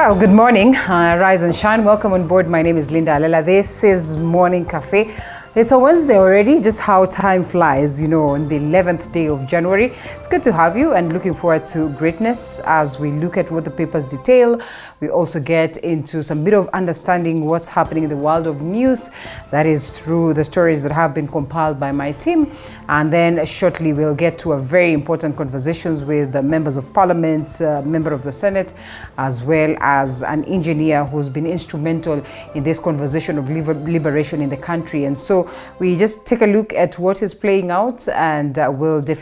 Well, good morning, rise and shine. Welcome on board. My name is Linda Alela. This is Morning Cafe. It's a Wednesday already, just how time flies, you know, on the 11th day of January. It's good to have you and looking forward to greatness as we look at what the papers detail. We also get into some bit of understanding what's happening in the world of news. That is through the stories that have been compiled by my team. And then shortly we'll get to a very important conversations with the members of parliament, member of the Senate, as well as an engineer who's been instrumental in this conversation of liberation in the country. And so we just take a look at what is playing out, and we'll be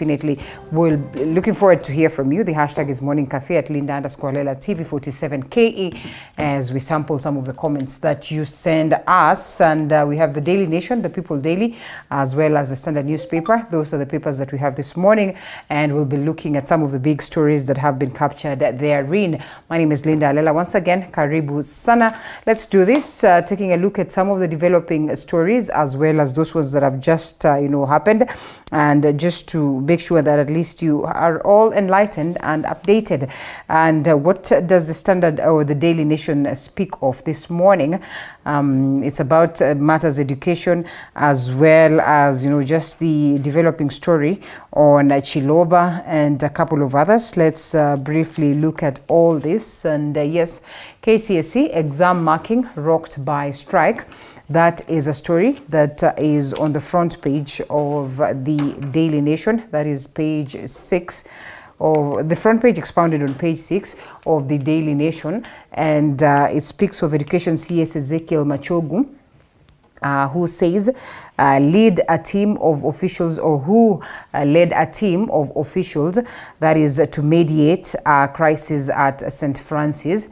looking forward to hear from you. The hashtag is Morning Cafe at Linda_Lela TV47KE as we sample some of the comments that you send us. And we have the Daily Nation, the People Daily, as well as the Standard newspaper. Those are the papers that we have this morning, and we'll be looking at some of the big stories that have been captured therein. My name is Linda Alela. Once again, karibu sana. Let's do this, taking a look at some of the developing stories as well as those ones that have just happened, and just to make sure that at least you are all enlightened and updated. And what does the Standard or the Daily Nation speak of this morning? It's about matters education, as well as just the developing story on Chiloba and a couple of others. Let's briefly look at all this. And yes, KCSE exam marking rocked by strike. That is a story that is on the front page of the Daily Nation. That is page 6 of the front page, expounded on page 6 of the Daily Nation. And it speaks of Education CS Ezekiel Machogu, who says lead a team of officials, or who led a team of officials, that is to mediate a crisis at St. Francis.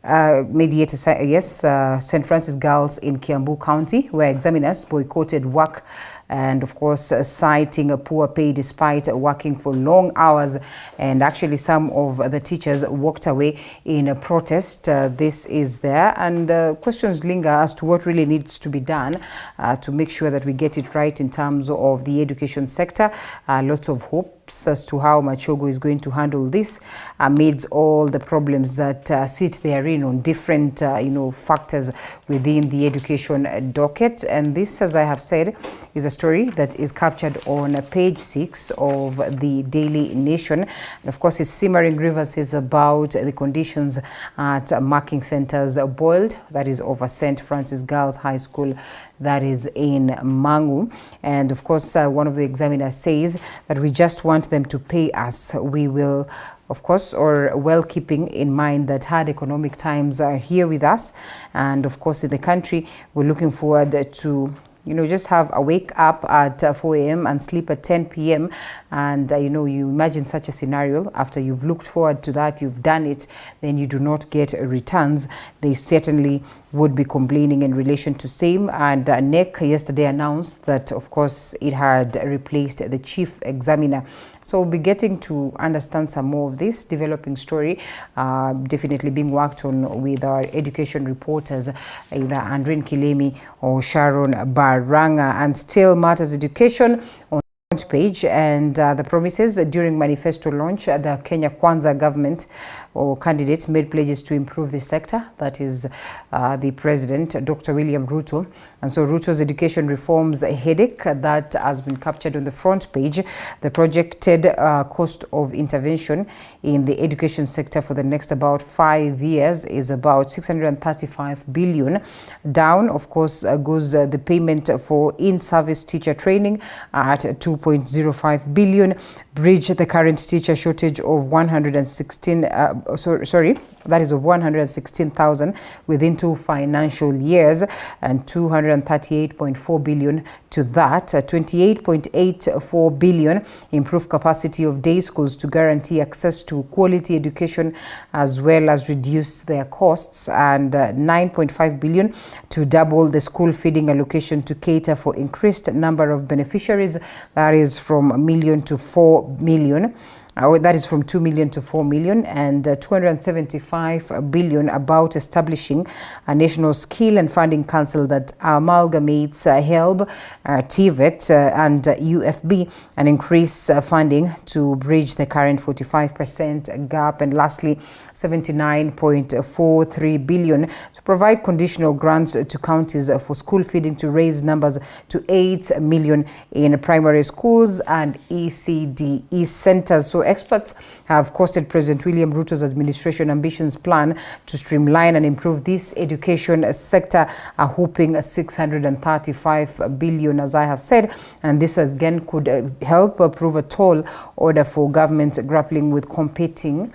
St. Francis Girls in Kiambu County, where examiners boycotted work, and of course citing a poor pay despite working for long hours. And actually some of the teachers walked away in a protest. This is there, and questions linger as to what really needs to be done to make sure that we get it right in terms of the education sector. Lots of hope as to how Machogu is going to handle this amidst all the problems that sit therein on different factors within the education docket. And this, as I have said, is a story that is captured on page 6 of the Daily Nation. And of course, it's simmering grievances about the conditions at marking centers boiled, that is over St. Francis Girls High School, that is in Mangu. And of course, one of the examiners says that we just want them to pay us. We will, of course, or well keeping in mind that hard economic times are here with us. And of course, in the country, we're looking forward to just have a wake up at 4 a.m. and sleep at 10 p.m. And, you imagine such a scenario. After you've looked forward to that, you've done it, then you do not get returns. They certainly would be complaining in relation to same. And NEC yesterday announced that, of course, it had replaced the chief examiner. So we'll be getting to understand some more of this developing story, definitely being worked on with our education reporters, either Andrin Kilemi or Sharon Baranga. And still matters education on the front page, and the promises during manifesto launch. The Kenya Kwanza government or candidates made pledges to improve the sector. That is the president, Dr. William Ruto. And so Ruto's education reforms headache that has been captured on the front page. The projected cost of intervention in the education sector for the next about 5 years is about 635 billion. Down, of course, goes the payment for in-service teacher training at 2.05 billion. Bridge the current teacher shortage of 116,000 within 2 financial years, and 238.4 billion to that. 28.84 billion improve capacity of day schools to guarantee access to quality education as well as reduce their costs, and 9.5 billion to double the school feeding allocation to cater for increased number of beneficiaries. That is from a million to 4 million. That is from 2 million to 4 million, and 275 billion about establishing a national skill and funding council that amalgamates HELB, TVET, and UFB, and increase funding to bridge the current 45% gap. And lastly, 79.43 billion to provide conditional grants to counties for school feeding to raise numbers to 8 million in primary schools and ECDE centers. So experts have costed President William Ruto's administration ambitions plan to streamline and improve this education sector, hoping 635 billion, as I have said, and this again could help prove a tall order for government grappling with completing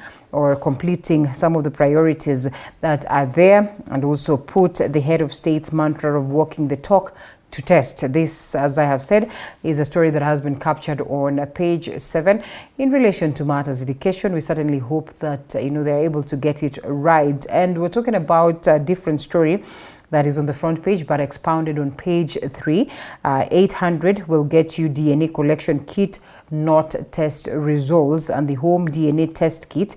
some of the priorities that are there, and also put the head of state's mantra of walking the talk to test. This, as I have said, is a story that has been captured on page 7 in relation to matters education. We certainly hope that they're able to get it right, and we're talking about a different story that is on the front page but expounded on page 3. 800 will get you DNA collection kit, not test results, and the home DNA test kit,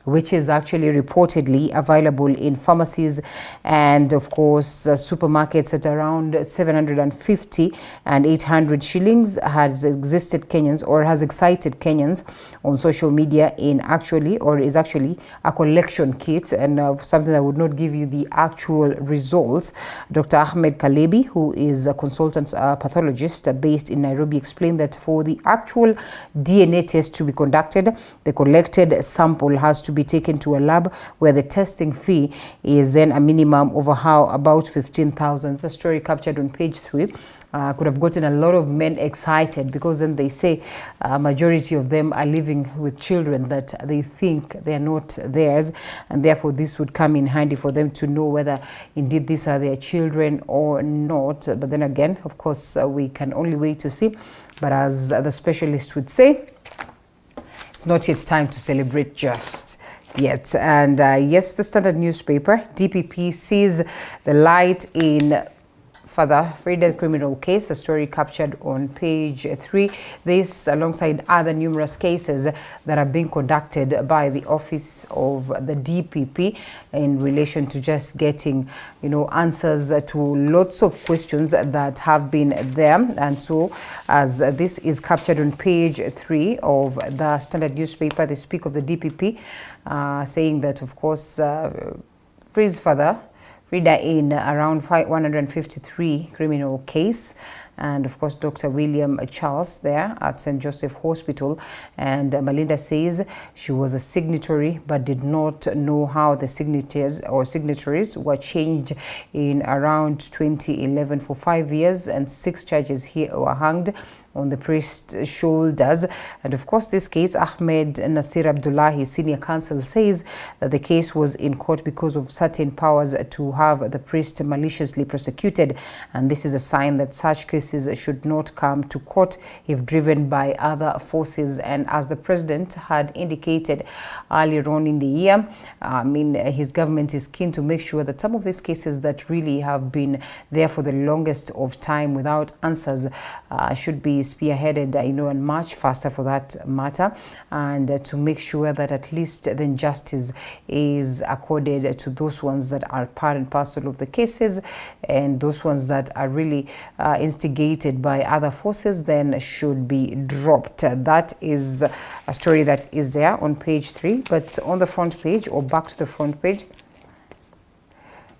which is actually reportedly available in pharmacies and, of course, supermarkets at around 750 and 800 shillings, has excited Kenyans on social media is actually a collection kit and something that would not give you the actual results. Dr. Ahmed Kalebi, who is a consultant pathologist based in Nairobi, explained that for the actual DNA test to be conducted, the collected sample has to be taken to a lab where the testing fee is then a minimum of about 15,000. The story captured on page 3 could have gotten a lot of men excited, because then they say a majority of them are living with children that they think they are not theirs, and therefore this would come in handy for them to know whether indeed these are their children or not. But then again, of course, we can only wait to see. But as the specialist would say, it's not yet time to celebrate just yet. And yes, the Standard newspaper, DPP sees the light in further Frida criminal case, a story captured on page 3. This alongside other numerous cases that are being conducted by the office of the DPP in relation to just getting answers to lots of questions that have been there. And so as this is captured on page 3 of the Standard newspaper, they speak of the DPP saying that, of course, freeze further Frida in around 153 criminal case, and of course Dr. William Charles there at St. Joseph Hospital, and Melinda says she was a signatory but did not know how the signatories were changed in around 2011 for 5 years, and 6 charges here were hanged on the priest's shoulders. And of course, this case, Ahmed Nasir Abdullahi, senior counsel, says that the case was in court because of certain powers to have the priest maliciously prosecuted, and this is a sign that such cases should not come to court if driven by other forces. And as the president had indicated earlier on in the year, his government is keen to make sure that some of these cases that really have been there for the longest of time without answers should be spearheaded, and much faster for that matter, and to make sure that at least then justice is accorded to those ones that are part and parcel of the cases, and those ones that are really instigated by other forces then should be dropped. That is a story that is there on page 3, but on the front page, or back to the front page,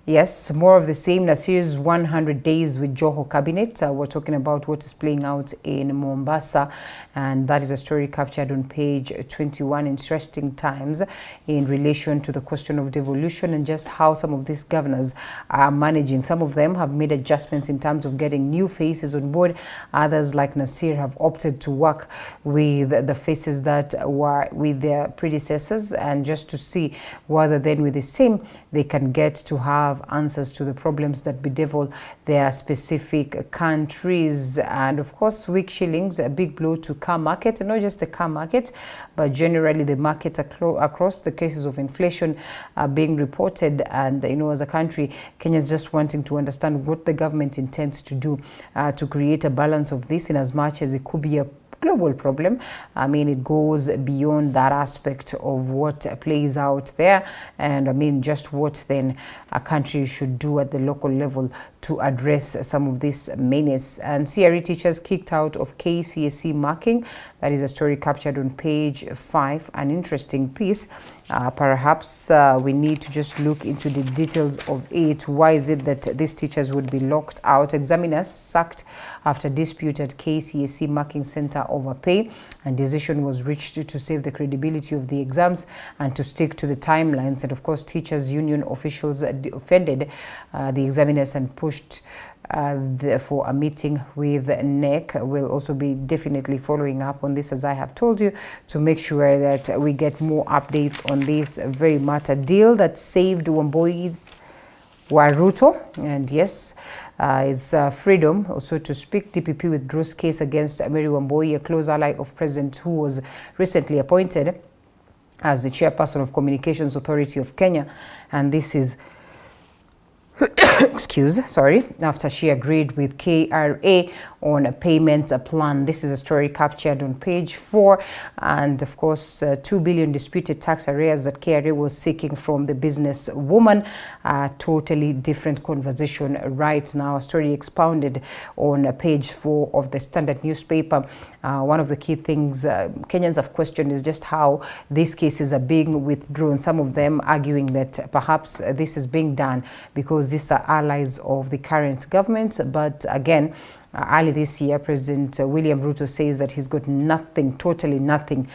yes, more of the same. Nasir's 100 days with Joho cabinet. We're talking about what is playing out in Mombasa, and that is a story captured on page 21. Interesting times in relation to the question of devolution and just how some of these governors are managing. Some of them have made adjustments in terms of getting new faces on board. Others, like Nasir, have opted to work with the faces that were with their predecessors, and just to see whether then with the same they can get to have answers to the problems that bedevil their specific countries. And of course, weak shillings, a big blow to car market, and not just the car market, but generally the market across. The cases of inflation are being reported, and as a country, Kenya is just wanting to understand what the government intends to do to create a balance of this, in as much as it could be a global problem. It goes beyond that aspect of what plays out there, and just what then a country should do at the local level to address some of this menace. And CRE teachers kicked out of KCSE marking. That is a story captured on page 5, an interesting piece. Perhaps we need to just look into the details of it. Why is it that these teachers would be locked out? Examiners sacked after dispute at KCSE marking center over pay, and decision was reached to save the credibility of the exams and to stick to the timelines. And of course, teachers union officials offended the examiners and pushed for a meeting with NEC. We'll also be definitely following up on this, as I have told you, to make sure that we get more updates on this very matter. Deal that saved Wamboi's Ruto, and yes, is freedom also to speak. DPP withdraws case against Mary Wamboi, a close ally of President, who was recently appointed as the chairperson of Communications Authority of Kenya, and this is after she agreed with KRA on a payment plan. This is a story captured on page 4. And of course, 2 billion disputed tax arrears that KRA was seeking from the business woman. Totally different conversation right now. A story expounded on page 4 of the Standard newspaper. One of the key things Kenyans have questioned is just how these cases are being withdrawn. Some of them arguing that perhaps this is being done because these are allies of the current government. But again, early this year, President William Ruto says that he's got nothing, totally nothing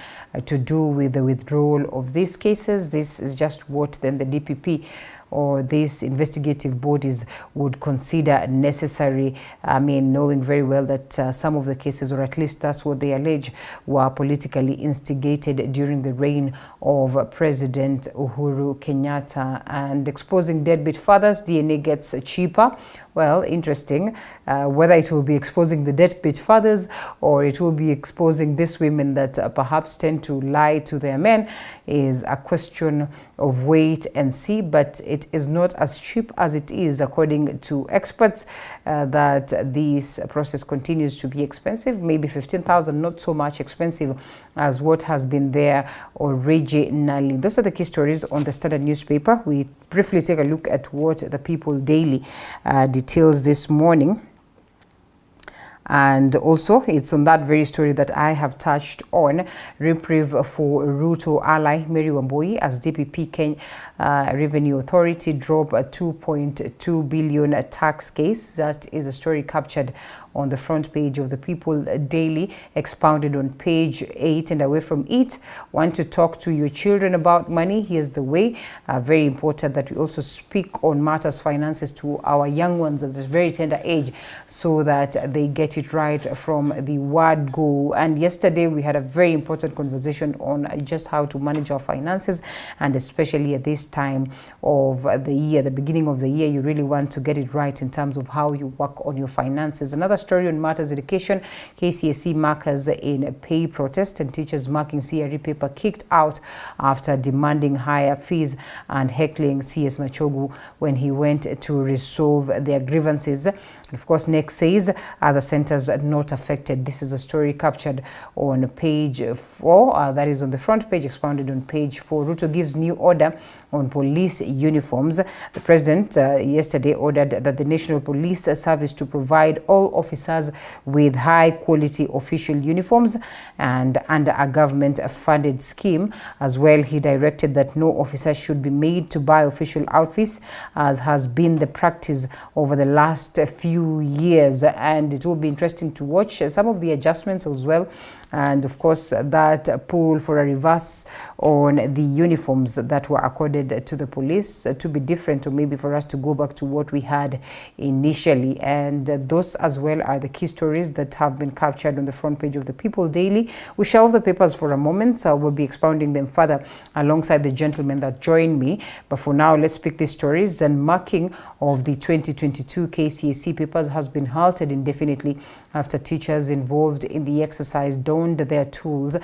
to do with the withdrawal of these cases. This is just what then the DPP or these investigative bodies would consider necessary. I mean, knowing very well that some of the cases, or at least that's what they allege, were politically instigated during the reign of President Uhuru Kenyatta. And exposing deadbeat fathers, DNA gets cheaper. Well, interesting. Whether it will be exposing the deadbeat fathers or it will be exposing these women that perhaps tend to lie to their men is a question of wait and see. But it is not as cheap as it is, according to experts, that this process continues to be expensive. Maybe 15,000, not so much expensive as what has been there originally. Those are the key stories on the Standard newspaper. We briefly take a look at what the People Daily details this morning. And also, it's on that very story that I have touched on. Reprieve for Ruto ally Mary Wamboi as DPP Kenya Revenue Authority drop a 2.2 billion tax case. That is a story captured on the front page of the People Daily, expounded on page 8. And away from it, want to talk to your children about money? Here's the way. Very important that we also speak on matters finances to our young ones at this very tender age, so that they get it right from the word go. And yesterday we had a very important conversation on just how to manage our finances, and especially at this time of the year, the beginning of the year, you really want to get it right in terms of how you work on your finances. Another story on matters education, KCSE markers in pay protest, and teachers marking CRE paper kicked out after demanding higher fees and heckling CS Machogu when he went to resolve their grievances. Of course, NEC says other centers are not affected. This is a story captured on page 4. That is on the front page, expounded on page 4. Ruto gives new order on police uniforms. The president yesterday ordered that the National Police Service to provide all officers with high-quality official uniforms and under a government-funded scheme. As well, he directed that no officer should be made to buy official outfits, as has been the practice over the last few years. And it will be interesting to watch some of the adjustments as well. And of course, that pull for a reverse on the uniforms that were accorded to the police to be different, or maybe for us to go back to what we had initially. And those as well are the key stories that have been captured on the front page of the People Daily. We shelve the papers for a moment. We'll be expounding them further alongside the gentlemen that join me. But for now, let's pick these stories. And marking of the 2022 KCSE papers has been halted indefinitely after teachers involved in the exercise downed their tools,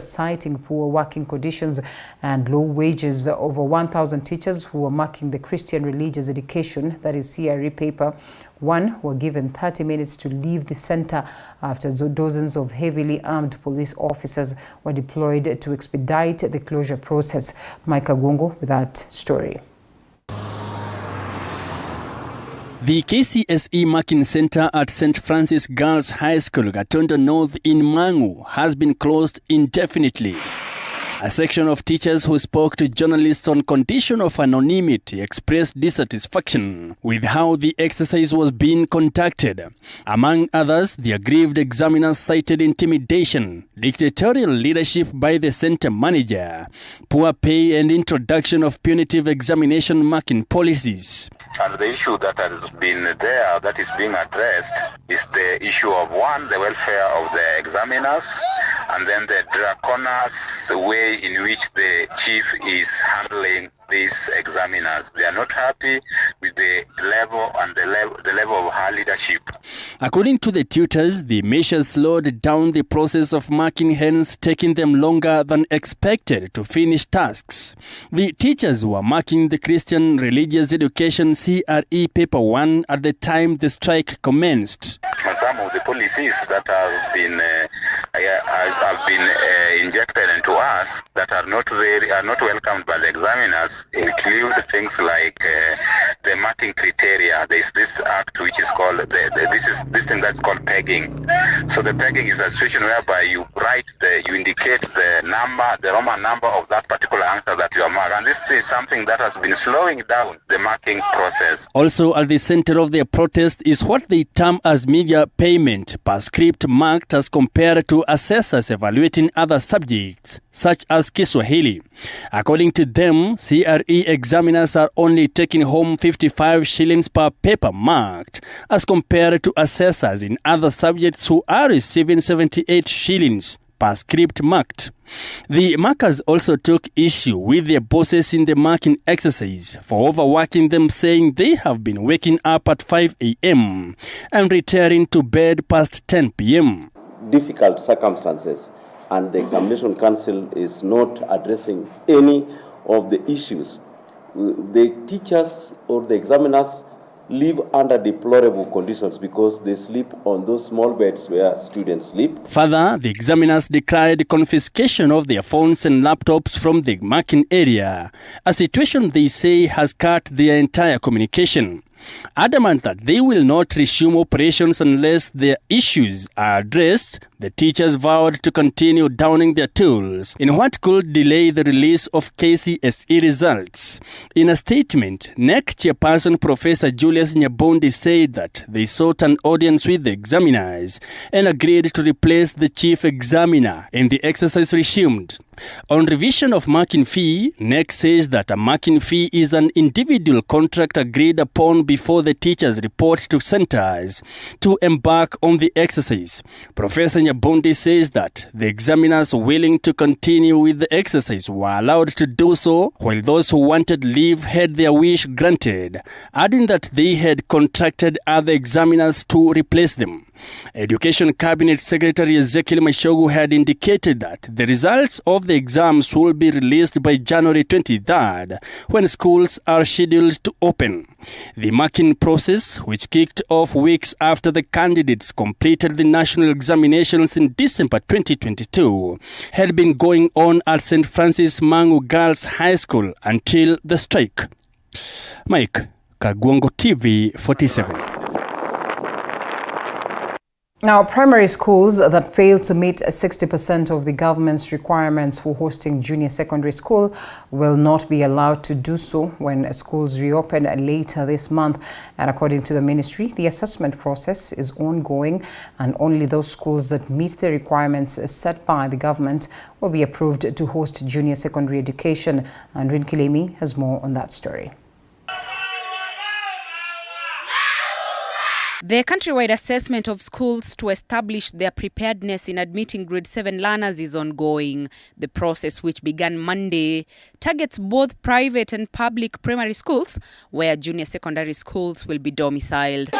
citing poor working conditions and low wages. Over 1,000 teachers who were marking the Christian Religious Education, that is CRE paper 1, were given 30 minutes to leave the center after dozens of heavily armed police officers were deployed to expedite the closure process. Mike Agungo with that story. The KCSE Marking Center at St. Francis Girls High School, Gatundu North in Mangu, has been closed indefinitely. A section of teachers who spoke to journalists on condition of anonymity expressed dissatisfaction with how the exercise was being conducted. Among others, the aggrieved examiners cited intimidation, dictatorial leadership by the center manager, poor pay and introduction of punitive examination marking policies. And the issue that has been there, that is being addressed, is the issue of one, the welfare of the examiners, and then the draconis way in which the chief is handling these examiners. They are not happy with the level and the level of her leadership. According to the tutors, the measures slowed down the process of marking, hence taking them longer than expected to finish tasks. The teachers were marking the Christian Religious Education CRE Paper 1 at the time the strike commenced. Some of the policies that have been injected into us that are not welcomed by the examiners include things like the marking criteria. There is this act which is called this thing that's called pegging. So the pegging is a situation whereby you indicate the number, the Roman number of that particular answer that you are marking. And this is something that has been slowing down the marking process. Also at the center of their protest is what they term as meager payment per script marked as compared to assessors evaluating other subjects, such as Kiswahili. According to them, CRE examiners are only taking home 55 shillings per paper marked, as compared to assessors in other subjects who are receiving 78 shillings per script marked. The markers also took issue with their bosses in the marking exercise for overworking them, saying they have been waking up at 5 a.m. and returning to bed past 10 p.m. Difficult circumstances, and the examination council is not addressing any of the issues. The teachers or the examiners live under deplorable conditions because they sleep on those small beds where students sleep. Further, the examiners declared confiscation of their phones and laptops from the marking area, a situation they say has cut their entire communication. Adamant that they will not resume operations unless their issues are addressed, the teachers vowed to continue downing their tools in what could delay the release of KCSE results. In a statement, NEC chairperson Professor Julius Nyabondi said that they sought an audience with the examiners and agreed to replace the chief examiner, and the exercise resumed. On revision of marking fee, NEC says that a marking fee is an individual contract agreed upon before the teachers report to centers to embark on the exercise. Professor Nyabondi says that the examiners willing to continue with the exercise were allowed to do so, while those who wanted leave had their wish granted, adding that they had contracted other examiners to replace them. Education Cabinet Secretary Ezekiel Mashogu had indicated that the results of the exams will be released by January 23rd, when schools are scheduled to open. The marking process, which kicked off weeks after the candidates completed the national examinations in December 2022, had been going on at St. Francis Mangu Girls High School until the strike. Mike, GOtv 47. Now, primary schools that fail to meet 60% of the government's requirements for hosting junior secondary school will not be allowed to do so when schools reopen later this month. And according to the ministry, the assessment process is ongoing, and only those schools that meet the requirements set by the government will be approved to host junior secondary education. And Rinkilemi has more on that story. The countrywide assessment of schools to establish their preparedness in admitting grade 7 learners is ongoing. The process, which began Monday, targets both private and public primary schools, where junior secondary schools will be domiciled.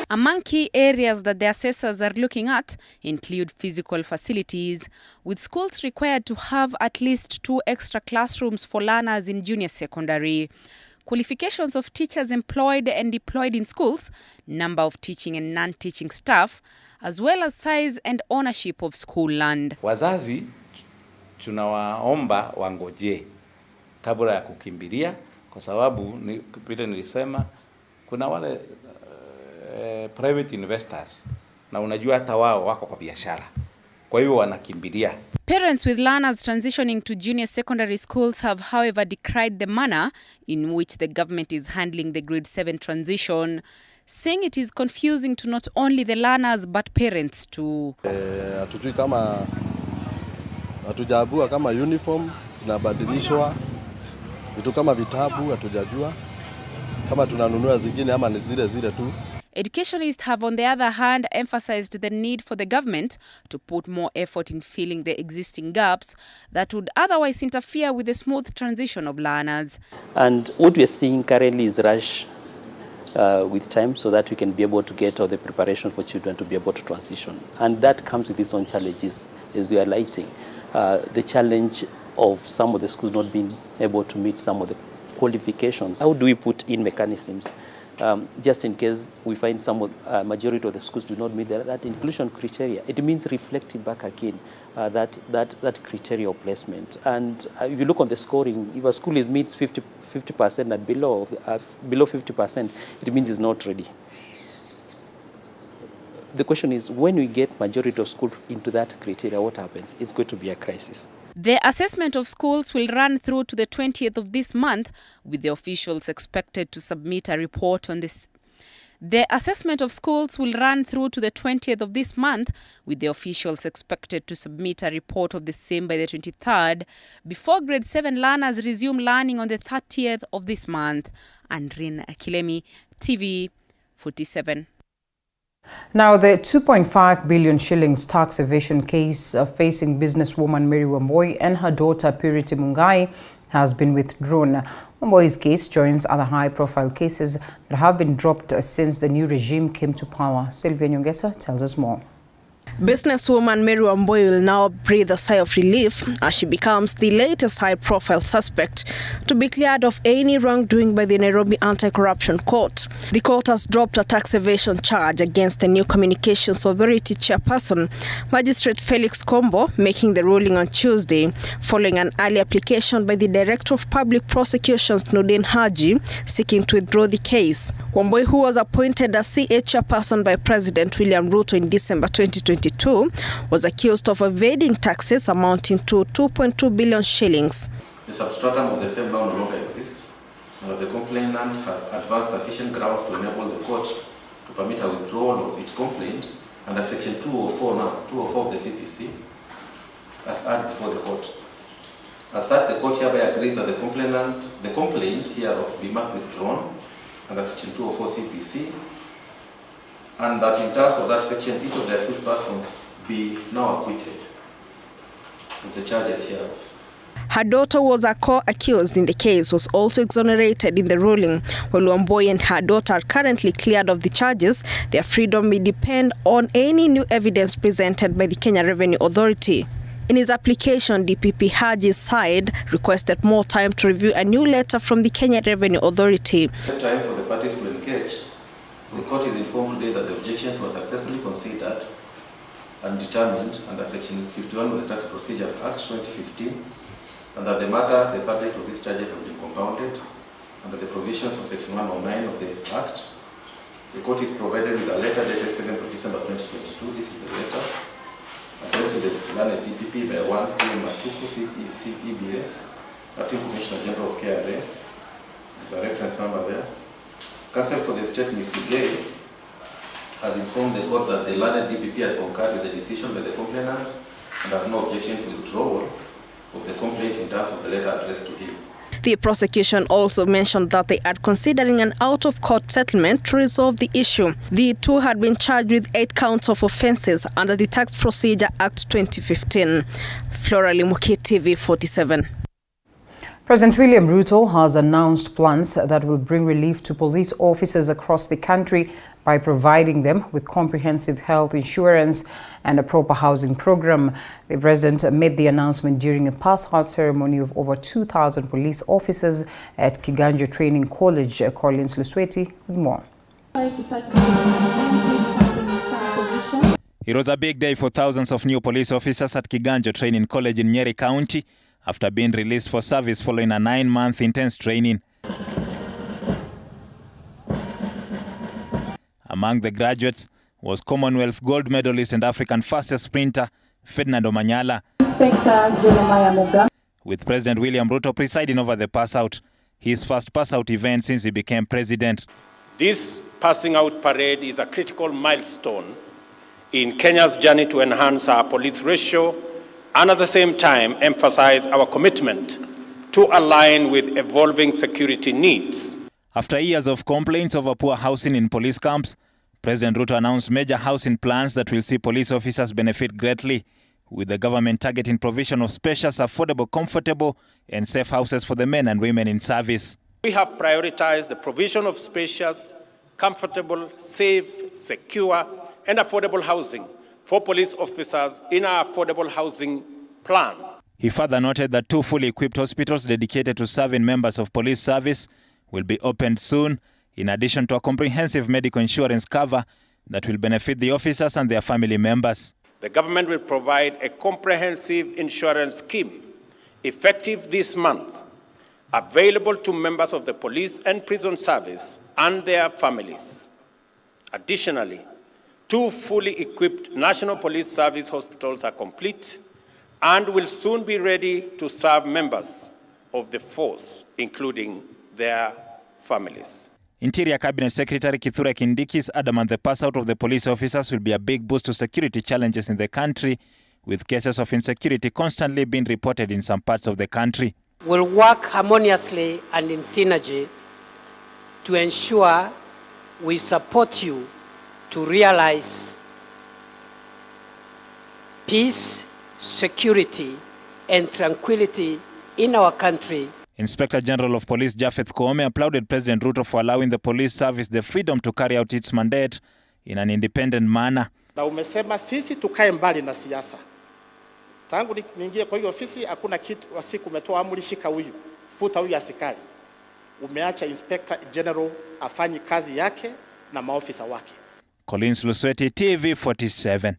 Among key areas that the assessors are looking at include physical facilities, with schools required to have at least 2 extra classrooms for learners in junior secondary, qualifications of teachers employed and deployed in schools, number of teaching and non-teaching staff, as well as size and ownership of school land. Wazazi tunawaomba wangoje kabla ya kukimbilia, kwa sababu vile nilisema kuna wale private investors na unajua hata wao wako kwa biashara, kwa hiyo wanakimbilia. Parents with learners transitioning to junior secondary schools have, however, decried the manner in which the government is handling the grade 7 transition, saying it is confusing to not only the learners but parents too. Hatujui kama hatujabua kama uniform zinabadilishwa, vitu kama vitabu hatujajua kama tunanunua zingine ama ni zile tu. Educationists have, on the other hand, emphasized the need for the government to put more effort in filling the existing gaps that would otherwise interfere with the smooth transition of learners. And what we are seeing currently is rush with time so that we can be able to get all the preparation for children to be able to transition. And that comes with its own challenges, as we are highlighting. The challenge of some of the schools not being able to meet some of the qualifications. How do we put in mechanisms just in case we find some majority of the schools do not meet that inclusion criteria? It means reflecting back again that criteria of placement. And if you look on the scoring, if a school meets 50% and below 50%, it means it's not ready. The question is, when we get majority of schools into that criteria, what happens? It's going to be a crisis. The assessment of schools will run through to the 20th of this month, with the officials expected to submit a report on this. The assessment of schools will run through to the 20th of this month, with the officials expected to submit a report of the same by the 23rd, before grade 7 learners resume learning on the 30th of this month. Andrin Akilemi, TV 47. Now, the 2.5 billion shillings tax evasion case facing businesswoman Mary Wambui and her daughter Purity Mungai has been withdrawn. Wambui's case joins other high-profile cases that have been dropped since the new regime came to power. Sylvia Nyongesa tells us more. Businesswoman Mary Wambui will now breathe a sigh of relief as she becomes the latest high-profile suspect to be cleared of any wrongdoing by the Nairobi Anti-Corruption Court. The court has dropped a tax evasion charge against the New Communications Authority chairperson, Magistrate Felix Kombo, making the ruling on Tuesday, following an early application by the Director of Public Prosecutions, Nordin Haji, seeking to withdraw the case. Wambui, who was appointed as CA chairperson by President William Ruto in December 2022, was accused of evading taxes amounting to 2.2 billion shillings. The substratum of the same law no longer exists, and the complainant has advanced sufficient grounds to enable the court to permit a withdrawal of its complaint under Section 204 of the CPC, as argued before the court. As such, the court hereby agrees that the complaint hereof be marked withdrawn under Section 204 CPC, and that in terms of that section, each of the accused persons be now acquitted of the charges hereof. Her daughter was a co-accused in the case, was also exonerated in the ruling. While Wambui and her daughter are currently cleared of the charges, their freedom may depend on any new evidence presented by the Kenya Revenue Authority. In his application, DPP Haji's side requested more time to review a new letter from the Kenya Revenue Authority. Time for the parties to engage. The court is informed today that the objections were successfully considered and determined under Section 51 of the Tax Procedures Act 2015, and that the matter, the subject of these charges, has been compounded under the provisions of Section 109 of the Act. The court is provided with a letter dated 7th of December 2022. This is the letter addressed to the learned DPP by 1 P.M. Matuku, CEBS, Acting Commissioner General of KRA. There's a reference number there. Counsel for the State, Ms. Gay, has informed the court that the learned DPP has concurred with the decision by the complainant and has no objection to withdrawal of the complaint in terms of the letter addressed to him. The prosecution also mentioned that they are considering an out-of-court settlement to resolve the issue. The two had been charged with 8 counts of offences under the Tax Procedure Act 2015. Flora Limuki, TV 47. President William Ruto has announced plans that will bring relief to police officers across the country by providing them with comprehensive health insurance and a proper housing program. The president made the announcement during a pass-out ceremony of over 2,000 police officers at Kiganjo Training College. Collins Lusweti with more. It was a big day for thousands of new police officers at Kiganjo Training College in Nyeri County after being released for service following a 9-month intense training. Among the graduates was Commonwealth gold medalist and African fastest sprinter Ferdinand Omanyala. Inspector Jeremiah Muga. With President William Ruto presiding over the pass-out, his first pass-out event since he became president. This passing out parade is a critical milestone in Kenya's journey to enhance our police ratio and at the same time emphasize our commitment to align with evolving security needs. After years of complaints over poor housing in police camps, President Ruto announced major housing plans that will see police officers benefit greatly, with the government targeting provision of spacious, affordable, comfortable and safe houses for the men and women in service. We have prioritized the provision of spacious, comfortable, safe, secure and affordable housing for police officers in our affordable housing plan. He further noted that 2 fully equipped hospitals dedicated to serving members of police service will be opened soon, in addition to a comprehensive medical insurance cover that will benefit the officers and their family members. The government will provide a comprehensive insurance scheme effective this month, available to members of the police and prison service and their families. Additionally, 2 fully equipped National Police Service hospitals are complete and will soon be ready to serve members of the force, including their families. Interior Cabinet Secretary Kithure Kindiki is adamant the pass-out of the police officers will be a big boost to security challenges in the country, with cases of insecurity constantly being reported in some parts of the country. We'll work harmoniously and in synergy to ensure we support you to realize peace, security, and tranquility in our country. Inspector General of Police Japheth Koome applauded President Ruto for allowing the police service the freedom to carry out its mandate in an independent manner. Na umesema sisi tukae mbali na siasa. Tangu niingie kwa hiyo ofisi hakuna kitu siku umetoa amri shika huyu, futa huyu askari. Umeacha Inspector General afanye kazi yake na maofisa wake. Collins Lusweti, TV47.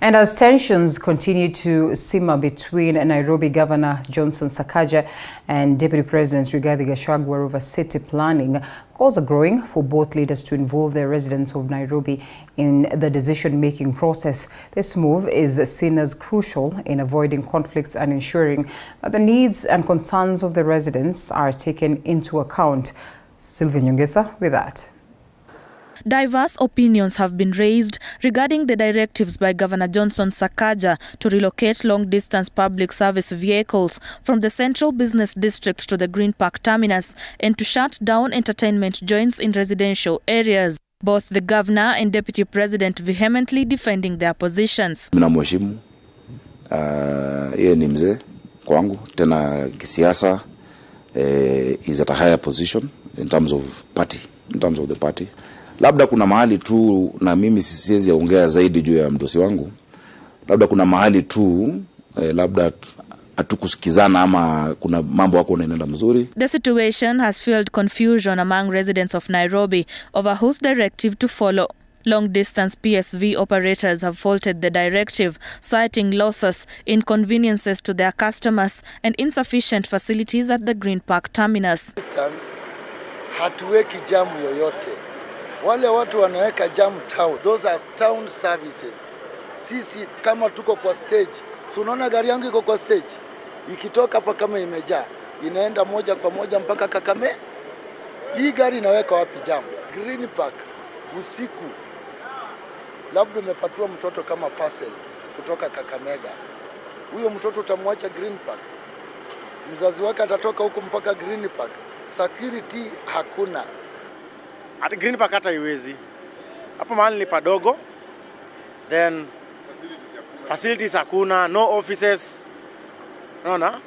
And as tensions continue to simmer between Nairobi Governor Johnson Sakaja and Deputy President Rigathi Gachagua over city planning, calls are growing for both leaders to involve the residents of Nairobi in the decision-making process. This move is seen as crucial in avoiding conflicts and ensuring that the needs and concerns of the residents are taken into account. Sylvia Nyongesa with that. Diverse opinions have been raised regarding the directives by Governor Johnson Sakaja to relocate long-distance public service vehicles from the central business district to the Green Park terminus and to shut down entertainment joints in residential areas. Both the governor and deputy president vehemently defending their positions. Mnamheshimu, yeye ni mzee kwangu, tena kisiasa, is at a higher position in terms of the party. Labda kuna mahali tu, na mimi siwezi ongea zaidi juu ya mdosi wangu, labda kuna mahali tu labda hatukusikizana ama kuna mambo yako yanaenda mzuri. The situation has fueled confusion among residents of Nairobi over whose directive to follow. Long-distance PSV operators have faulted the directive, citing losses, inconveniences to their customers and insufficient facilities at the Green Park terminus. Distance, hatuweki jamu yoyote. Wale watu wanaweka jam town, those are town services. Sisi kama tuko kwa stage, si unaona gari yangu iko kwa stage, ikitoka hapa kama imejaa inaenda moja kwa moja mpaka Kakame. Hii gari inaweka wapi jam? Green Park usiku, labda umepatiwa mtoto kama parcel kutoka Kakamega, huyo mtoto utamwacha Green Park, mzazi wake atatoka huko mpaka Green Park, security hakuna. At Green Park hata iwezi. Hapo mahali ni padogo. Then facilities hakuna, no offices. Naona?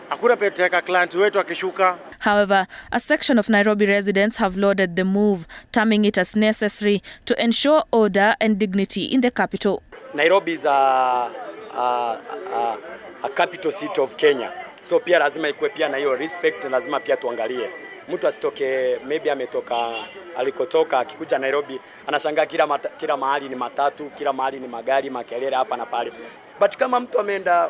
Hakuna peteka client wetu akishuka. However, a section of Nairobi residents have lauded the move, terming it as necessary to ensure order and dignity in the capital. Nairobi is a capital city of Kenya. So pia lazima ikuwe pia na hiyo respect, lazima pia tuangalie. Mtu asitoke maybe ametoka alikotoka akikuja Nairobi anashangaa kila mahali ni matatu, kila mahali ni magari, makelele hapa na pale. But kama mtu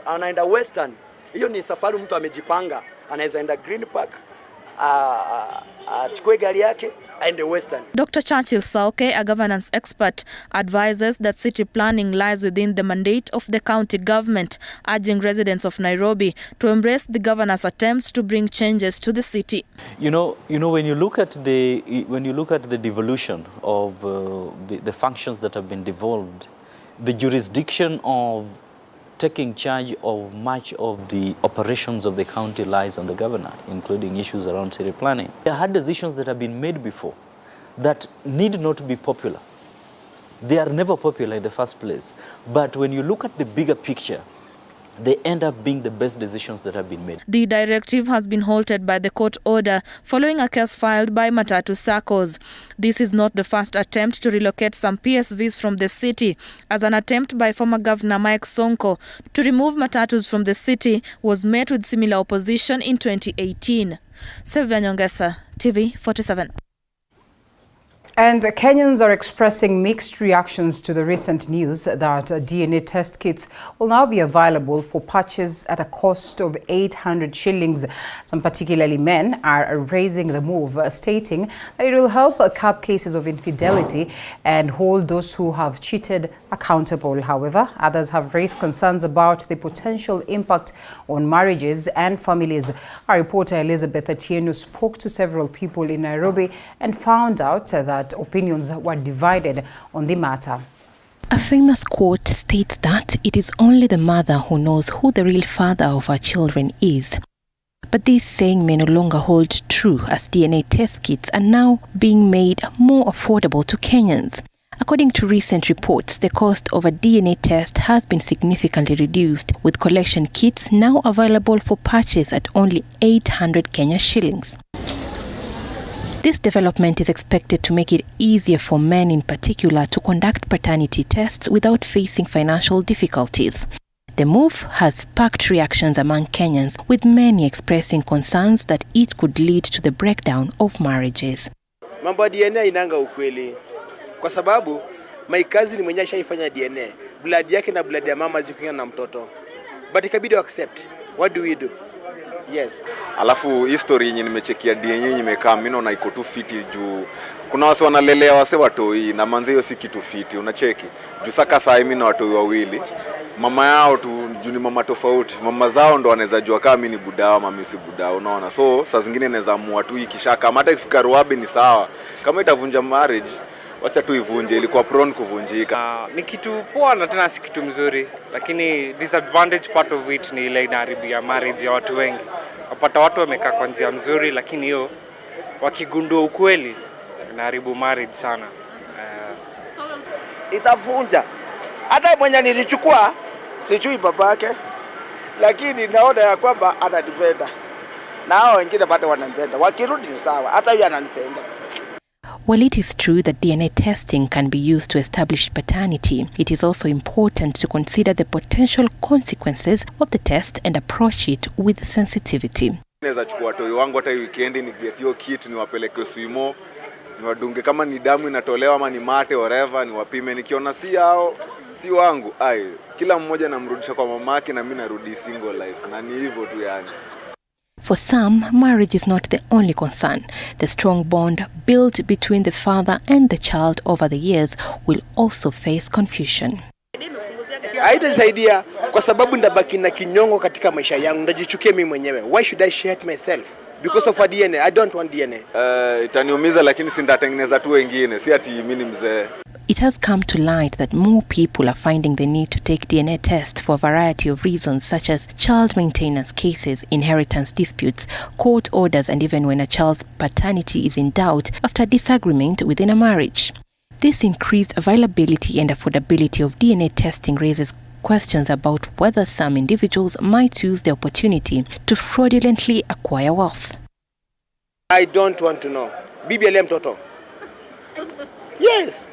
anaenda Western, hiyo ni safari mtu amejipanga, anaweza enda Green Park, achukue gari yake and the western. Dr. Churchill Sauke, a governance expert, advises that city planning lies within the mandate of the county government, urging residents of Nairobi to embrace the governor's attempts to bring changes to the city. You know, when you look at the devolution of the functions that have been devolved, the jurisdiction of taking charge of much of the operations of the county lies on the governor, including issues around city planning. There are hard decisions that have been made before that need not be popular. They are never popular in the first place. But when you look at the bigger picture, they end up being the best decisions that have been made. The directive has been halted by the court order following a case filed by Matatu Saccos. This is not the first attempt to relocate some PSVs from the city, as an attempt by former Governor Mike Sonko to remove Matatus from the city was met with similar opposition in 2018. Sylvia Nyongesa, TV 47. And Kenyans are expressing mixed reactions to the recent news that DNA test kits will now be available for purchase at a cost of 800 shillings. Some, particularly men, are raising the move, stating that it will help curb cases of infidelity and hold those who have cheated accountable. However, others have raised concerns about the potential impact on marriages and families. Our reporter Elizabeth Atieno spoke to several people in Nairobi and found out that opinions were divided on the matter. A famous quote states that it is only the mother who knows who the real father of her children is. But this saying may no longer hold true, as DNA test kits are now being made more affordable to Kenyans. According to recent reports, the cost of a DNA test has been significantly reduced, with collection kits now available for purchase at only 800 Kenya shillings. This development is expected to make it easier for men in particular to conduct paternity tests without facing financial difficulties. The move has sparked reactions among Kenyans, with many expressing concerns that it could lead to the breakdown of marriages. Mambo ya DNA inanga ukweli. Kwa sababu my cousin mwenye ashaifanya DNA, blood yake na blood ya mama zikuingana na mtoto. But ikabidi accept. What do we do? Yes. Alafu history yenye nimechekia DNA yenye imekaa mimi naona iko tu fiti juu kuna watu wanalelea wase watoi na manze hiyo si kitu fiti unacheki. Juu saka saa mimi na watoi wawili. Mama yao tu juu ni mama tofauti. Mama zao ndo wanaweza jua kama mimi ni budawa ama mimi si budawa unaona. So saa zingine naweza amua tu ikishaka hata ifika ruabe ni sawa. Kama itavunja marriage wacha tu ivunje, ilikuwa prone kuvunjika. Ni kitu poa na tena si kitu mzuri, lakini disadvantage part of it ni ile inaharibia marriage ya watu wengi. Wapata watu wamekaa kwa njia mzuri, lakini hiyo wakigundua ukweli inaharibu marriage sana. Itavunja. Hata mwenye nilichukua sijui babake, lakini naona ya kwamba ananipenda. Na hao wengine bado wananipenda. Wakirudi ni sawa, hata yeye ananipenda. While it is true that DNA testing can be used to establish paternity, it is also important to consider the potential consequences of the test and approach it with sensitivity. Naweza chukua watoi wangu hata weekend ni get hiyo kit ni wapeleke swimo, ni wadunge kama ni damu inatolewa ama ni mate whatever, ni wapime nikiona si hao si wangu. Kila mmoja namrudisha kwa mamake na mimi narudi single life. Na ni hivyo tu yani. For some, marriage is not the only concern. The strong bond built between the father and the child over the years will also face confusion. Haitasaidia kwa sababu ndabaki na kinyongo katika maisha yangu, ndajichukia mimi mwenyewe. Why should I hate myself? Because of a DNA. I don't want DNA. Itaniumiza lakini sindatengeneza tu wengine, si ati mimi ni mzee. It has come to light that more people are finding the need to take DNA tests for a variety of reasons, such as child maintenance cases, inheritance disputes, court orders, and even when a child's paternity is in doubt after disagreement within a marriage. This increased availability and affordability of DNA testing raises questions about whether some individuals might use the opportunity to fraudulently acquire wealth. I don't want to know. Bibi aliye mtoto. Yes.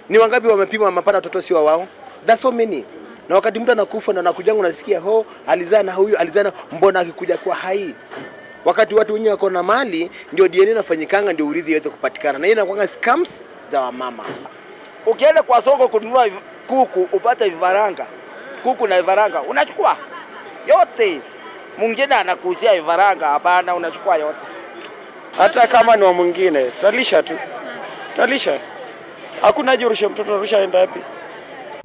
Ni wangapi wamepima wamepata watoto si wao? That's so many. Na wakati mtu anakufa na anakujangu unasikia alizaa na huyu alizaa mbona akikuja kwa hai. Wakati watu wenyewe wako na mali ndio DNA inafanyikanga ndio urithi yote kupatikana. Na hiyo inakuwa scams za mama. Ukienda kwa soko kununua kuku upate vifaranga. Kuku na vifaranga unachukua yote. Mwingine anakuuzia vifaranga hapana unachukua yote. hata kama ni wa mwingine, tutalisha tu, tutalisha. Hakuna jurushe mtoto arusha aenda wapi.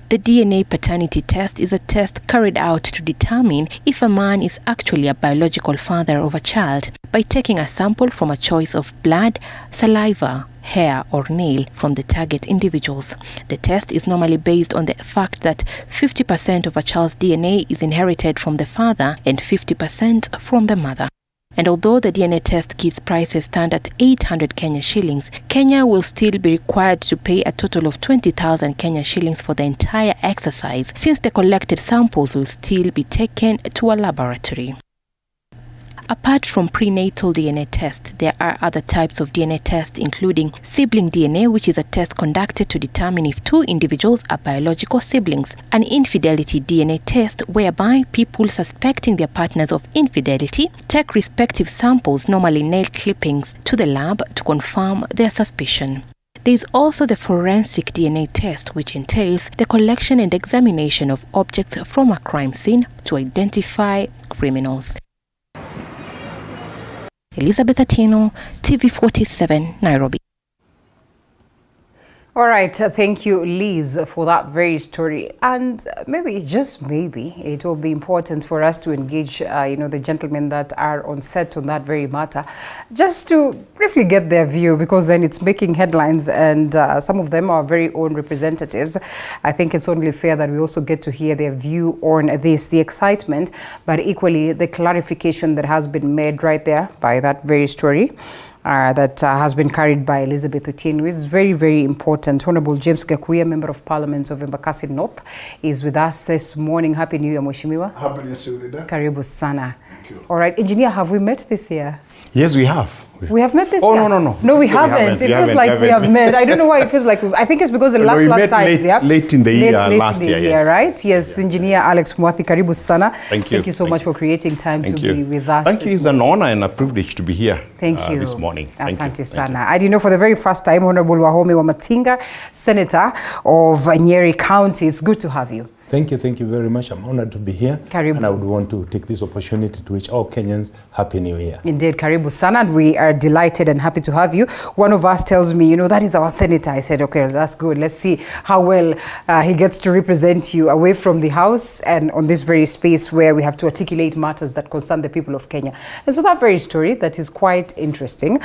The DNA paternity test is a test carried out to determine if a man is actually a biological father of a child by taking a sample from a choice of blood, saliva, hair or nail from the target individuals. The test is normally based on the fact that 50% of a child's DNA is inherited from the father and 50% from the mother. And although the DNA test kit's prices stand at 800 Kenya shillings, Kenya will still be required to pay a total of 20,000 Kenya shillings for the entire exercise, since the collected samples will still be taken to a laboratory. Apart from prenatal DNA tests, there are other types of DNA tests, including sibling DNA, which is a test conducted to determine if two individuals are biological siblings, an infidelity DNA test, whereby people suspecting their partners of infidelity take respective samples, normally nail clippings, to the lab to confirm their suspicion. There is also the forensic DNA test, which entails the collection and examination of objects from a crime scene to identify criminals. Elizabeth Atieno, TV47, Nairobi. All right, thank you, Liz, for that very story. And maybe, just maybe, it will be important for us to engage, the gentlemen that are on set on that very matter, just to briefly get their view, because then it's making headlines, and some of them are very own representatives. I think it's only fair that we also get to hear their view on this, the excitement, but equally the clarification that has been made right there by that very story. That has been carried by Elizabeth Otieno is very, very important. Honorable James Gakuya, Member of Parliament of Embakasi North, is with us this morning. Happy New Year, Mheshimiwa. Happy New Year. Karibu sana. Thank you. All right, Engineer, have we met this year? Yes, we have. We have met this year? Oh, no. No, we haven't. It feels like we have met. I don't know why it feels like I think it's because the last time. Late in the year, last year, yes. Right? Yes, Engineer Alex Mwathi, karibu sana. Thank you. Thank you so much for creating time to be with us. Thank you. It's an honor and a privilege to be here this morning. Asante sana. And for the very first time, Honorable Wahome Wamatinga, Senator of Nyeri County, it's good to have you. Thank you very much. I'm honored to be here. Karibu. And I would want to take this opportunity to wish all Kenyans Happy New Year. Indeed, Karibu sana, and we are delighted and happy to have you. One of us tells me, that is our senator. I said, okay, that's good. Let's see how well he gets to represent you away from the House and on this very space where we have to articulate matters that concern the people of Kenya. And so that very story, that is quite interesting.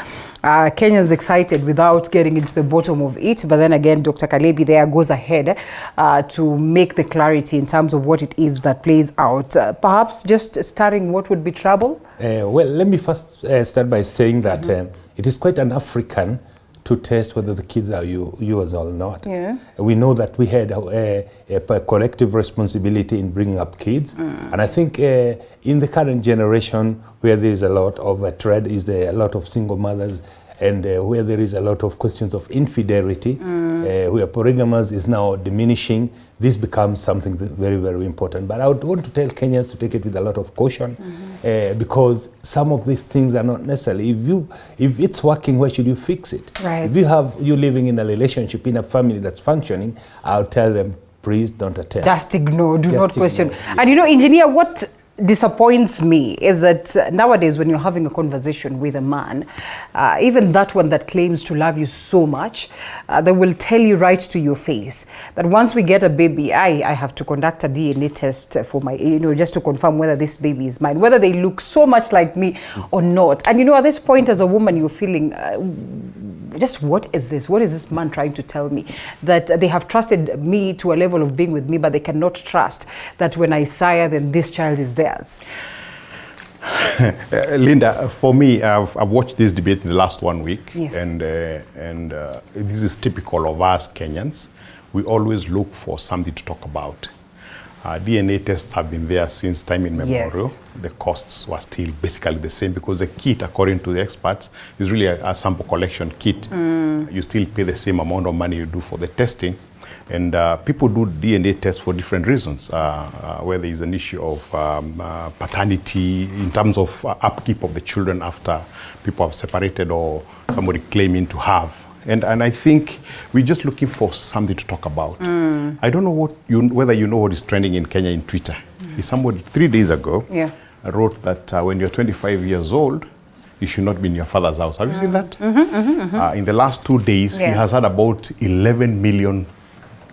Kenyans excited without getting into the bottom of it. But then again, Dr. Kalebi there goes ahead to make the clarity in terms of what it is that plays out. Perhaps just starting, what would be trouble? Well, let me first start by saying that it is quite an African to test whether the kids are yours or not. Yeah. We know that we had a collective responsibility in bringing up kids. And I think in the current generation, where there is a lot of threat, is there a lot of single mothers, and where there is a lot of questions of infidelity, where polygamous is now diminishing, this becomes something very, very important. But I would want to tell Kenyans to take it with a lot of caution, because some of these things are not necessarily. If it's working, why should you fix it? Right. If you living in a relationship, in a family that's functioning, I'll tell them, please don't attempt. Just ignore, do not question. Yes. And Engineer, what disappoints me is that nowadays when you're having a conversation with a man, even that one that claims to love you so much, they will tell you right to your face that once we get a baby, I have to conduct a DNA test for my, just to confirm whether this baby is mine, whether they look so much like me or not. And at this point as a woman, you're feeling, just what is this? What is this man trying to tell me? That they have trusted me to a level of being with me, but they cannot trust that when I sire, then this child is theirs. Linda, for me, I've watched this debate in the last 1 week, yes. and this is typical of us Kenyans. We always look for something to talk about. DNA tests have been there since time immemorial. Yes. The costs were still basically the same because the kit, according to the experts, is really a sample collection kit. You still pay the same amount of money you do for the testing. And people do DNA tests for different reasons, where there is an issue of paternity in terms of upkeep of the children after people have separated or somebody claiming to have. And I think we're just looking for something to talk about. I don't know whether you know what is trending in Kenya in Twitter. Somebody 3 days ago wrote that when you're 25 years old, you should not be in your father's house. Have you seen that? In the last 2 days, he has had about 11 million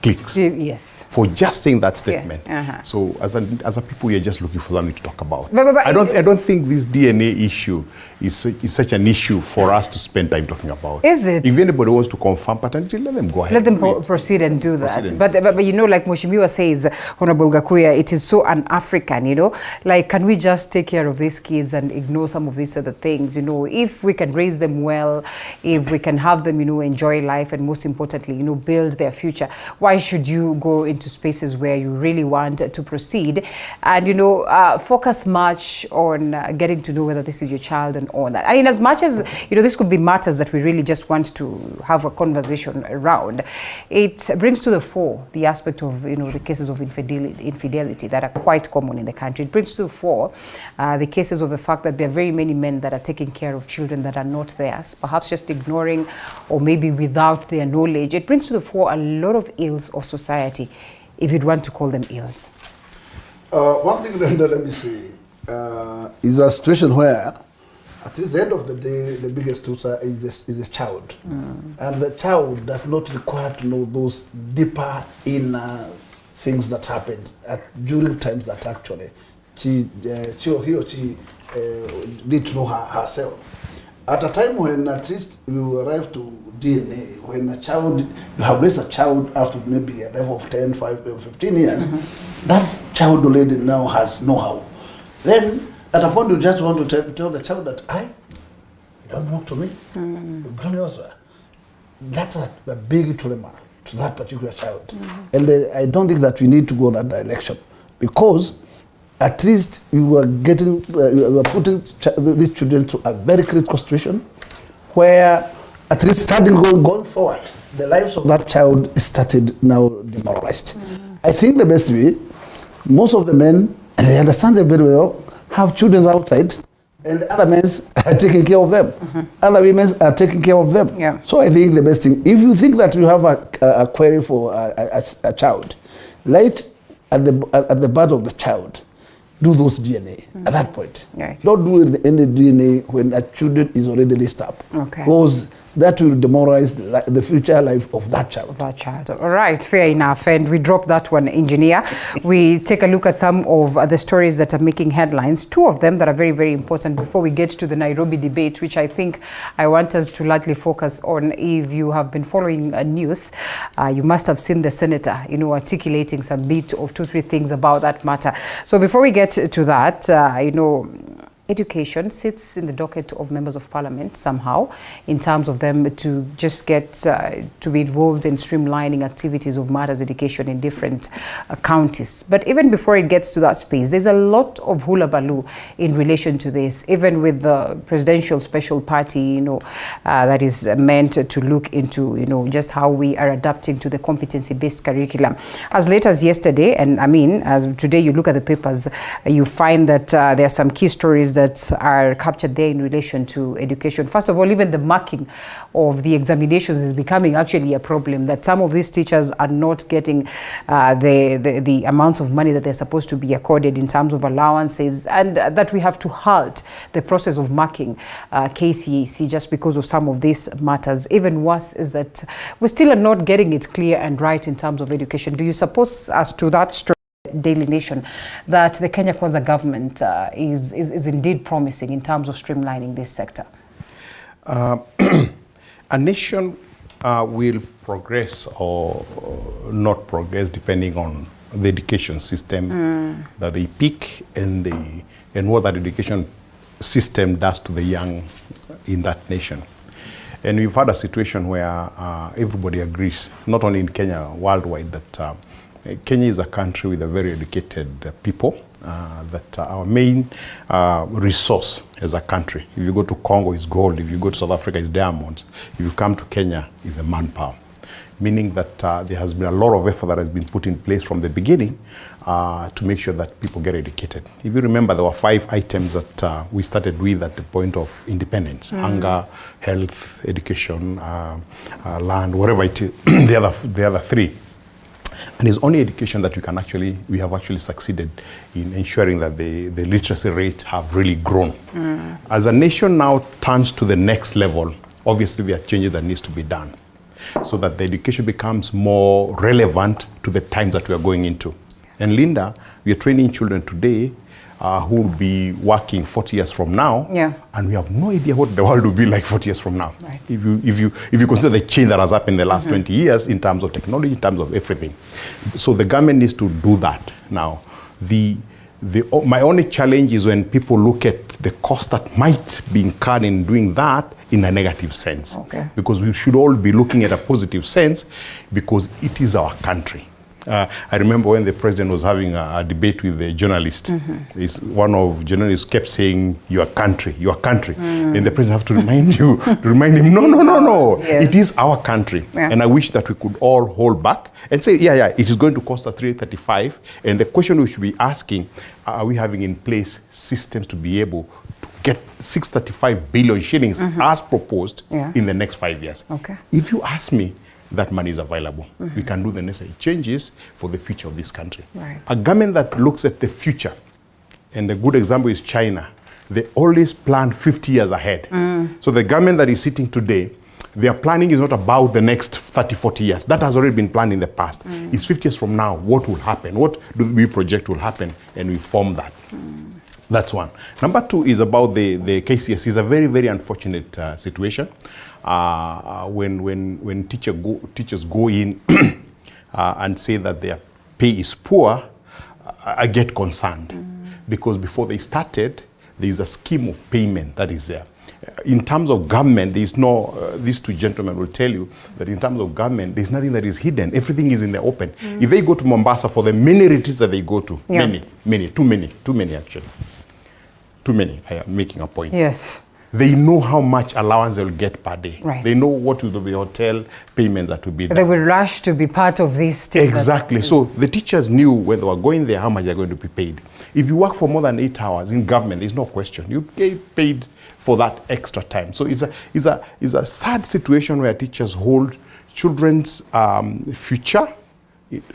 clicks. Yes. For just saying that statement. So as a people, you're just looking for something to talk about. But I don't think this DNA issue is such an issue for us to spend time talking about. Is it? If anybody wants to confirm paternity, let them go ahead. Let them proceed and do that. But you know, like Mheshimiwa says, Honorable Gakuya, it is so un-African, you know. Like, can we just take care of these kids and ignore some of these other things? You know, if we can raise them well, if we can have them, you know, enjoy life, and most importantly, you know, build their future, why should you go into spaces where you really want to proceed and, you know, focus much on getting to know whether this is your child and all that? I mean, as much as, you know, this could be matters that we really just want to have a conversation around, it brings to the fore the aspect of, you know, the cases of infidelity that are quite common in the country. It brings to the fore the cases of the fact that there are very many men that are taking care of children that are not theirs, perhaps just ignoring or maybe without their knowledge. It brings to the fore a lot of ills of society, if you'd want to call them ills. One thing that let me say is a situation where, at least the end of the day, the biggest loser is the child. And the child does not require to know those deeper inner things that happened during times that actually he or she need to know herself. At a time when at least you arrive to DNA, when a child, you have raised a child after maybe a level of 10, 5, 15 years, that child already now has know-how. Then at a point you just want to tell the child that you don't talk to me, you bring elsewhere. That's a big trauma to that particular child. And I don't think that we need to go that direction, because at least you are putting these children to a very critical situation where, at least starting going forward, the lives of that child started now demoralized. I think the best way, most of the men, and they understand them very well, have children outside, and other men are taking care of them. Other women are taking care of them. So I think the best thing, if you think that you have a query for a child, right at the birth of the child, do those DNA at that point. Don't do any DNA when a child is already raised up. Because that will demoralize the future life of that child. All right, fair enough. And we drop that one, engineer. We take a look at some of the stories that are making headlines. Two of them that are very, very important before we get to the Nairobi debate, which I think I want us to largely focus on. If you have been following news, you must have seen the senator, you know, articulating some bit of 2-3 things about that matter. So before we get to that, you know, education sits in the docket of members of parliament somehow, in terms of them to just get to be involved in streamlining activities of matters education in different counties. But even before it gets to that space, there's a lot of hula baloo in relation to this, even with the presidential special party, you know, that is meant to look into, you know, just how we are adapting to the competency-based curriculum. As late as yesterday, and I mean, as today you look at the papers, you find that there are some key stories that are captured there in relation to education. First of all, even the marking of the examinations is becoming actually a problem, that some of these teachers are not getting the amounts of money that they're supposed to be accorded in terms of allowances, and that we have to halt the process of marking KCAC just because of some of these matters. Even worse is that we still are not getting it clear and right in terms of education. Do you suppose, as to that story, Daily Nation, that the Kenya Kwanza government is indeed promising in terms of streamlining this sector? A nation will progress or not progress depending on the education system that they pick and what that education system does to the young in that nation. And we've had a situation where everybody agrees, not only in Kenya, worldwide, that Kenya is a country with a very educated people, that our main resource as a country. If you go to Congo, it's gold. If you go to South Africa, it's diamonds. If you come to Kenya, it's a manpower. Meaning that there has been a lot of effort that has been put in place from the beginning to make sure that people get educated. If you remember, there were 5 items that we started with at the point of independence: hunger, health, education, land, whatever it is, the other 3. And it's only education that we have actually succeeded in ensuring that the literacy rate have really grown. As a nation now turns to the next level, obviously there are changes that needs to be done so that the education becomes more relevant to the times that we are going into. And Linda, we are training children today who will be working 40 years from now, and we have no idea what the world will be like 40 years from now. Right. If you consider the change that has happened in the last 20 years in terms of technology, in terms of everything. So the government needs to do that now. My only challenge is when people look at the cost that might be incurred in doing that in a negative sense. Okay. Because we should all be looking at a positive sense because it is our country. I remember when the president was having a debate with the journalist, one of journalists kept saying, your country, your country. And the president have to remind him, no, yes. It is our country. Yeah. And I wish that we could all hold back and say, it is going to cost us 335. And the question we should be asking, are we having in place systems to be able to get 635 billion shillings as proposed in the next 5 years? Okay. If you ask me, that money is available. We can do the necessary changes for the future of this country. Right. A government that looks at the future, and a good example is China, they always plan 50 years ahead. So the government that is sitting today, their planning is not about the next 30, 40 years. That has already been planned in the past. It's 50 years from now, what will happen? What do we project will happen? And we form that. That's one. Number two is about the KCSE. It's a very, very unfortunate situation. When teachers go in and say that their pay is poor, I get concerned. Because before they started, there is a scheme of payment that is there. In terms of government, there is no, these two gentlemen will tell you that in terms of government, there's nothing that is hidden. Everything is in the open. If they go to Mombasa for the many retreats that they go to, too many actually. Too many, I am making a point. Yes. They know how much allowance they'll get per day. Right. They know what will be hotel payments that will be done. They will rush to be part of this team. Exactly. So the teachers knew when they were going there how much they're going to be paid. If you work for more than 8 hours in government, there's no question. You get paid for that extra time. So it's a sad situation where teachers hold children's future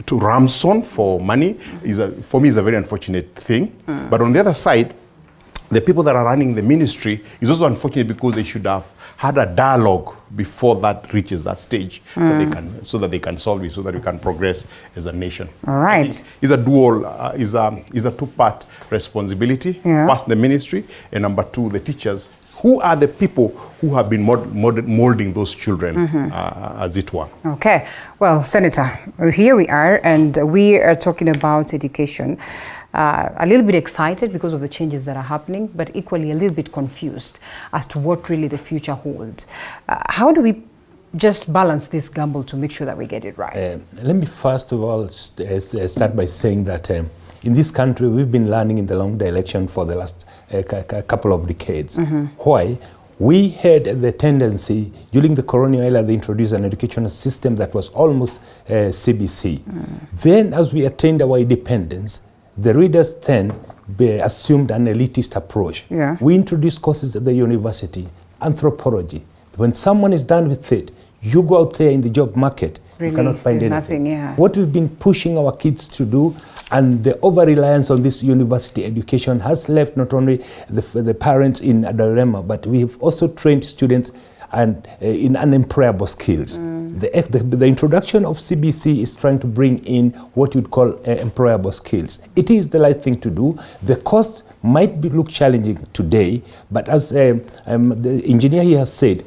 to ransom for money. For me, it's a very unfortunate thing. But on the other side, the people that are running the ministry is also unfortunate because they should have had a dialogue before that reaches that stage so that they can solve it, so that we can progress as a nation. All right. It's a dual, is a two-part responsibility. First, the ministry, and number two, the teachers. Who are the people who have been molding those children, as it were? Okay. Well, Senator, here we are, and we are talking about education. A little bit excited because of the changes that are happening, but equally a little bit confused as to what really the future holds. How do we just balance this gamble to make sure that we get it right? Let me first of all start by saying that in this country, we've been learning in the long direction for the last couple of decades. Why? We had the tendency, during the colonial era, they introduced an educational system that was almost CBC. Then, as we attained our independence, the readers then assumed an elitist approach. We introduced courses at the university, anthropology. When someone is done with it, you go out there in the job market, you cannot find anything. What we've been pushing our kids to do, and the over-reliance on this university education has left not only the parents in a dilemma, but we've also trained students and in unemployable skills. The introduction of CBC is trying to bring in what you'd call employable skills. It is the right thing to do. The cost might look challenging today, but as the engineer here has said,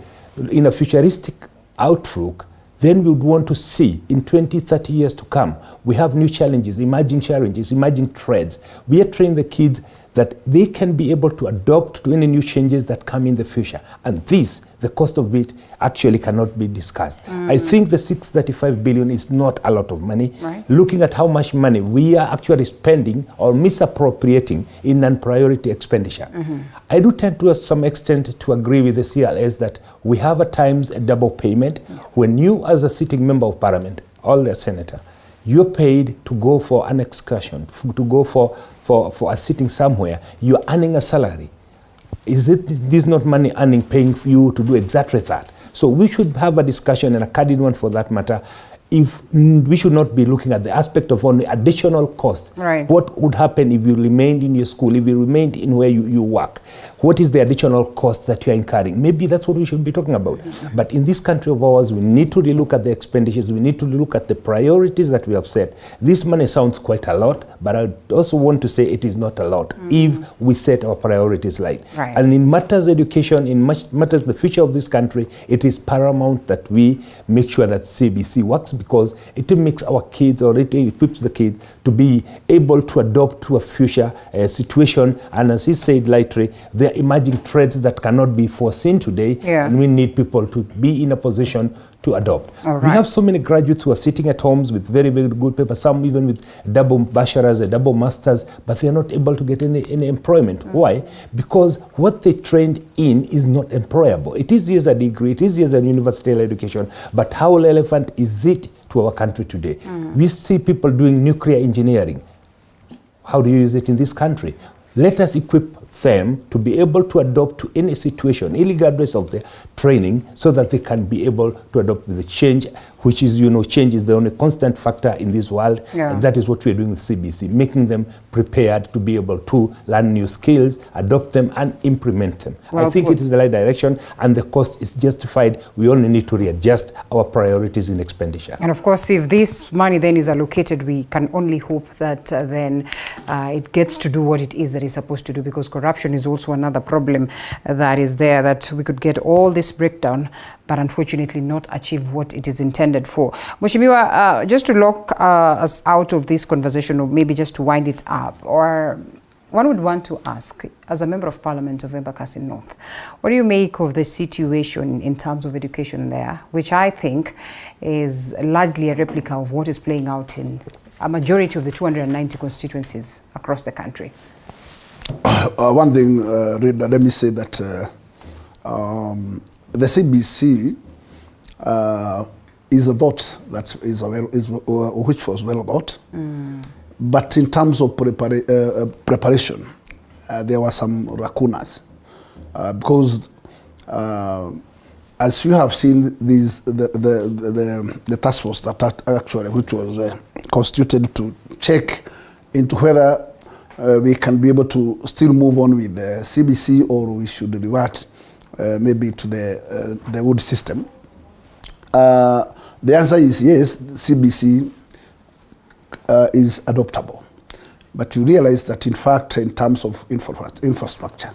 in a futuristic outlook, then we would want to see in 20, 30 years to come, we have new challenges, emerging trends. We are training the kids that they can be able to adopt to any new changes that come in the future. And this, the cost of it, actually cannot be discussed. I think the 635 billion is not a lot of money. Looking at how much money we are actually spending or misappropriating in non-priority expenditure. I do tend to some extent to agree with the CLS that we have at times a double payment. When you, as a sitting member of parliament, or the senator, you're paid to go for an excursion, to go for a sitting somewhere, you're earning a salary. Is this not money paying for you to do exactly that? So we should have a discussion, and a candid one for that matter. if we should not be looking at the aspect of only additional cost. Right. What would happen if you remained in your school, if you remained in where you work? What is the additional cost that you're incurring? Maybe that's what we should be talking about. But in this country of ours, we need to relook at the expenditures. We need to look at the priorities that we have set. This money sounds quite a lot, but I also want to say it is not a lot if we set our priorities right. And in matters education, in matters the future of this country, it is paramount that we make sure that CBC works, because it makes our kids, or it equips the kids to be able to adopt to a future situation. And as he said lightly, there are emerging threats that cannot be foreseen today, and we need people to be in a position to adopt. We have so many graduates who are sitting at homes with very, very good papers, some even with double bachelors, a double masters, but they are not able to get any employment. Why? Because what they trained in is not employable. It is as a degree, it is as a university education, but how relevant is it to our country today? We see people doing nuclear engineering. How do you use it in this country? Let us equip them to be able to adopt to any situation, regardless of their training, so that they can be able to adopt with the change, which is, change is the only constant factor in this world. And that is what we're doing with CBC, making them prepared to be able to learn new skills, adopt them, and implement them. I think it is the right direction, and the cost is justified. We only need to readjust our priorities in expenditure. And of course, if this money then is allocated, we can only hope that then it gets to do what it is that it's supposed to do, because corruption is also another problem that is there, that we could get all this breakdown, but unfortunately not achieve what it is intended for. Mheshimiwa, just to lock us out of this conversation, or maybe just to wind it up, or one would want to ask, as a member of Parliament of Embakasi North, what do you make of the situation in terms of education there, which I think is largely a replica of what is playing out in a majority of the 290 constituencies across the country? One thing, Rita, let me say that the CBC is a thought that which was well thought, but in terms of preparation, there were some lacunas, because as you have seen, the task force that actually which was constituted to check into whether we can be able to still move on with the CBC, or we should revert maybe to the old system. The answer is yes, CBC is adoptable. But you realize that, in fact, in terms of infrastructure,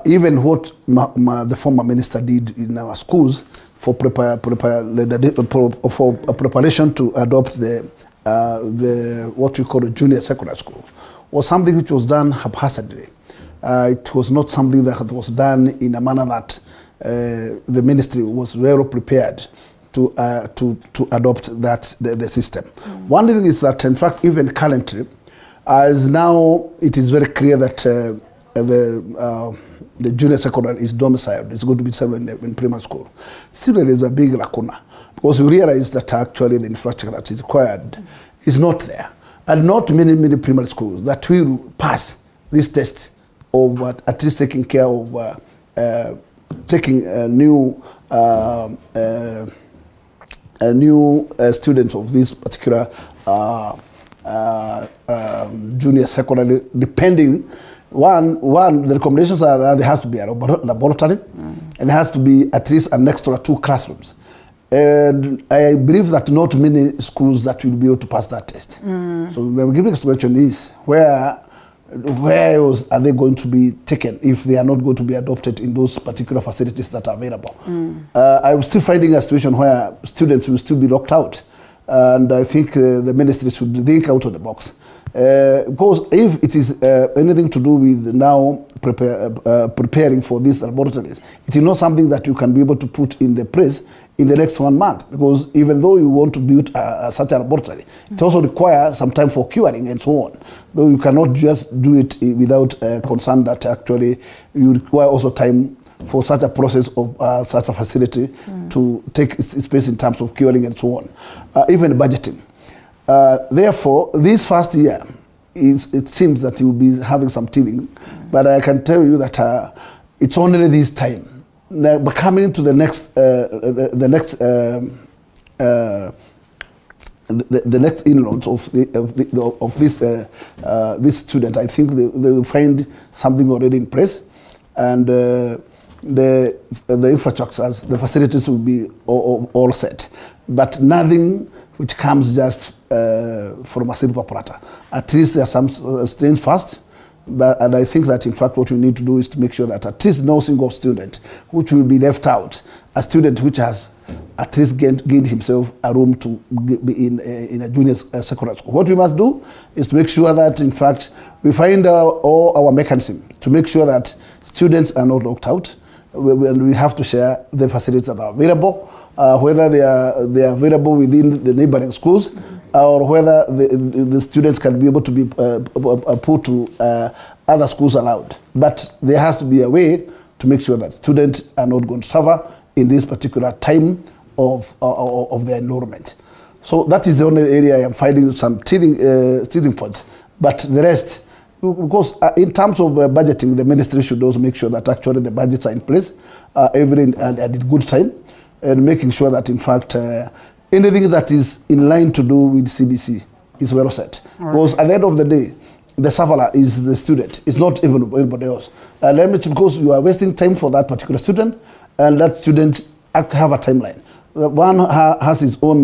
even what the former minister did in our schools for preparation to adopt the what we call a junior secondary school was something which was done haphazardly. It was not something that was done in a manner that the ministry was well prepared to adopt the system. One thing is that, in fact, even currently, as now it is very clear that the junior secondary is domiciled, it's going to be served in primary school. Still, there is a big lacuna, because we realize that actually the infrastructure that is required is not there. And not many primary schools that will pass this test of at least taking care of taking new students of this particular junior secondary, depending, one the recommendations are there has to be a laboratory, and there has to be at least an extra 2 classrooms. And I believe that not many schools that will be able to pass that test. So the biggest question is, where else are they going to be taken if they are not going to be adopted in those particular facilities that are available? I'm still finding a situation where students will still be locked out. And I think the ministry should think out of the box. Because if it is anything to do with now preparing for these laboratories, it is not something that you can be able to put in the press in the next 1 month, because even though you want to build such a laboratory, it also requires some time for curing and so on. Though you cannot just do it without concern that actually you require also time for such a process of such a facility to take its space in terms of curing and so on, even budgeting. Therefore, this first year, it seems that you will be having some teething, but I can tell you that it's only this time. But coming to the next the next in-laws of this student, I think they will find something already in place, and the infrastructures, the facilities will be all set, but nothing which comes just from a simple operator. At least there are some strains first. And I think that, in fact, what we need to do is to make sure that at least no single student which will be left out, a student which has at least gained himself a room to be in a junior secondary school. What we must do is to make sure that, in fact, we find all our mechanism to make sure that students are not locked out. We have to share the facilities that are available, whether they are available within the neighboring schools, or whether the students can be able to be put to other schools allowed. But there has to be a way to make sure that students are not going to suffer in this particular time of their enrollment. So that is the only area I am finding some teething points. But the rest, because in terms of budgeting, the ministry should also make sure that actually the budgets are in place and in good time, and making sure that, in fact, anything that is in line to do with CBC is well set. Because at the end of the day, the sufferer is the student. It's not even anybody else. Because you are wasting time for that particular student, and that student have a timeline. One has his own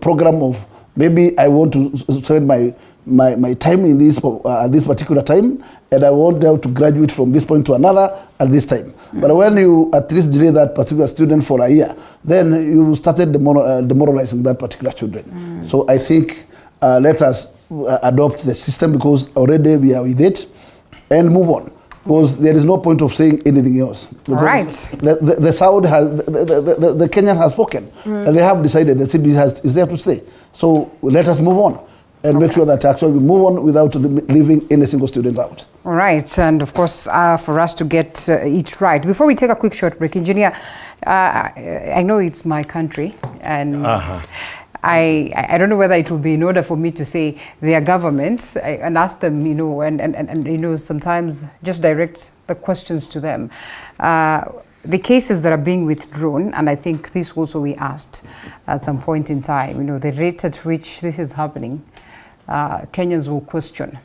program of, maybe I want to spend my time in this at this particular time, and I want them to graduate from this point to another at this time. But when you at least delay that particular student for a year, then you started demoralizing that particular children. So I think let us adopt the system, because already we are with it, and move on. Because there is no point of saying anything else. Right. The Saudi has, the Kenyan has spoken, and they have decided the CBC is there to stay. So let us move on and make sure that actually we move on without leaving any single student out. All right, and of course, for us to get it right. Before we take a quick short break, Engineer, I know it's my country, and I don't know whether it will be in order for me to say their governments and ask them, and sometimes just direct the questions to them. The cases that are being withdrawn, and I think this also we asked at some point in time, the rate at which this is happening, Kenyans will question.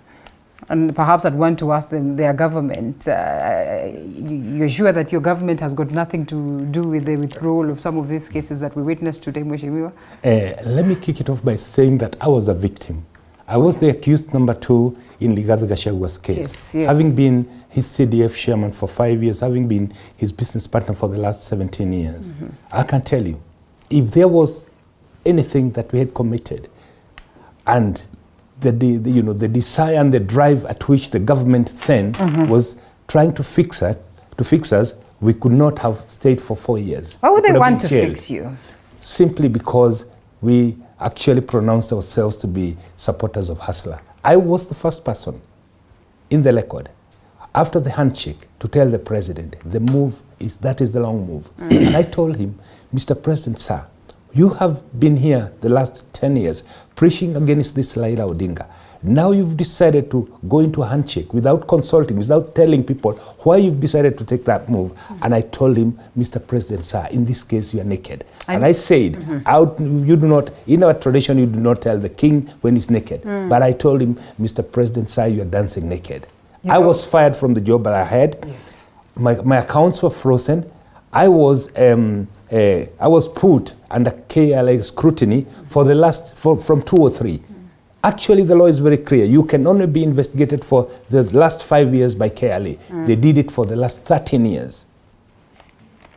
And perhaps I'd want to ask them, their government, you're sure that your government has got nothing to do with the withdrawal of some of these cases that we witnessed today, Mheshimiwa? Let me kick it off by saying that I was a victim. I was the accused number 2 in Rigathi Gachagwa's case. Yes. Having been his CDF chairman for 5 years, having been his business partner for the last 17 years, I can tell you, if there was anything that we had committed, and the desire and the drive at which the government then was trying to fix us, we could not have stayed for 4 years. Why would they want to fix you? Simply because we actually pronounced ourselves to be supporters of Hustler. I was the first person in the record, after the handshake, to tell the president, that is the long move. And I told him, Mr. President, sir, you have been here the last 10 years preaching against this Raila Odinga. Now you've decided to go into a handshake without consulting, without telling people why you've decided to take that move. And I told him, Mr. President, sir, in this case, you are naked. And I said, you do not, in our tradition, you do not tell the king when he's naked. But I told him, Mr. President, sir, you are dancing naked. I was fired from the job that I had. Yes. My accounts were frozen. I was put under KLA scrutiny for from 2 or 3. Actually, the law is very clear. You can only be investigated for the last 5 years by KLA. They did it for the last 13 years.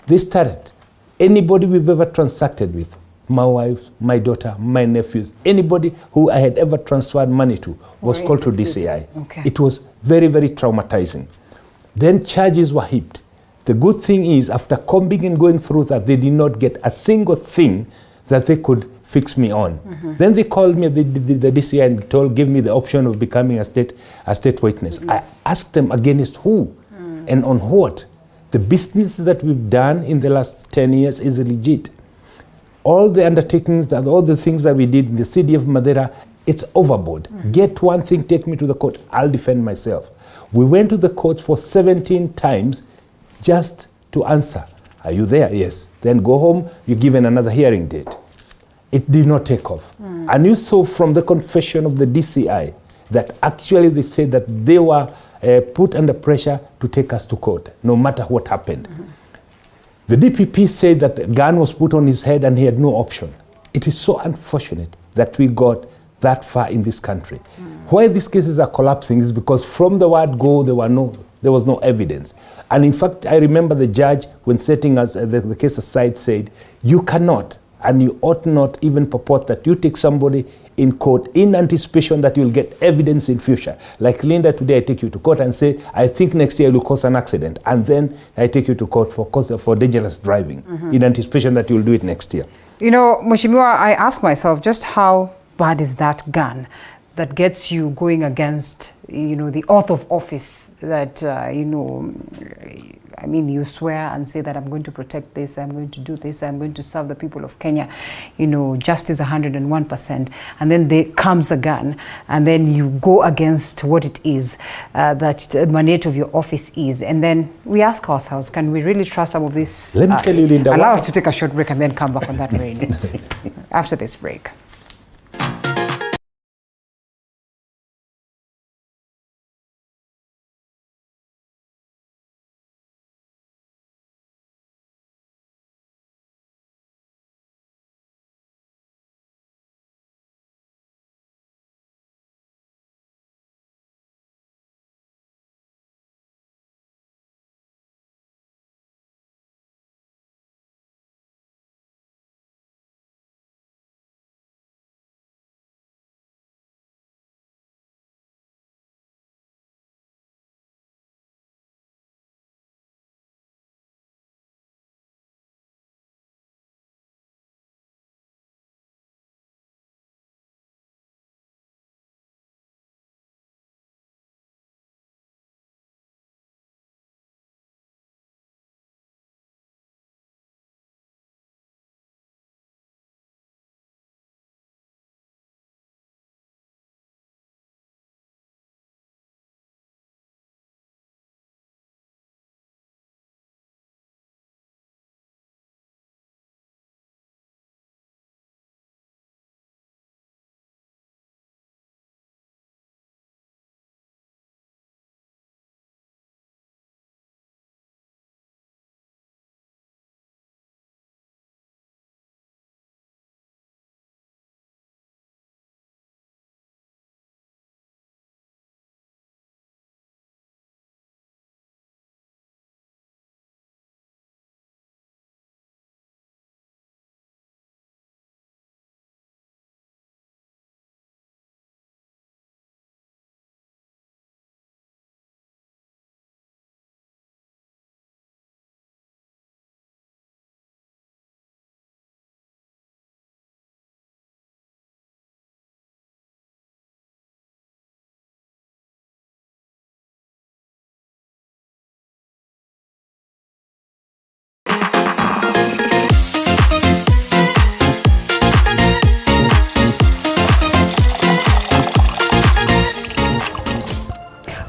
They started. Anybody we've ever transacted with, my wife, my daughter, my nephews, anybody who I had ever transferred money to was called to DCI. Okay. It was very, very traumatizing. Then charges were heaped. The good thing is, after combing and going through that, they did not get a single thing that they could fix me on. Then they called me, the DCI, and gave me the option of becoming a state witness. Yes. I asked them against who and on what. The business that we've done in the last 10 years is legit. All the undertakings, all the things that we did in the city of Madeira, it's overboard. Get one thing, take me to the court, I'll defend myself. We went to the court for 17 times just to answer. Are you there? Yes. Then go home, you're given another hearing date. It did not take off. And you saw from the confession of the DCI that actually they said that they were put under pressure to take us to court, no matter what happened. The DPP said that the gun was put on his head and he had no option. It is so unfortunate that we got that far in this country. Why these cases are collapsing is because from the word go, there was no evidence. And in fact, I remember the judge, when setting us the case aside, said, you cannot and you ought not even purport that you take somebody in court in anticipation that you'll get evidence in future. Like Linda, today I take you to court and say, I think next year you'll cause an accident. And then I take you to court for dangerous driving in anticipation that you'll do it next year. You know, Mheshimiwa, I ask myself, just how bad is that gun that gets you going against, you know, the oath of office that, you know, I mean, you swear and say that I'm going to protect this, I'm going to do this, I'm going to serve the people of Kenya, you know, justice 101%. And then there comes a gun, and then you go against what it is that the mandate of your office is. And then we ask ourselves, can we really trust some of this? Let me tell you, Linda. Allow us to take a short break and then come back on that very note after this break.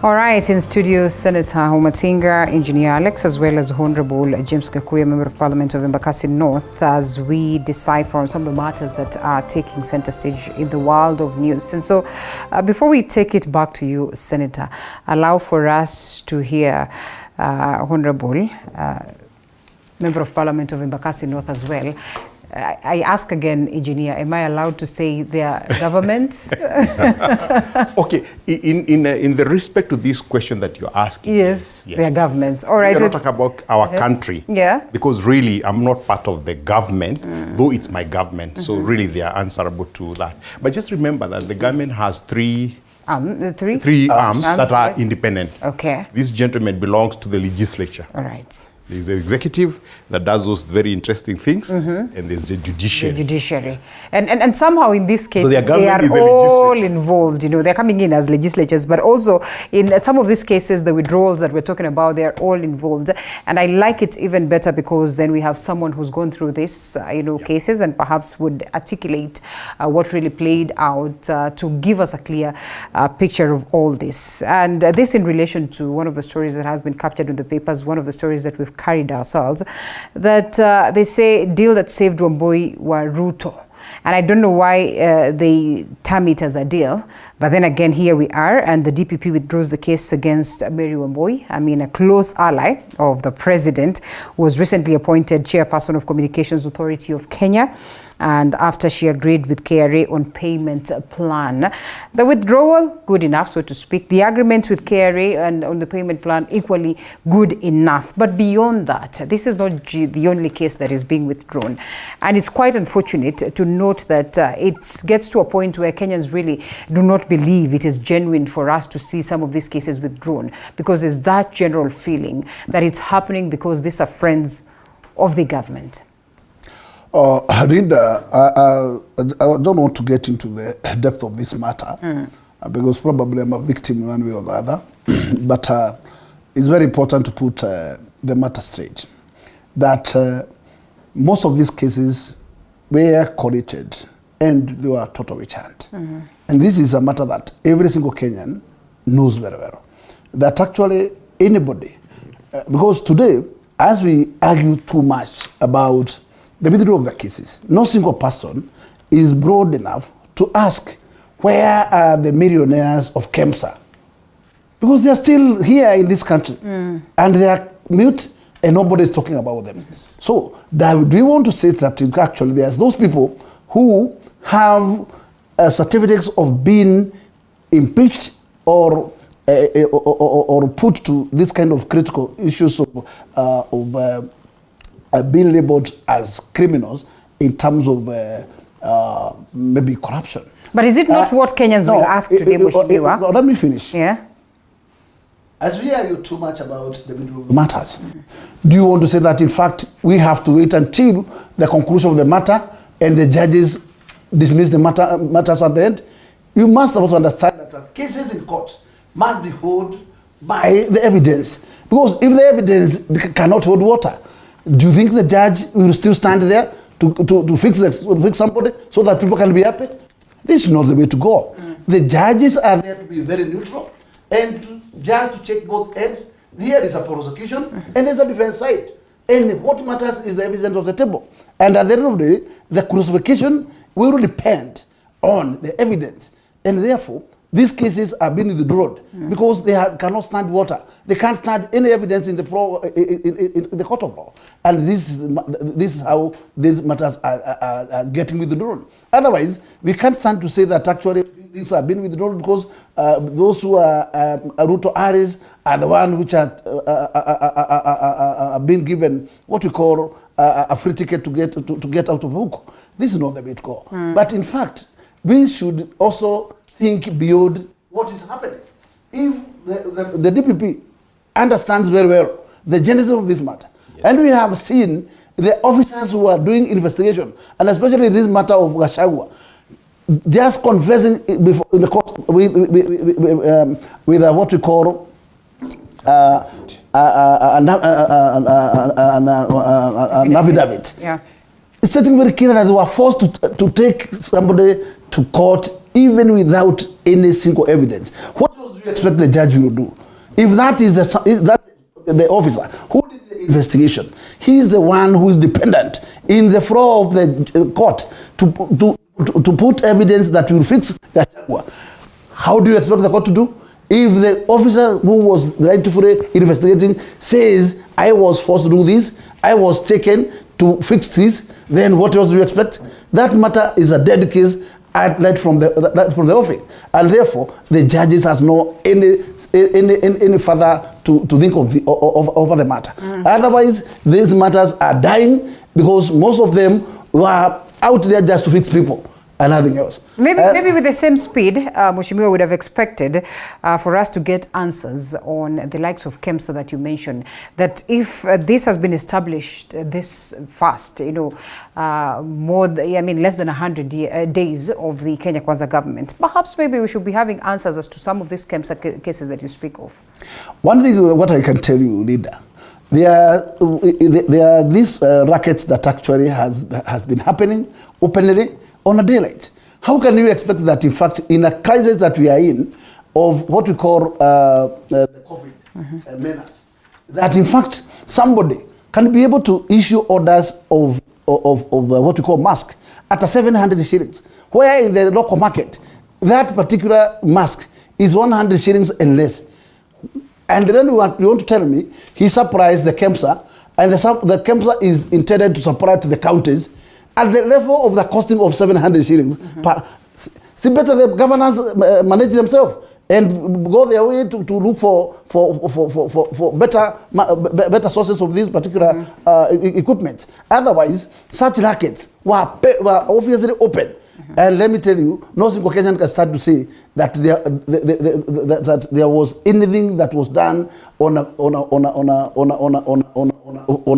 All right, in studio, Senator Homatinga, Engineer Alex, as well as Honorable James Gakuya, Member of Parliament of Embakasi North, as we decipher on some of the matters that are taking center stage in the world of news. And so, before we take it back to you, Senator, allow for us to hear Honorable Member of Parliament of Embakasi North as well. I ask again, Engineer, am I allowed to say their governments? Okay, in the respect to this question that you're asking. Yes, their governments. All right. We're not talking about our country. Yeah. Because really, I'm not part of the government, though it's my government. So really, they are answerable to that. But just remember that the government has three arms that are independent. Okay. This gentleman belongs to the legislature. All right. There's the executive that does those very interesting things, and there's the judiciary. The judiciary. And somehow in this case, So they are all involved. You know, they're coming in as legislatures, but also in some of these cases, the withdrawals that we're talking about, they're all involved. And I like it even better because then we have someone who's gone through this, cases and perhaps would articulate what really played out to give us a clear picture of all this. And this in relation to one of the stories that has been captured in the papers, one of the stories that we've we've carried ourselves, that they say deal that saved Wambui were Ruto. And I don't know why they term it as a deal. But then again, here we are, and the DPP withdraws the case against Mary Wambui. I mean, a close ally of the president, who was recently appointed chairperson of Communications Authority of Kenya. And after she agreed with KRA on payment plan. The withdrawal, good enough, so to speak. The agreement with KRA and on the payment plan, equally good enough. But beyond that, this is not the only case that is being withdrawn. And it's quite unfortunate to note that it gets to a point where Kenyans really do not believe it is genuine for us to see some of these cases withdrawn, because there's that general feeling that it's happening because these are friends of the government. Linda, I don't want to get into the depth of this matter because probably I'm a victim in one way or the other. But it's very important to put the matter straight. That most of these cases were collated and they were totally returned. And this is a matter that every single Kenyan knows very well. That actually anybody, because today, as we argue too much about the withdrawal of the cases, no single person is broad enough to ask where are the millionaires of KEMSA? Because they are still here in this country and they are mute and nobody is talking about them. So do we want to say that actually there's those people who have certificates of being impeached or put to this kind of critical issues of being labeled as criminals in terms of maybe corruption. But is it not what Kenyans will ask today, Mheshimiwa? Let me finish. Yeah. As we argue too much about the middle of the matters, do you want to say that in fact we have to wait until the conclusion of the matter and the judges dismiss the matters at the end? You must also understand that cases in court must be held by the evidence. Because if the evidence cannot hold water, do you think the judge will still stand there to fix somebody so that people can be happy? This is not the way to go. The judges are there to be very neutral and just to check both ends. Here is a prosecution and there's a defense side. And what matters is the evidence of the table. And at the end of the day, the crucifixion will depend on the evidence. And therefore, these cases are being withdrawn because they cannot stand water. They can't stand any evidence in the court of law. And this is how these matters are getting withdrawn. Otherwise, we can't stand to say that actually these are being withdrawn because those who are Ruto Aris are the ones which are being given what we call a free ticket to get out of hook. This is not the way to go. But in fact, we should also think beyond what is happening. If the DPP understands very well the genesis of this matter, and we have seen the officers who are doing investigation, and especially this matter of Gachagua, just confessing before in the court with what we call an affidavit. It's stating very clear that they were forced to take somebody to court even without any single evidence. What else do you expect the judge will do? If that is the officer who did the investigation, he is the one who is dependent in the floor of the court to put evidence that will fix the Gachagua. How do you expect the court to do? If the officer who was rightfully investigating says, I was forced to do this, I was taken to fix this, then what else do you expect? That matter is a dead case right from the office, and therefore the judges has no any further to think of over the matter. Otherwise, these matters are dying because most of them were out there just to fix people and nothing else. Maybe with the same speed, Mheshimiwa would have expected for us to get answers on the likes of KEMSA that you mentioned, that if this has been established this fast, less than 100 days of the Kenya Kwanza government, perhaps maybe we should be having answers as to some of these KEMSA cases that you speak of. One thing, what I can tell you, Linda, there are these rackets that actually has been happening openly on a daylight. How can you expect that, in fact, in a crisis that we are in, of what we call the COVID menace, that in fact somebody can be able to issue orders of what we call mask at 700 shillings, where in the local market that particular mask is 100 shillings and less. And then you want to tell me he surprised the KEMSA, and the KEMSA is intended to supply to the counties at the level of the costing of 700 shillings. See, better the governors manage themselves and go their way to look for better sources of these particular equipment. Otherwise, such rackets were obviously open. And let me tell you, no single Kenyan can start to say that there was anything that was done on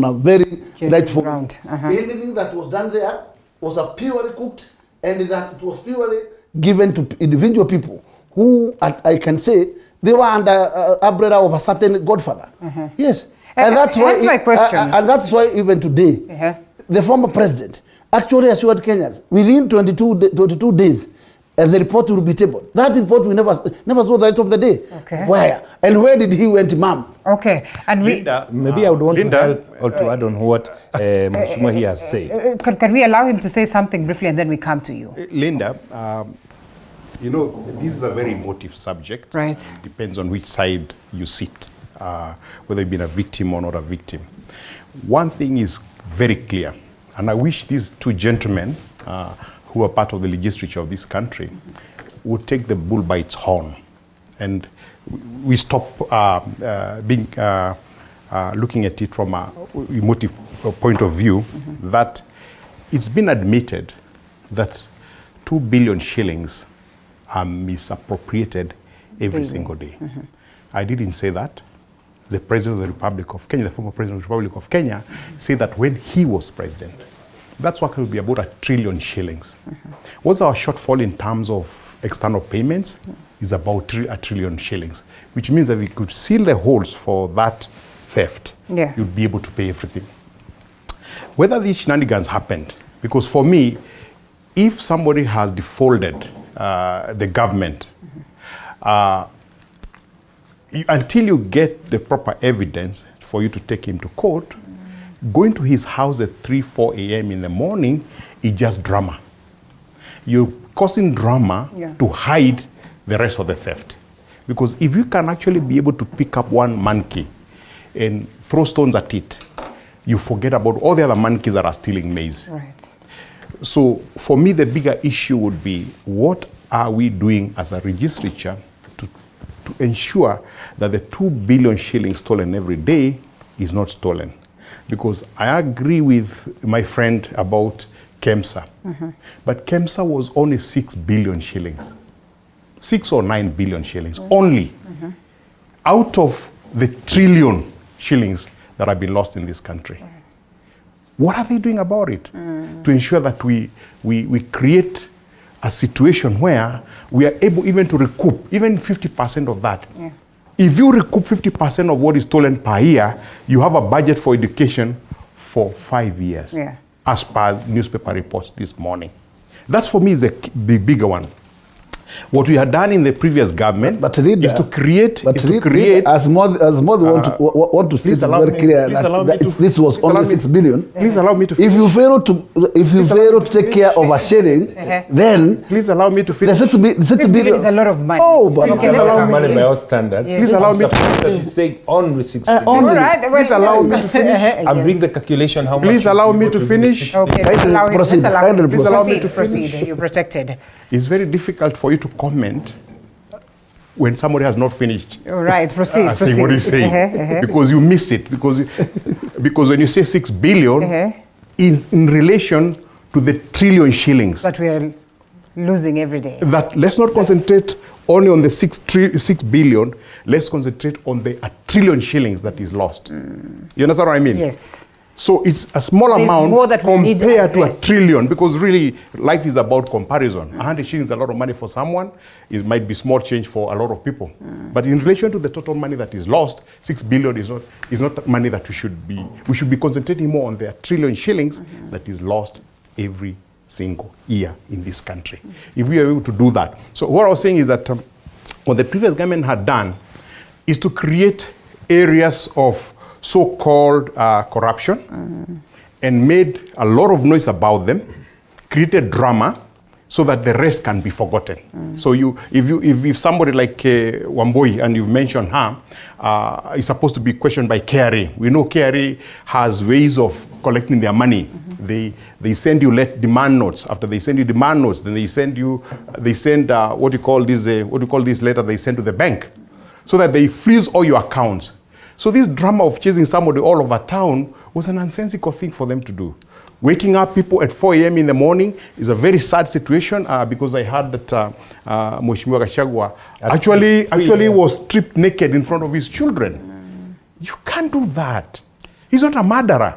a very rightful ground. Anything that was done there was purely cooked, and that it was purely given to individual people who, I can say, they were under umbrella of a certain godfather. Yes, and that's why. My question. And that's why even today, the former president actually assured Kenyans within 22 days, the report will be tabled. That report we never saw the light of the day. Okay. Where? And where did he went, ma'am? Okay. And Linda, maybe I would want to help or to add on what Mheshimiwa here has said. Can we allow him to say something briefly and then we come to you? Linda, you know, this is a very emotive subject. Right. It depends on which side you sit, whether you've been a victim or not a victim. One thing is very clear, and I wish these two gentlemen who are part of the legislature of this country would take the bull by its horn, and we stop looking at it from an emotive point of view, that it's been admitted that 2 billion shillings are misappropriated every single day. I didn't say that. The President of the Republic of Kenya, the former President of the Republic of Kenya, said that when he was president. That's what will be about 1 trillion shillings. What's our shortfall in terms of external payments? Is about 1 trillion shillings, which means that we could seal the holes for that theft. You'd be able to pay everything. Whether these shenanigans happened, because for me, if somebody has defaulted the government, until you get the proper evidence for you to take him to court, going to his house at 3, 4 a.m. in the morning is just drama. You're causing drama to hide the rest of the theft. Because if you can actually be able to pick up one monkey and throw stones at it, you forget about all the other monkeys that are stealing maize. Right. So for me, the bigger issue would be, what are we doing as a legislature to ensure that the 2 billion shillings stolen every day is not stolen? Because I agree with my friend about KEMSA. But KEMSA was only 6 billion shillings. 6 or 9 billion shillings only. Out of the trillion shillings that have been lost in this country. What are they doing about it? To ensure that we create a situation where we are able even to recoup even 50% of that. If you recoup 50% of what is stolen per year, you have a budget for education for 5 years, as per newspaper reports this morning. That for me is the bigger one. What we had done in the previous government is to create. As more want to state very clear that this was only 6 billion. Please allow me to finish. If you fail to take care of a sharing, then please allow me to finish. The 6 billion is a lot of money. Oh, but please allow me money by all standards. Please allow me to say only 6 billion. All right. Please allow me to finish. I'm bring the calculation. How much? Please allow me to finish. Okay. Please allow me to proceed. You're protected. It's very difficult for you to comment when somebody has not finished. All right, proceed. Saying what he's saying. Because you miss it. Because when you say 6 billion, is in relation to the trillion shillings that we are losing every day. That let's not concentrate only on the 6 billion. Let's concentrate on the 1 trillion shillings that is lost. You understand what I mean? Yes. So it's a small amount compared to 1 trillion, because really life is about comparison. 100 shillings is a lot of money for someone. It might be small change for a lot of people. But in relation to the total money that is lost, 6 billion is not money that we should be concentrating more on the 1 trillion shillings that is lost every single year in this country. If we are able to do that. So what I was saying is that what the previous government had done is to create areas of so-called corruption and made a lot of noise about them, created drama, so that the rest can be forgotten. So if somebody like Wamboi, and you've mentioned her, is supposed to be questioned by KRA. We know KRA has ways of collecting their money. They send you demand notes. After they send you demand notes, then they send what you call this letter they send to the bank, so that they freeze all your accounts. So this drama of chasing somebody all over town was a nonsensical thing for them to do. Waking up people at 4 a.m. in the morning is a very sad situation, because I heard that Mheshimiwa Gachagua actually was stripped naked in front of his children. You can't do that. He's not a murderer.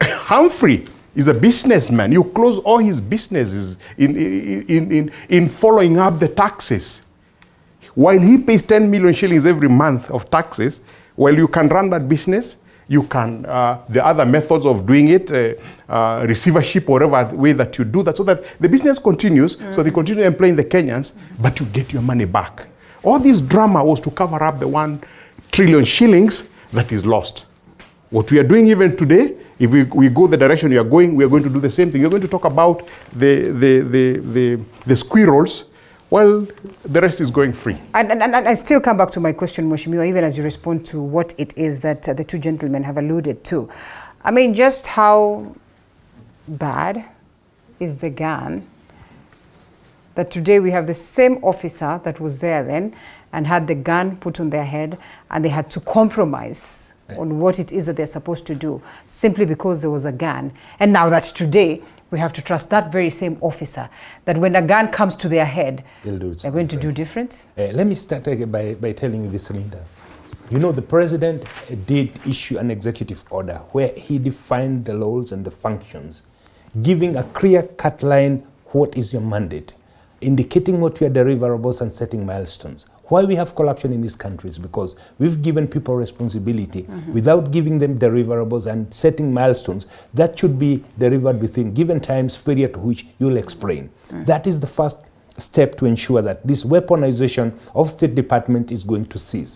Humphrey is a businessman. You close all his businesses in following up the taxes. While he pays 10 million shillings every month of taxes, while you can run that business, you can, the other methods of doing it, receivership, whatever way that you do that, so that the business continues, so they continue employing the Kenyans, but you get your money back. All this drama was to cover up the 1 trillion shillings that is lost. What we are doing even today, if we go the direction we are going to do the same thing. You're going to talk about the squirrels, well, the rest is going free. And I still come back to my question, Mheshimiwa, even as you respond to what it is that the two gentlemen have alluded to. I mean, just how bad is the gun that today we have the same officer that was there then and had the gun put on their head, and they had to compromise on what it is that they're supposed to do simply because there was a gun. And now that today we have to trust that very same officer that when a gun comes to their head, they're going to do different? Let me start by telling you this, Linda. You know, the president did issue an executive order where he defined the laws and the functions, giving a clear-cut line, what is your mandate, indicating what your deliverables and setting milestones. Why we have corruption in this country is because we've given people responsibility without giving them deliverables and setting milestones that should be delivered within given times period to which you'll explain. That is the first step to ensure that this weaponization of State Department is going to cease.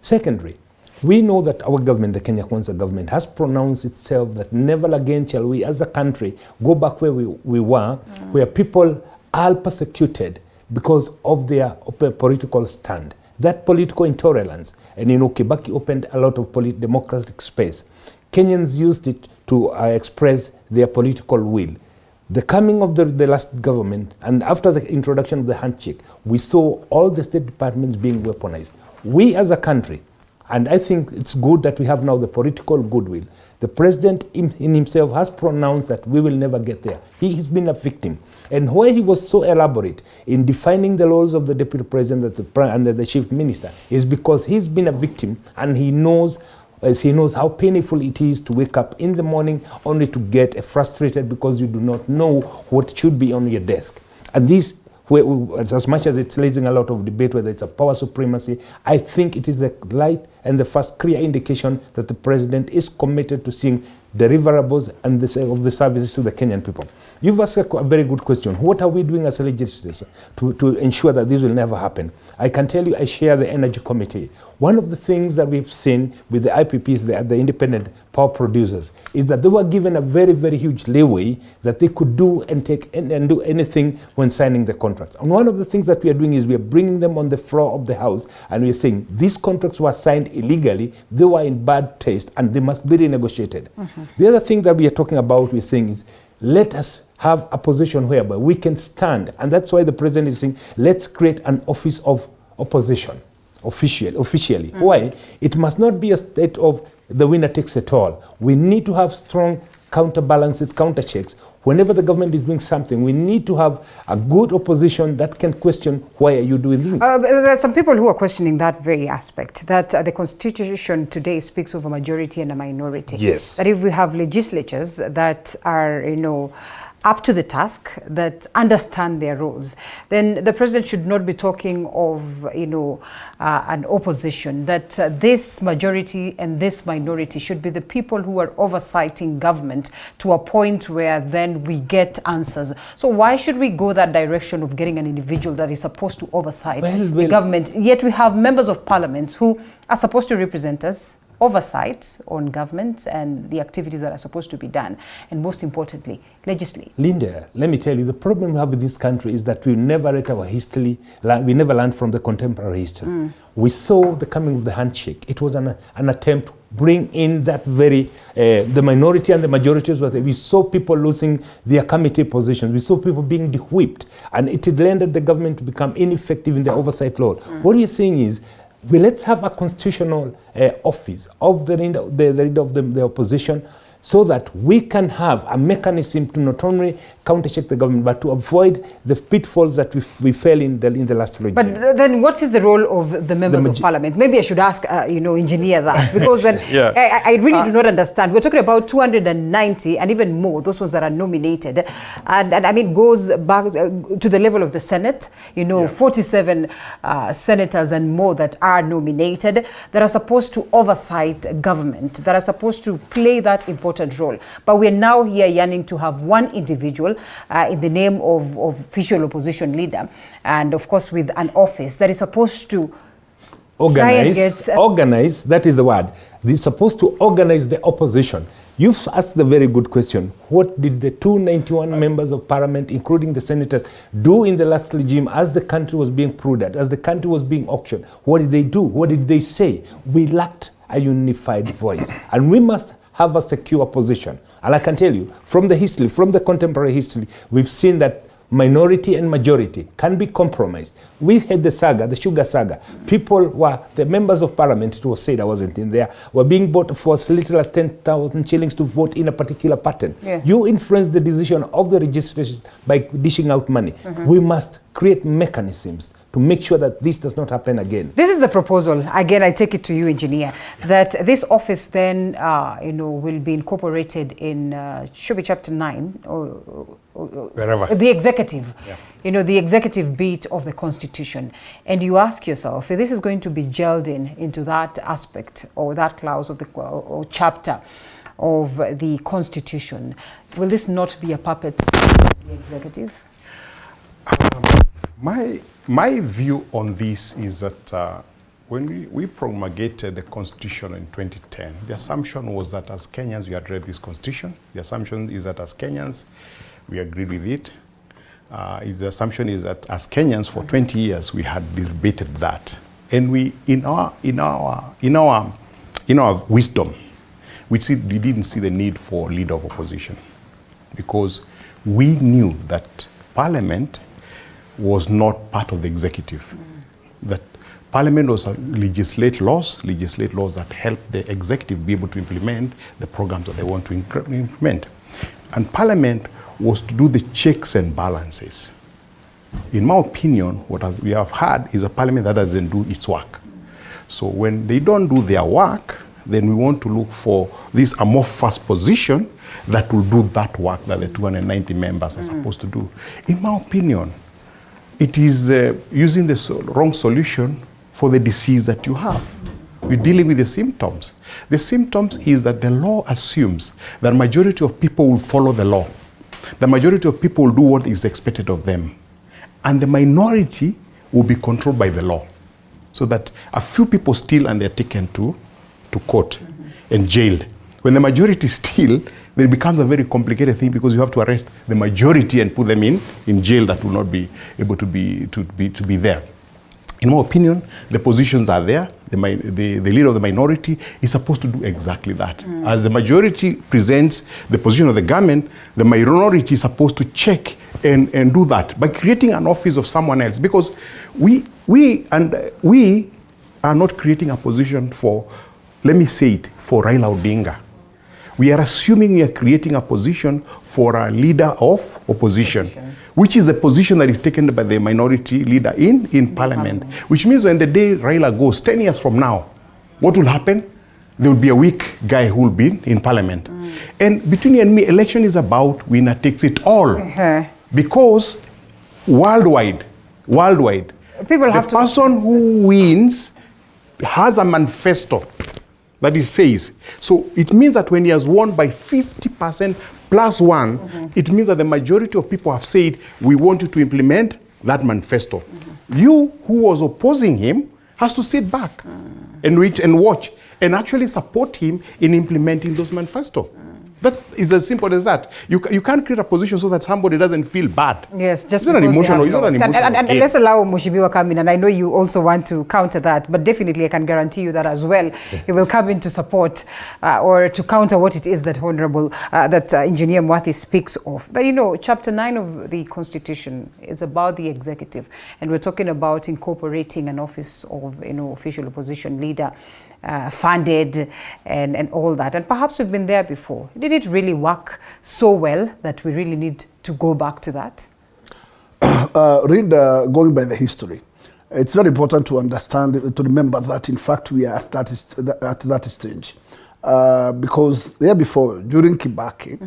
Secondly, we know that our government, the Kenya Kwanza government, has pronounced itself that never again shall we as a country go back where we were, where people are persecuted because of their political stand. That political intolerance, and Kibaki opened a lot of democratic space. Kenyans used it to express their political will. The coming of the last government, and after the introduction of the handshake, we saw all the state departments being weaponized. We as a country, and I think it's good that we have now the political goodwill. The president in himself has pronounced that we will never get there. He has been a victim. And why he was so elaborate in defining the roles of the deputy president and the chief minister is because he's been a victim, and he knows how painful it is to wake up in the morning only to get frustrated because you do not know what should be on your desk. And this, as much as it's raising a lot of debate whether it's a power supremacy, I think it is the light and the first clear indication that the president is committed to seeing deliverables and of the services to the Kenyan people. You've asked a very good question. What are we doing as a legislature to ensure that this will never happen? I can tell you I share the Energy Committee. One of the things that we've seen with the IPPs, the independent power producers, is that they were given a very, very huge leeway that they could do and take and do anything when signing the contracts. And one of the things that we are doing is we are bringing them on the floor of the House, and we are saying these contracts were signed illegally, they were in bad taste, and they must be renegotiated. The other thing that we are talking about, we're saying is, let us have a position whereby we can stand, and that's why the president is saying, let's create an office of opposition, officially. Why? It must not be a state of the winner takes it all. We need to have strong counterbalances, counterchecks. Whenever the government is doing something, we need to have a good opposition that can question, why are you doing this? There are some people who are questioning that very aspect, that the Constitution today speaks of a majority and a minority. Yes. That if we have legislatures that are, up to the task, that understand their roles, then the president should not be talking of, an opposition, that this majority and this minority should be the people who are oversighting government to a point where then we get answers. So why should we go that direction of getting an individual that is supposed to oversight the government, yet we have members of parliament who are supposed to represent us oversight on government and the activities that are supposed to be done, and most importantly, legislate. Linda, let me tell you, the problem we have with this country is that we never read our history, we never learned from the contemporary history. We saw the coming of the handshake. It was an attempt to bring in that very, the minority and the majority. We saw people losing their committee positions. We saw people being whipped, and it landed the government to become ineffective in the oversight role. What you're saying is, let's have a constitutional office of the leader of the opposition, so that we can have a mechanism to not only countercheck the government, but to avoid the pitfalls that we fell in the last regime. But then what is the role of the members of parliament? Maybe I should ask, engineer that, because then I really do not understand. We're talking about 290 and even more, those ones that are nominated. And I mean, goes back to the level of the Senate, 47 senators and more that are nominated, that are supposed to oversight government, that are supposed to play that important role. But we're now here yearning to have one individual in the name of official opposition leader, and of course with an office that is supposed to organize, that is the word. They're supposed to organize the opposition. You've asked the very good question. What did the 291 members of parliament, including the senators, do in the last regime as the country was being prudent, as the country was being auctioned? What did they do? What did they say? We lacked a unified voice, and we must have a secure position. And I can tell you, from the history, from the contemporary history, we've seen that minority and majority can be compromised. We had the saga, the sugar saga. People the members of parliament, it was said, I wasn't in there, were being bought for as little as 10,000 shillings to vote in a particular pattern. You influence the decision of the registration by dishing out money. We must create mechanisms to make sure that this does not happen again. This is the proposal. Again, I take it to you, engineer, that this office then, will be incorporated in, should be chapter 9, or wherever. The executive, the executive bit of the Constitution. And you ask yourself, if this is going to be gelled into that aspect or that clause of the or chapter of the Constitution, will this not be a puppet of the executive? My view on this is that when we promulgated the Constitution in 2010, the assumption was that as Kenyans we had read this Constitution. The assumption is that as Kenyans we agreed with it. The assumption is that as Kenyans for 20 years we had debated that, and we in our wisdom we didn't see the need for leader of opposition, because we knew that Parliament was not part of the executive. That Parliament was legislate laws that help the executive be able to implement the programs that they want to implement. And Parliament was to do the checks and balances. In my opinion, what we have had is a Parliament that doesn't do its work. So when they don't do their work, then we want to look for this amorphous position that will do that work that the 290 members are supposed to do. In my opinion, it is using the wrong solution for the disease that you have. You're dealing with the symptoms. The symptoms is that the law assumes that the majority of people will follow the law. The majority of people will do what is expected of them. And the minority will be controlled by the law. So that a few people steal and they're taken to court and jailed. When the majority steal, then it becomes a very complicated thing, because you have to arrest the majority and put them in jail that will not be able to be there. In my opinion, the positions are there. The leader of the minority is supposed to do exactly that. As the majority presents the position of the government, the minority is supposed to check and do that by creating an office of someone else, because we are not creating a position for, let me say it, for Raila Odinga. We are assuming we are creating a position for a leader of opposition, which is the position that is taken by the minority leader in Parliament. Which means when the day Raila goes, 10 years from now, what will happen? There will be a weak guy who will be in Parliament. And between you and me, election is about winner takes it all. Because worldwide, the person who wins has a manifesto that he says. So it means that when he has won by 50% plus one, it means that the majority of people have said, we want you to implement that manifesto. You who was opposing him has to sit back and wait and watch. and actually support him in implementing those manifesto. That is as simple as that. You can't create a position so that somebody doesn't feel bad. Yes, just it's not an emotional. It's not an emotional. And let's allow Mheshimiwa come in, and I know you also want to counter that, but definitely I can guarantee you that as well. He will come in to support or to counter what it is that Engineer Mwathi speaks of. But you know, Chapter 9 of the Constitution is about the executive, and we're talking about incorporating an office of official opposition leader. Funded and all that, and perhaps we've been there before. Did it really work so well that we really need to go back to that? Going by the history, it's very important to understand, to remember that in fact we are at that stage, because there before, during Kibaki,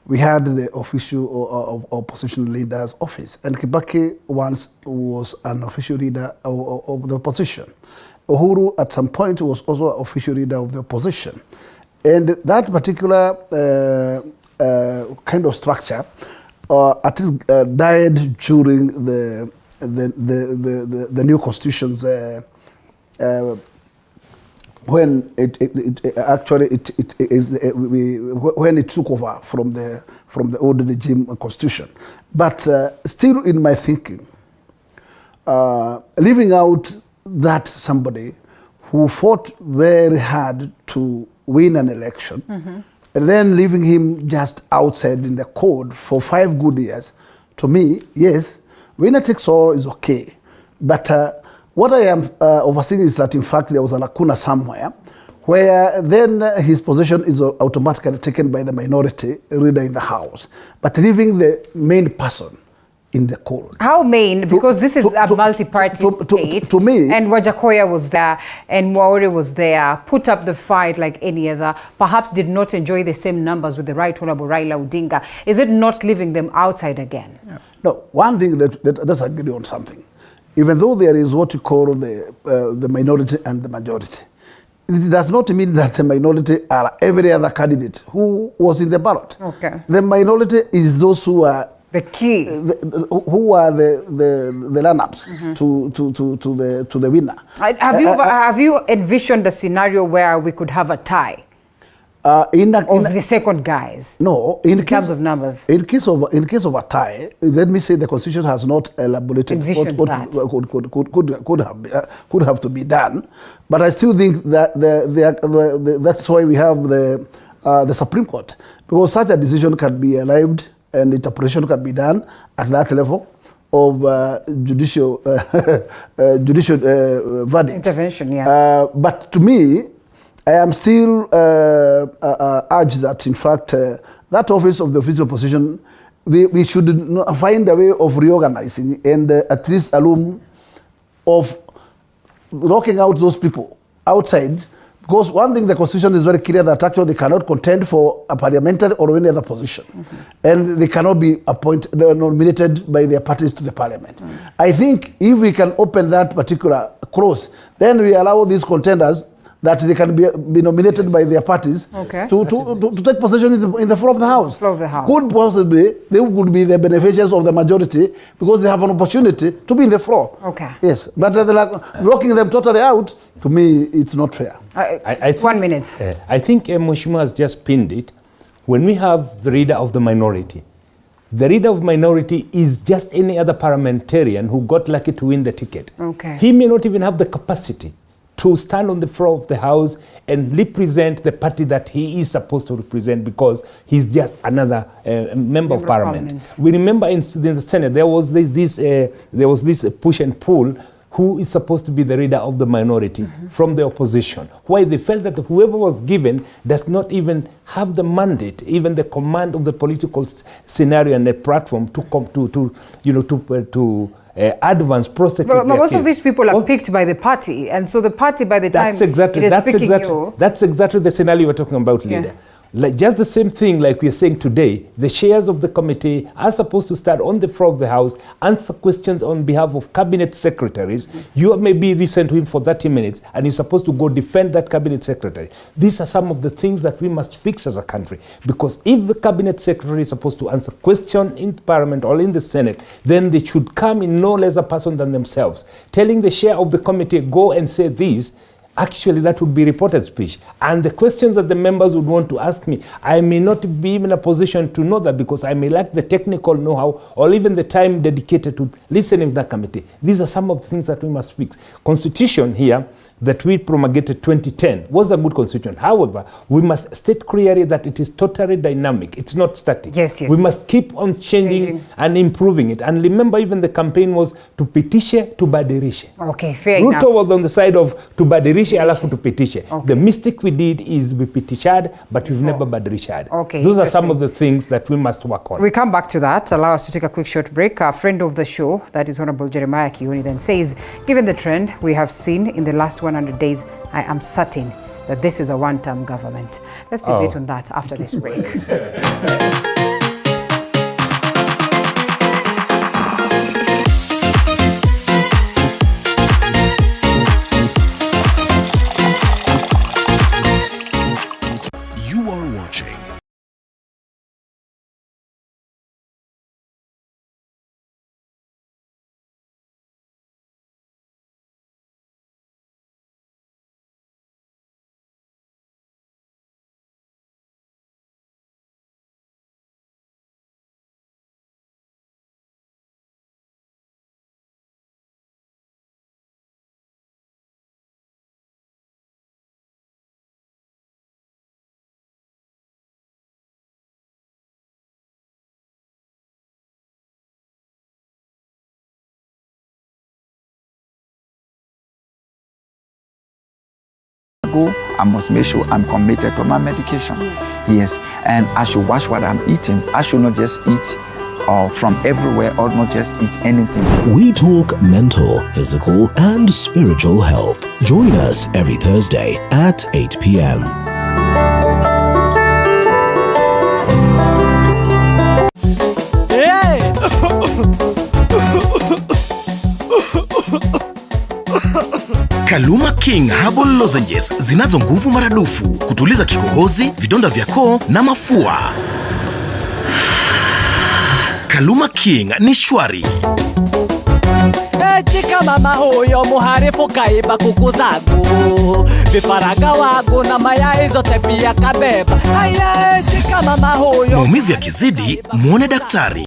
we had the official opposition leader's office, and Kibaki once was an official leader of the opposition. Uhuru at some point was also an official leader of the opposition. And that particular kind of structure died during the new constitution's when it took over from the old regime constitution. But still in my thinking, leaving out that somebody who fought very hard to win an election, and then leaving him just outside in the cold for 5 good years, to me, yes, winner takes all is okay. But what I am overseeing is that in fact there was a lacuna somewhere where then his position is automatically taken by the minority leader in the House, but leaving the main person in the cold. How main? Because this is a multi-party state, to me, and Wajakoya was there, and Mwaure was there, put up the fight like any other, perhaps did not enjoy the same numbers with the Right Honorable Raila Odinga. Is it not leaving them outside again? Yeah. No, one thing let's agree on something. Even though there is what you call the minority and the majority, it does not mean that the minority are every other candidate who was in the ballot. Okay. The minority is those who are the key, who are the run-ups to the winner. Have you envisioned a scenario where we could have a tie? In the second guys? No, in terms of numbers. In case of a tie, let me say the Constitution has not elaborated what could have to be done. But I still think that that's why we have the Supreme Court, because such a decision can be arrived and interpretation can be done at that level of judicial verdict. Intervention, yeah. But to me, I am still urged that, in fact, that office of the official opposition, we should find a way of reorganizing and at least a room of locking out those people outside. Because one thing, the Constitution is very clear that actually they cannot contend for a parliamentary or any other position. And they cannot be nominated by their parties to the parliament. I think if we can open that particular clause, then we allow these contenders that they can be nominated by their parties to take possession in the floor of the House. Could possibly, they would be the beneficiaries of the majority because they have an opportunity to be in the floor. Okay. Yes, but as like blocking them totally out, to me, it's not fair. I think, 1 minute. I think Mheshimiwa has just pinned it. When we have the leader of the minority is just any other parliamentarian who got lucky to win the ticket. Okay. He may not even have the capacity to stand on the floor of the House and represent the party that he is supposed to represent because he's just another member of parliament. We remember in the Senate there was this push and pull. Who is supposed to be the leader of the minority from the opposition? Why they felt that whoever was given does not even have the mandate, even the command of the political scenario and the platform to advance, prosecute but most case. of these people are picked by the party, and so the party by the time it is picking you... That's exactly the scenario we're talking about, leader. Like just the same thing like we are saying today, the chairs of the committee are supposed to stand on the floor of the House, answer questions on behalf of cabinet secretaries. You may be listening to him for 30 minutes and you're supposed to go defend that cabinet secretary. These are some of the things that we must fix as a country, because if the cabinet secretary is supposed to answer questions in Parliament or in the Senate, then they should come in no less a person than themselves. Telling the chair of the committee, go and say this, actually that would be reported speech. And the questions that the members would want to ask me, I may not be in a position to know that because I may lack the technical know-how or even the time dedicated to listening to that committee. These are some of the things that we must fix. Constitution here that we promulgated 2010 was a good constitution. However, we must state clearly that it is totally dynamic. It's not static. We must keep on changing and improving it. And remember, even the campaign was tupitishe tubadilishe. Okay, fair enough. Ruto was on the side of tubadilishe alafu tupitishe. Okay. The mistake we did is we pitishad, but we've never badilishad. Okay, those are some of the things that we must work on. We come back to that. Allow us to take a quick short break. A friend of the show, that is Honorable Jeremiah Kioni, then says, given the trend we have seen in the last 100 days, I am certain that this is a one-term government. Let's debate on that after this break. You are watching I must make sure I'm committed to my medication. Yes, and I should watch what I'm eating. I should not just eat from everywhere or not just eat anything. We talk mental, physical, and spiritual health. Join us every Thursday at 8 p.m. Hey! Kaluma King Herbal Lozenges zinazo nguvu maradufu kutuliza kikohozi, vidonda vya koo na mafua. Kaluma King ni shwari. Tika mama huyo muharifu kaiba kuku zangu, vifaranga wangu na mayai zote pia kabeba. Haya, tika mama huyo. Maumivu yakizidi, muone daktari.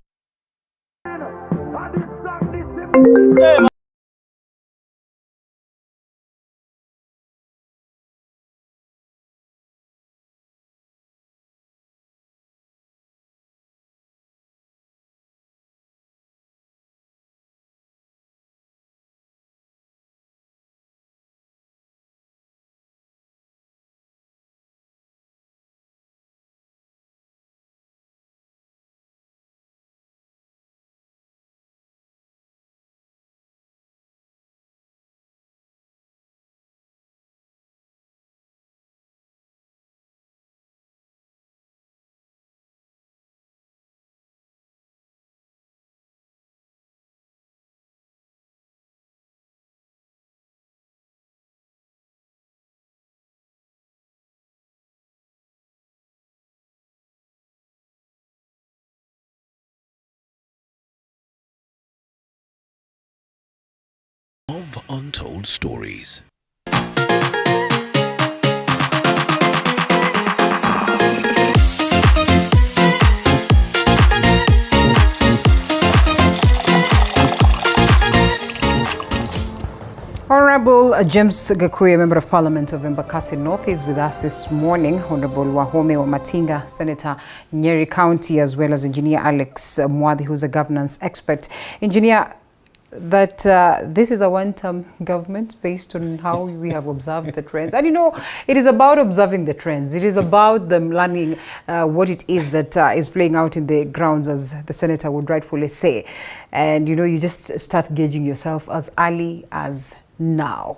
Of Untold Stories. Honorable James Gakuya, Member of Parliament of Embakasi North, is with us this morning. Honorable Wahome Wamatinga, Senator Nyeri County, as well as Engineer Alex Mwadhi, who's a governance expert. Engineer, that this is a one-term government based on how we have observed the trends. And you know, it is about observing the trends. It is about them learning what it is that is playing out in the grounds, as the senator would rightfully say. And you know, you just start gauging yourself as early as now.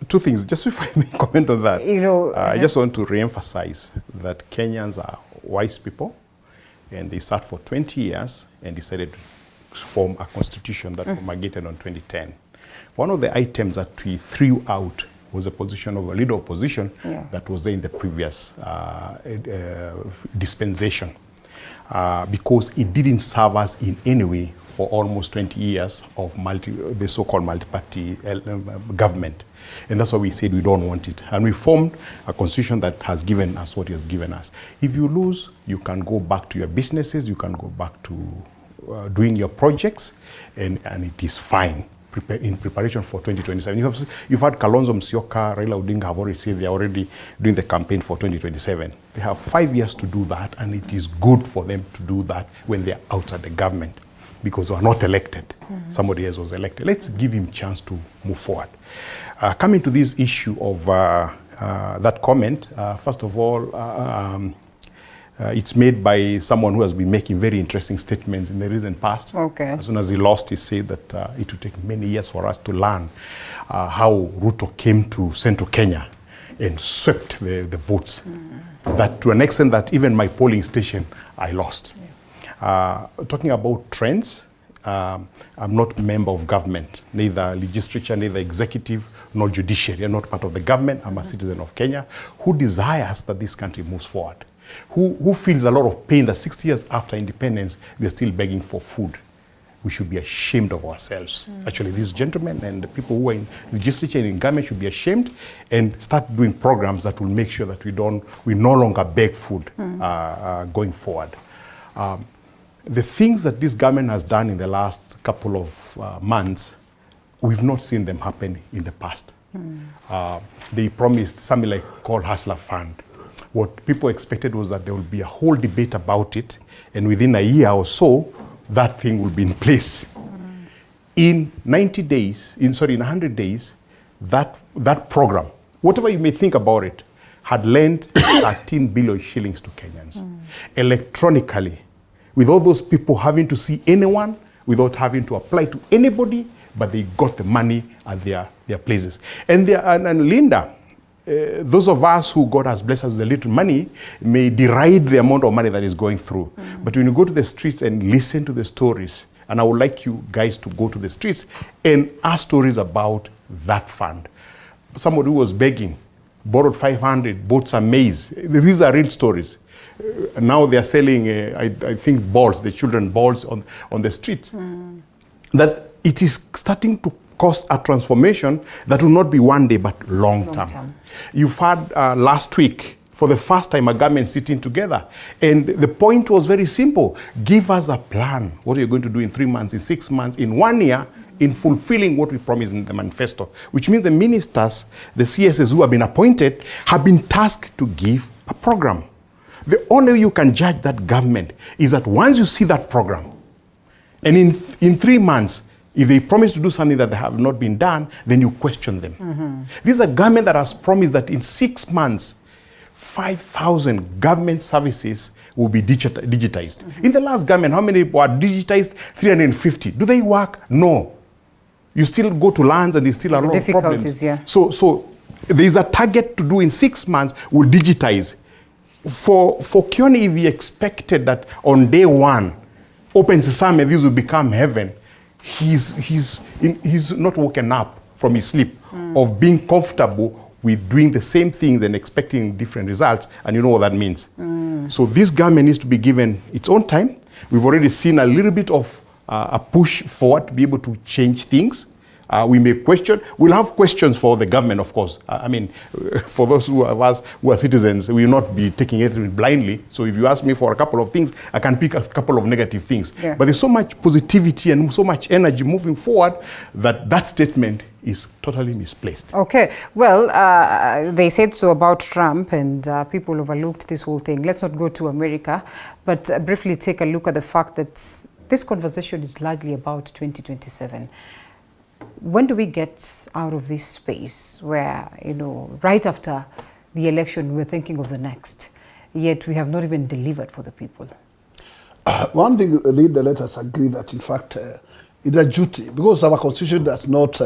two things, just if I may comment on that. You know, I just want to re-emphasize that Kenyans are wise people, and they sat for 20 years and decided to form a constitution that promulgated on 2010. One of the items that we threw out was a position of a leader opposition that was there in the previous dispensation, because it didn't serve us in any way for almost 20 years of the so-called multi-party government. And that's why we said we don't want it. And we formed a constitution that has given us what it has given us. If you lose, you can go back to your businesses, you can go back to doing your projects, and it is fine in preparation for 2027. You've had Kalonzo Musyoka, Raila Odinga have already said they're already doing the campaign for 2027. They have 5 years to do that, and it is good for them to do that when they're outside the government, because they are not elected. Somebody else was elected. Let's give him a chance to move forward. Coming to this issue of that comment, first of all, it's made by someone who has been making very interesting statements in the recent past. Okay. As soon as he lost, he said that it would take many years for us to learn how Ruto came to Central Kenya and swept the votes. That to an extent that even my polling station, I lost. Talking about trends, I'm not a member of government, neither legislature, neither executive, nor judiciary. I'm not part of the government. I'm a citizen of Kenya who desires that this country moves forward, who feels a lot of pain that 60 years after independence, they're still begging for food. We should be ashamed of ourselves. Actually, these gentlemen and the people who are in legislature and in government should be ashamed and start doing programs that will make sure that we no longer beg food going forward. The things that this government has done in the last couple of months, we've not seen them happen in the past. They promised something like called Hustler Fund. What people expected was that there will be a whole debate about it, and within a year or so, that thing will be in place. In 100 days, that program, whatever you may think about it, had lent 13 billion shillings to Kenyans, electronically, with all those people having to see anyone, without having to apply to anybody, but they got the money at their places. And Linda, those of us who God has blessed us with a little money may deride the amount of money that is going through. But when you go to the streets and listen to the stories, and I would like you guys to go to the streets and ask stories about that fund. Somebody who was begging, borrowed 500, bought some maize. These are real stories. Now they are selling, I think, balls, the children balls on the streets. That it is starting to cause a transformation that will not be one day, but long term. You've had last week, for the first time, a government sitting together. And the point was very simple. Give us a plan. What are you going to do in 3 months, in 6 months, in 1 year, in fulfilling what we promised in the manifesto? Which means the ministers, the CSs who have been appointed, have been tasked to give a program. The only way you can judge that government is that once you see that program, and in 3 months, if they promise to do something that they have not been done, then you question them. This is a government that has promised that in 6 months, 5,000 government services will be digitized. In the last government, how many were digitized? 350. Do they work? No. You still go to lands and there's still a lot of problems. So there is a target to do in 6 months, we'll digitize. For Kioni, if he expected that on day one, Open Sesame, this will become heaven, he's not woken up from his sleep of being comfortable with doing the same things and expecting different results, and you know what that means. So this government needs to be given its own time. We've already seen a little bit of a push forward to be able to change things. We may question. We'll have questions for the government, of course. I mean, for those of us who are citizens, we will not be taking everything blindly. So if you ask me for a couple of things, I can pick a couple of negative things. But there's so much positivity and so much energy moving forward that statement is totally misplaced. Okay. Well, they said so about Trump, and people overlooked this whole thing. Let's not go to America, but briefly take a look at the fact that this conversation is largely about 2027. When do we get out of this space where, right after the election, we're thinking of the next, yet we have not even delivered for the people? One thing, let us agree that, in fact, it's a duty, because our constitution does not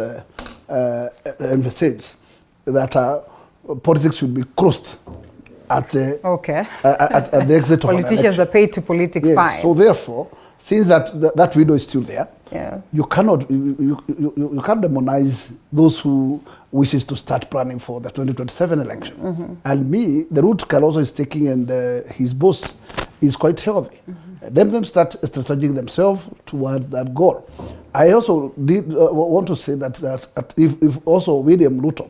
emphasize that politics should be crossed at the at the exit of politicians are paid to politic fine. So therefore, since that window is still there, you cannot you can't demonize those who wishes to start planning for the 2027 election. And the route Kalonzo is taking and his boss is quite healthy. Let them start strategizing themselves towards that goal. I also did want to say that if also William Ruto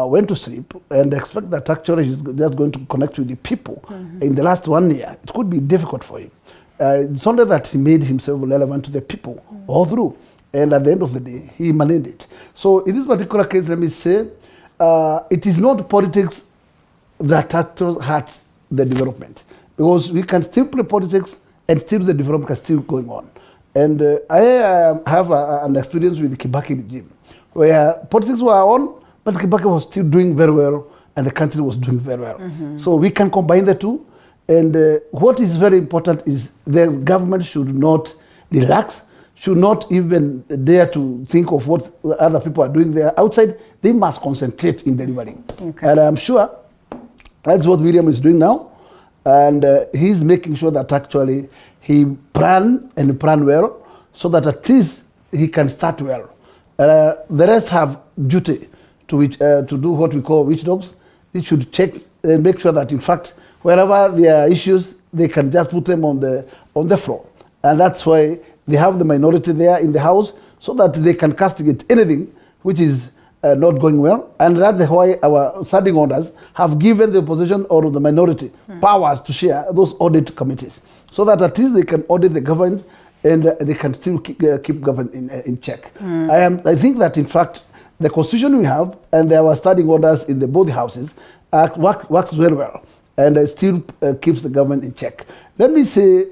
went to sleep and expect that actually he's just going to connect with the people in the last 1 year, it could be difficult for him. It's only that he made himself relevant to the people all through. And at the end of the day, he managed it. So in this particular case, let me say, it is not politics that actually hurts the development. Because we can still play politics and still the development can still going on. And I have an experience with the Kibaki regime, where politics were on, but Kibaki was still doing very well, and the country was doing very well. So we can combine the two. And what is very important is the government should not relax, should not even dare to think of what other people are doing there outside. They must concentrate in delivering. And I'm sure that's what William is doing now. And he's making sure that actually he plan well, so that at least he can start well. The rest have duty to do what we call watchdogs. They should check and make sure that in fact, wherever there are issues, they can just put them on the floor. And that's why they have the minority there in the House, so that they can castigate anything which is not going well. And that's why our standing orders have given the opposition or the minority powers to share those audit committees, so that at least they can audit the government and they can still keep government in check. I think that in fact, the constitution we have and our standing orders in both houses works very well, and still keeps the government in check. Let me say,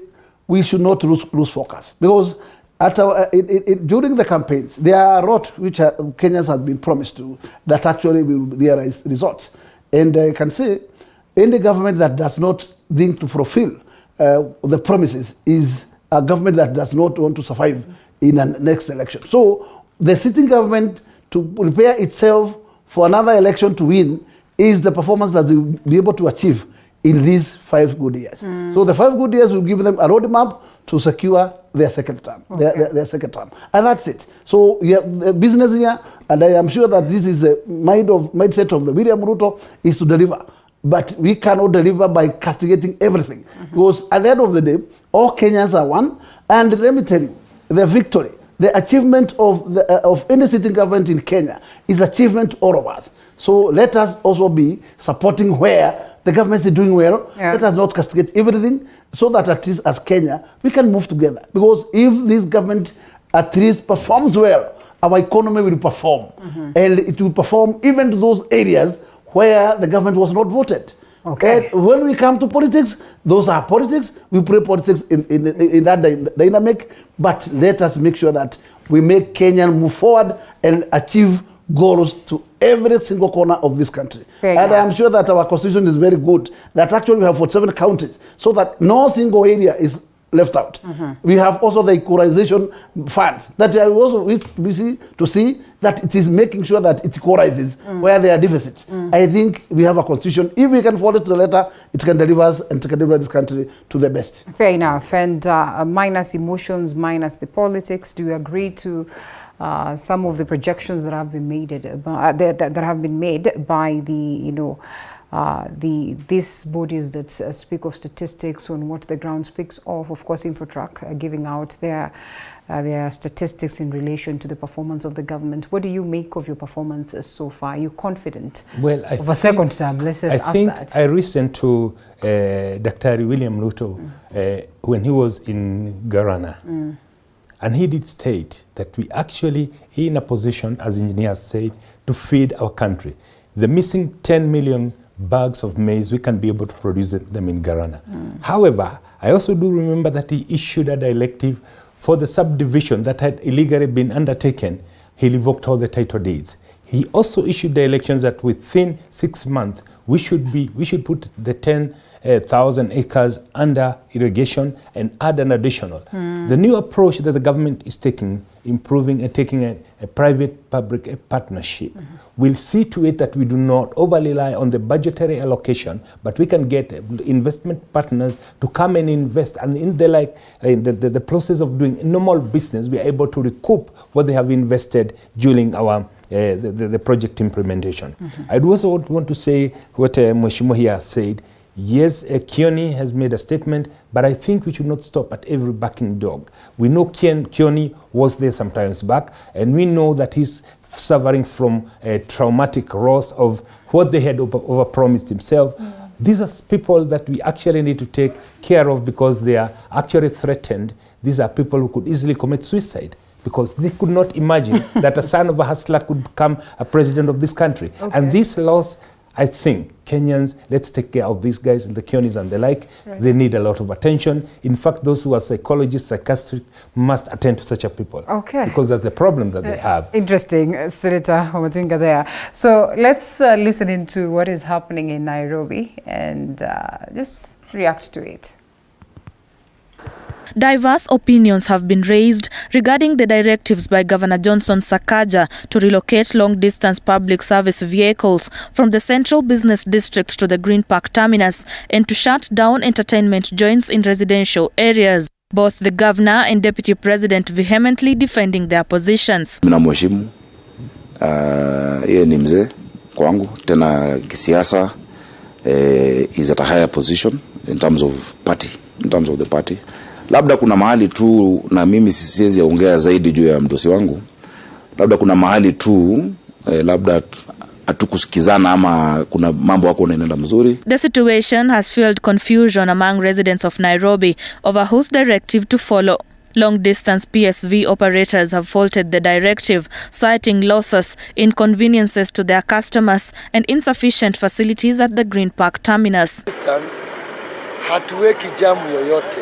we should not lose focus, because during the campaigns, there are a lot which Kenyans have been promised to that actually will realize results. And I can say, any government that does not think to fulfill the promises is a government that does not want to survive in the next election. So the sitting government, to prepare itself for another election to win, is the performance that they will be able to achieve in these 5 good years. So the 5 good years will give them a roadmap to secure their second term, their second term. And that's it. So you have the business here, and I am sure that this is the mindset of the William Ruto, is to deliver. But we cannot deliver by castigating everything. Because at the end of the day, all Kenyans are one. And let me tell you, the victory, the achievement of any sitting government in Kenya is achievement to all of us. So let us also be supporting where the government is doing well. Let us not castigate everything, so that at least as Kenya, we can move together. Because if this government at least performs well, our economy will perform. And it will perform even to those areas where the government was not voted. And when we come to politics, those are politics. We play politics in that dynamic. But let us make sure that we make Kenya move forward and achieve goals to every single corner of this country. And I am sure that our constitution is very good, that actually we have 47 counties, so that no single area is left out. We have also the equalization funds that I also wish to see that it is making sure that it equalizes where there are deficits. I think we have a constitution. If we can follow it to the letter, it can deliver us and it can deliver this country to the best. Fair enough. And minus emotions, minus the politics, do you agree to some of the projections that have been made that have been made by the these bodies that speak of statistics on what the ground speaks of course, Infotrack giving out their statistics in relation to the performance of the government. What do you make of your performance so far? Are you confident of a second term? Let's just ask that. I listened to Dr. William Ruto when he was in Garana. And he did state that we actually in a position, as engineers said, to feed our country. The missing 10 million bags of maize, we can be able to produce them in Garana. However, I also do remember that he issued a directive for the subdivision that had illegally been undertaken. He revoked all the title deeds. He also issued directions that within 6 months, we should put the 10,000 acres under irrigation and add an additional. The new approach that the government is taking, improving and taking a private-public partnership, will see to it that we do not overly rely on the budgetary allocation, but we can get investment partners to come and invest, and in the process of doing normal business, we are able to recoup what they have invested during our the project implementation. I also want to say what Mheshimiwa here has said. Yes, Kioni has made a statement, but I think we should not stop at every barking dog. We know Kioni was there sometimes back, and we know that he's suffering from a traumatic loss of what they had overpromised himself. These are people that we actually need to take care of because they are actually threatened. These are people who could easily commit suicide, because they could not imagine that a son of a hustler could become a president of this country. And this loss, I think, Kenyans, let's take care of these guys, the Kionis and the like. They need a lot of attention. In fact, those who are psychologists, psychiatrists, must attend to such a people. Because that's the problem that they have. Interesting, Senator Omatinga there. So let's listen into what is happening in Nairobi and just react to it. Diverse opinions have been raised regarding the directives by Governor Johnson Sakaja to relocate long-distance public service vehicles from the central business district to the Green Park terminus and to shut down entertainment joints in residential areas. Both the governor and deputy president vehemently defending their positions. Mina mheshimu, yeye ni mzee kwangu, tena kisiasa, is at a higher position in terms of the party. Labda kuna mahali tu, na mimi siwezi ongea zaidi juu ya mdosi wangu, labda kuna mahali tu labda hatukusikizana ama kuna mambo yako yanaenda mzuri. The situation has fueled confusion among residents of Nairobi over whose directive to follow. Long-distance PSV operators have faulted the directive, citing losses, inconveniences to their customers and insufficient facilities at the Green Park terminus. Distance, hatuweki jamu yoyote.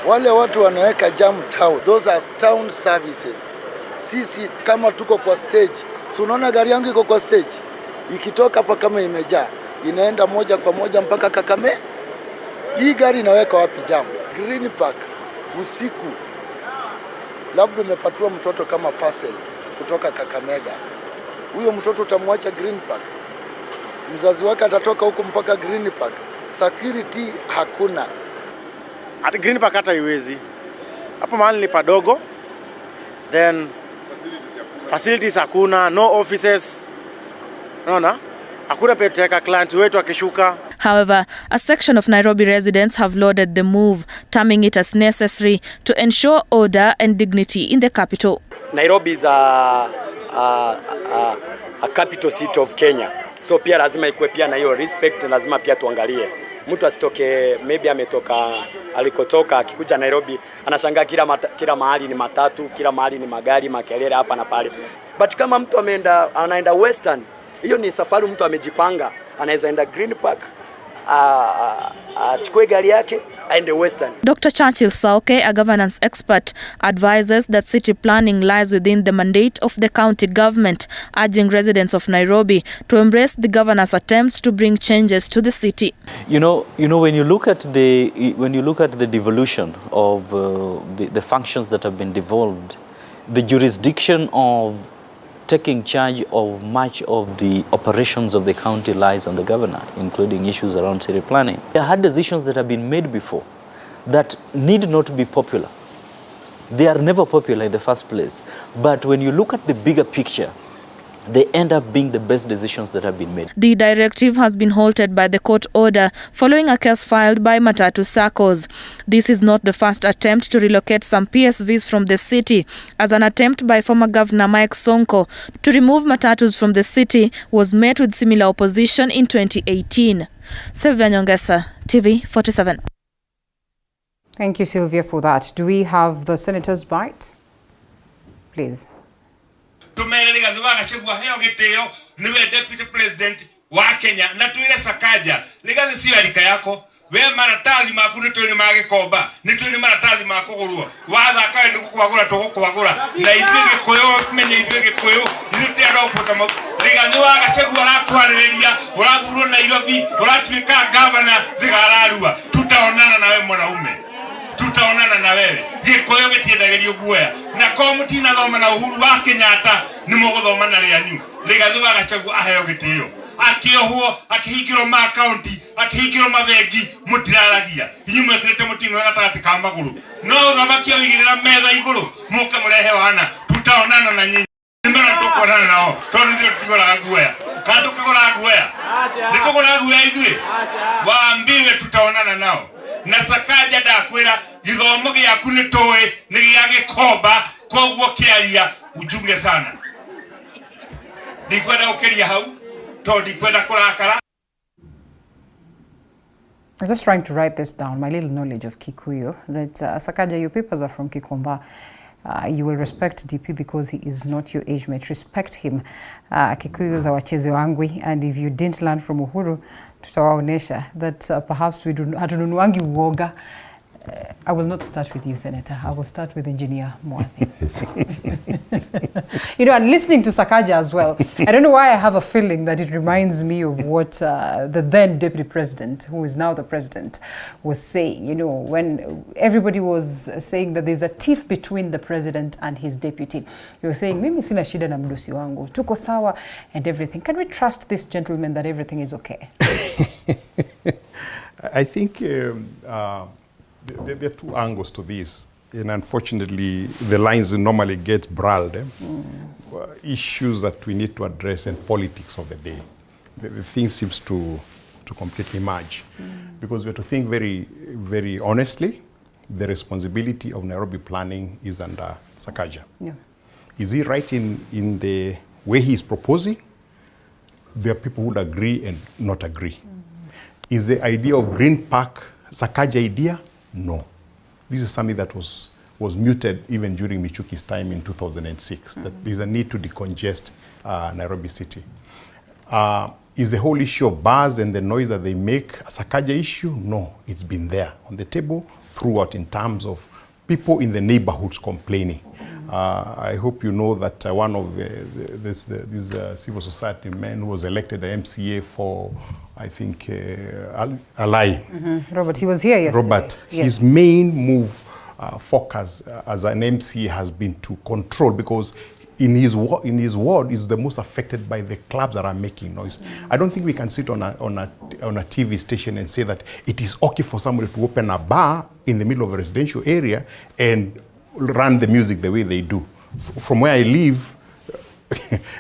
Wale watu wanaweka jam town, those are town services. Sisi kama tuko kwa stage, si unaona gari yangu iko kwa stage, ikitoka hapa kama imejaa, inaenda moja kwa moja mpaka Kakame. Hii gari inaweka wapi jam? Green Park, usiku. Labda umepatua mtoto kama parcel kutoka Kakamega. Huyo mtoto utamwacha Green Park. Mzazi wake atatoka huko mpaka Green Park. Security hakuna. At Green Park hata iwezi. Hapo mahali ni padogo. Then facilities hakuna, no offices. Unaona? Hakuna peteka client wetu akishuka. However, a section of Nairobi residents have lauded the move, terming it as necessary to ensure order and dignity in the capital. Nairobi is a capital city of Kenya. So pia lazima ikuwe pia na hiyo respect, lazima pia tuangalie. Mtu asitoke maybe ametoka alikotoka akikuja Nairobi anashangaa kila mahali ni matatu, kila mahali ni magari, makelele hapa na pale. But kama mtu anaenda Western, hiyo ni safari mtu amejipanga, anaweza enda Green Park, achukue gari yake aende Western. Dr. Churchill Sauke, a governance expert, advises that city planning lies within the mandate of the county government, urging residents of Nairobi to embrace the governor's attempts to bring changes to the city. You know, when you look at the devolution of the functions that have been devolved, the jurisdiction of taking charge of much of the operations of the county lies on the governor, including issues around city planning. There are decisions that have been made before that need not be popular. They are never popular in the first place. But when you look at the bigger picture, they end up being the best decisions that have been made. The directive has been halted by the court order following a case filed by Matatu Saccos. This is not the first attempt to relocate some PSVs from the city, as an attempt by former Governor Mike Sonko to remove Matatus from the city was met with similar opposition in 2018. Sylvia Nyongesa, TV 47. Thank you, Sylvia, for that. Do we have the senator's bite? Please. Tumeeleza niwaga chegwa heo giteo niwe deputy president wa Kenya na tuile Sakaja ligazi sio alika yako we maratazi maku nitwe mage koba nitwe maratazi makugurwo watha kae ndukwagura tugukwagura na itwege koyo menye itwege koyo nitwe ndo pota Ligathu wa Gachagua arakwarĩrĩria ũrathurwo Nairobi ũratuĩka governor zigararua tutaonana nawe mwanaume tutaonana na wewe gĩkũyũ gĩtiendagĩrio guoya na ko mũtinathoma na Uhuru wa Kenyatta nĩ mũgũthoma na rĩanyu Ligathu wa Gachagua aheo gĩtĩo akĩohwo akĩhingĩrwo ma county akĩhingĩrwo mabengi mũtiraragia inyuĩ mwetĩte mũtino gatagatĩ ka magũrũ no ũthamaki ũigĩrĩra metha igũrũ mũke mũrehe wana tutaonana na nyinyi nimena tukuonana nao tondũ nĩcio tũtigũraga guoya kana tũkĩgũraga guoya nĩtũgũraga guoya ithuĩ waambiwe tutaonana nao na Sakaja ndakwĩra gĩthomo gĩaku nĩtũĩ nĩ gĩa gĩkomba koguo kĩaria ujunge sana ndikwenda gũkĩria hau tondũ ndikwenda kũrakara. I'm just trying to write this down, my little knowledge of Kikuyu, that Sakaja, your papers are from Kikomba. You will respect DP because he is not your age mate. Respect him. Kikuyu is our cheze wangwi, and if you didn't learn from Uhuru, tutawaonesha that perhaps we hatununuangi uoga. I will not start with you, Senator. I will start with Engineer Mwathi. You know, and listening to Sakaja as well, I don't know why I have a feeling that it reminds me of what the then Deputy President, who is now the President, was saying. You know, when everybody was saying that there's a tiff between the President and his Deputy. You were saying, mimi sina shida na mdosi wangu, tuko sawa and everything. Can we trust this gentleman that everything is okay? I think there are two angles to this, and unfortunately the lines normally get blurred. Issues that we need to address and politics of the day. The thing seems to completely merge, because we have to think very, very honestly. The responsibility of Nairobi planning is under Sakaja. Yeah. Is he right in the way he is proposing? There are people who would agree and not agree. Is the idea of Green Park Sakaja idea? No. This is something that was muted even during Michuki's time in 2006, that there's a need to decongest Nairobi City. Is the whole issue of bars and the noise that they make a Sakaja issue? No, it's been there on the table throughout in terms of people in the neighborhoods complaining. I hope you know that one of these civil society men who was elected the MCA for, I think, Alai. Robert, he was here yesterday. Robert, yes. His main move, focus as an MCA has been to control, because in his ward is the most affected by the clubs that are making noise. I don't think we can sit on a TV station and say that it is okay for somebody to open a bar in the middle of a residential area and run the music the way they do. From where I live,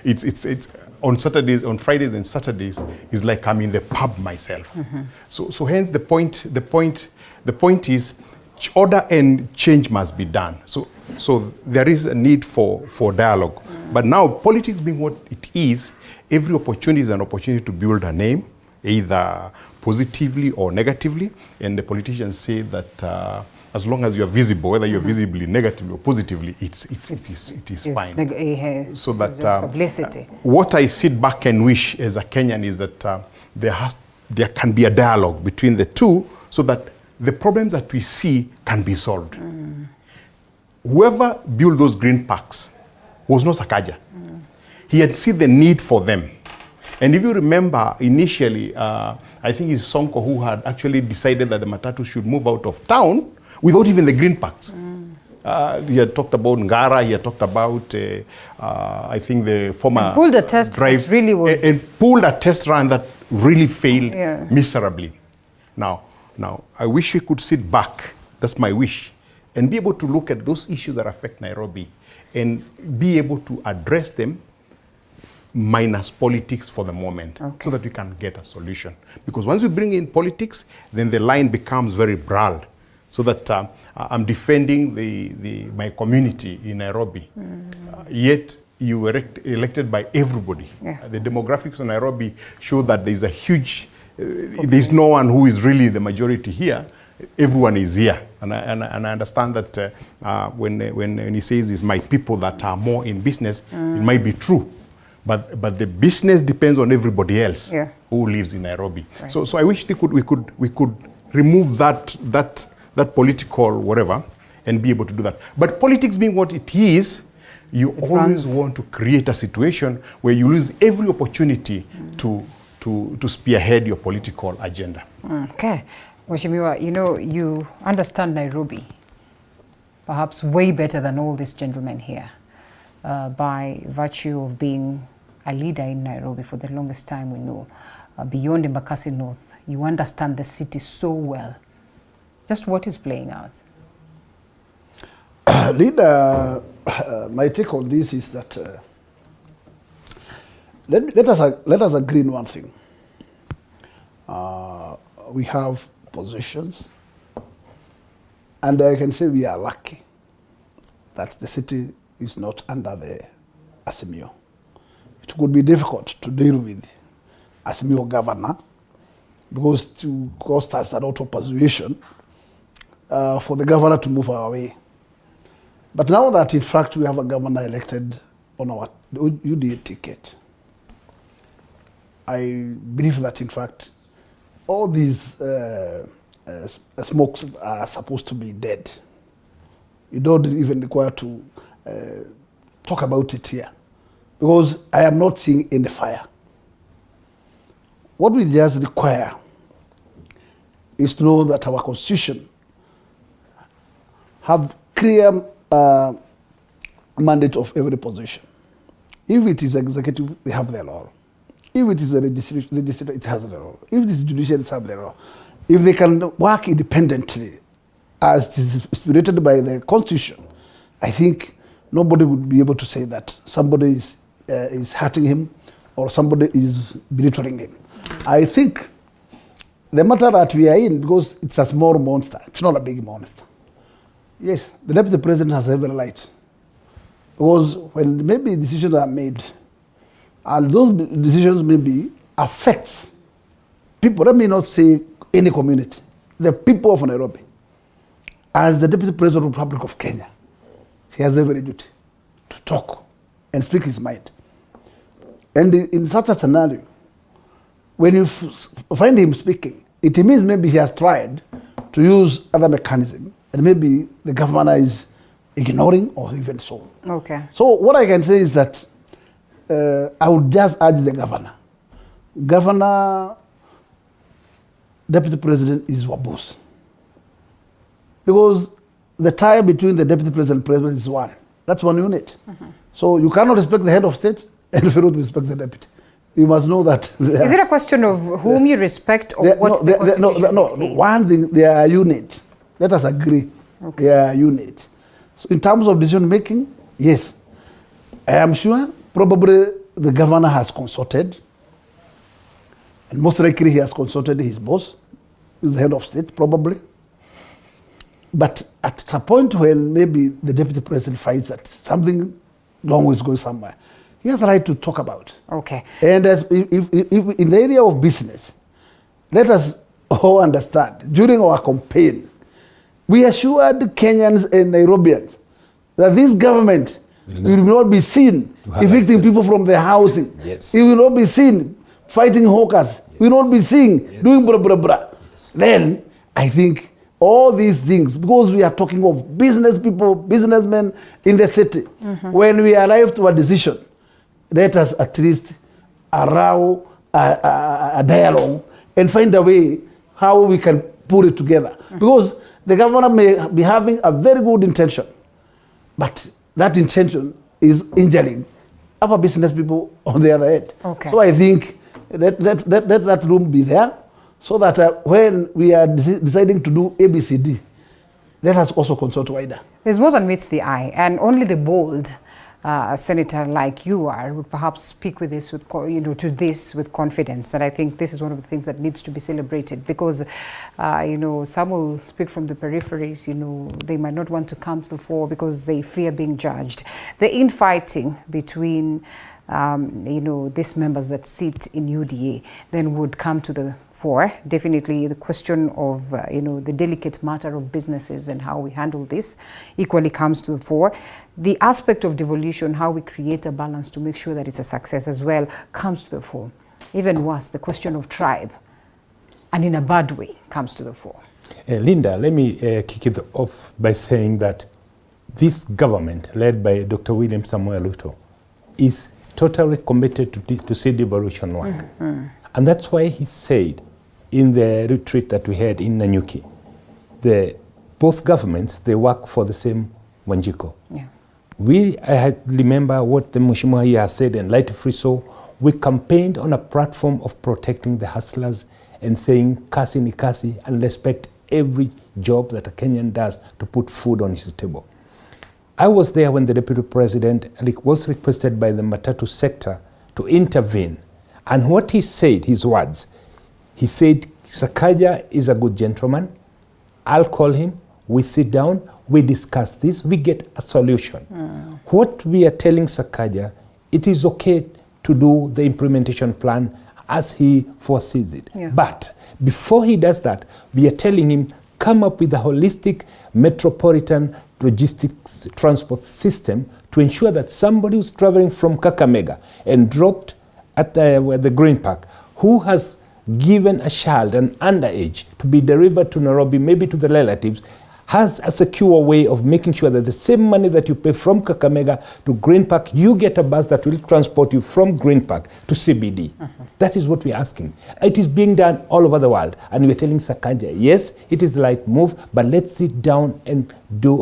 it's on Saturdays, on Fridays and Saturdays, it's like I'm in the pub myself. So hence the point is order and change must be done. So there is a need for dialogue. But now politics being what it is, every opportunity is an opportunity to build a name, either positively or negatively. And the politicians say that as long as you are visible, whether you're visibly negatively or positively, it is fine. So that publicity. What I sit back and wish as a Kenyan is that there can be a dialogue between the two, so that the problems that we see can be solved. Whoever built those green parks was not Sakaja. He had seen the need for them. And if you remember, initially, I think it's Sonko who had actually decided that the Matatu should move out of town without even the green parks. He had talked about Ngara, he had talked about, I think, the former... And pulled a test drive that really was... And pulled a test run that really failed miserably. Now, I wish we could sit back, that's my wish, and be able to look at those issues that affect Nairobi and be able to address them minus politics for the moment, so that we can get a solution. Because once we bring in politics, then the line becomes very broad, so that I'm defending my community in Nairobi, yet you were elected by everybody. The demographics of Nairobi show that there's a huge, there's no one who is really the majority here. Everyone is here, and I understand that when he says it's my people that are more in business, it might be true, but the business depends on everybody else who lives in Nairobi. Right. So I wish we could remove that political whatever and be able to do that. But politics being what it is, you always want to create a situation where you lose every opportunity to spearhead your political agenda. Okay. Mheshimiwa, you know, you understand Nairobi perhaps way better than all these gentlemen here by virtue of being a leader in Nairobi for the longest time we know. Beyond Embakasi North, you understand the city so well. Just what is playing out? Leader, my take on this is that let us agree on one thing. We have positions, and I can say we are lucky that the city is not under the Azimio. It would be difficult to deal with Azimio governor because to cost us a lot of persuasion for the governor to move our way. But now that in fact we have a governor elected on our UDA ticket, I believe that in fact all these smokes are supposed to be dead. You don't even require to talk about it here because I am not seeing any fire. What we just require is to know that our constitution have clear mandate of every position. If it is executive, they have their role. If it is the legislature, it has their role. If it is judicial, it has their role. If they can work independently, as is stipulated by the constitution, I think nobody would be able to say that somebody is hurting him or somebody is belittling him. I think the matter that we are in, because it's a small monster, it's not a big monster. Yes, the deputy president has every right. Because when maybe decisions are made, and those decisions maybe affect people, let me not say any community, the people of Nairobi. As the deputy president of the Republic of Kenya, he has every duty to talk and speak his mind. And in such a scenario, when you find him speaking, it means maybe he has tried to use other mechanisms, and maybe the governor is ignoring or even so. Okay. So what I can say is that I would just urge the governor, deputy president is your boss. Because the tie between the deputy president and president is one. That's one unit. So you cannot respect the head of state and fail to respect the deputy. You must know that. Is it a question of whom you respect or what the constitution says? One thing, they are a unit. Let us agree. Okay. They are a unit. So in terms of decision making, yes. I am sure probably the governor has consulted, and most likely he has consulted his boss, who's the head of state, probably. But at a point when maybe the deputy president finds that something wrong is going somewhere, he has a right to talk about. Okay. And as if in the area of business, let us all understand, during our campaign, we assured Kenyans and Nairobians that this government will not be seen evicting people from their housing. Yes. It will not be seen fighting hawkers. Yes. We will not be seen doing blah, blah, blah. Yes. Then I think all these things, because we are talking of business people, businessmen in the city, when we arrive to a decision, let us at least allow a dialogue and find a way how we can put it together. Because the governor may be having a very good intention, but that intention is injuring other business people on the other end. Okay. So I think let that room be there, so that when we are deciding to do ABCD, let us also consult wider. There's more than meets the eye, and only the bold senator like you are would perhaps speak with this, to this with confidence. And I think this is one of the things that needs to be celebrated, because, some will speak from the peripheries. They might not want to come to the fore because they fear being judged. The infighting between, these members that sit in UDA then would come to the fore. Definitely the question of, the delicate matter of businesses and how we handle this equally comes to the fore. The aspect of devolution, how we create a balance to make sure that it's a success as well, comes to the fore. Even worse, the question of tribe, and in a bad way, comes to the fore. Linda, let me kick it off by saying that this government, led by Dr. William Samuel Ruto, is totally committed to see devolution work. And that's why he said in the retreat that we had in Nanyuki, both governments, they work for the same Wanjiko. I remember what the Mheshimiwa here has said, and rightfully so, we campaigned on a platform of protecting the hustlers and saying kasi ni kasi, and respect every job that a Kenyan does to put food on his table. I was there when the Deputy President was requested by the Matatu sector to intervene. And what he said, his words, he said, Sakaja is a good gentleman. I'll call him, we sit down, we discuss this, we get a solution. What we are telling Sakaja, it is okay to do the implementation plan as he foresees it. But before he does that, we are telling him, come up with a holistic metropolitan logistics transport system to ensure that somebody who's traveling from Kakamega and dropped at the Green Park, who has given a child, an underage, to be delivered to Nairobi, maybe to the relatives, has a secure way of making sure that the same money that you pay from Kakamega to Green Park, you get a bus that will transport you from Green Park to CBD. That is what we're asking. It is being done all over the world. And we're telling Sakaja, yes, it is the right move, but let's sit down and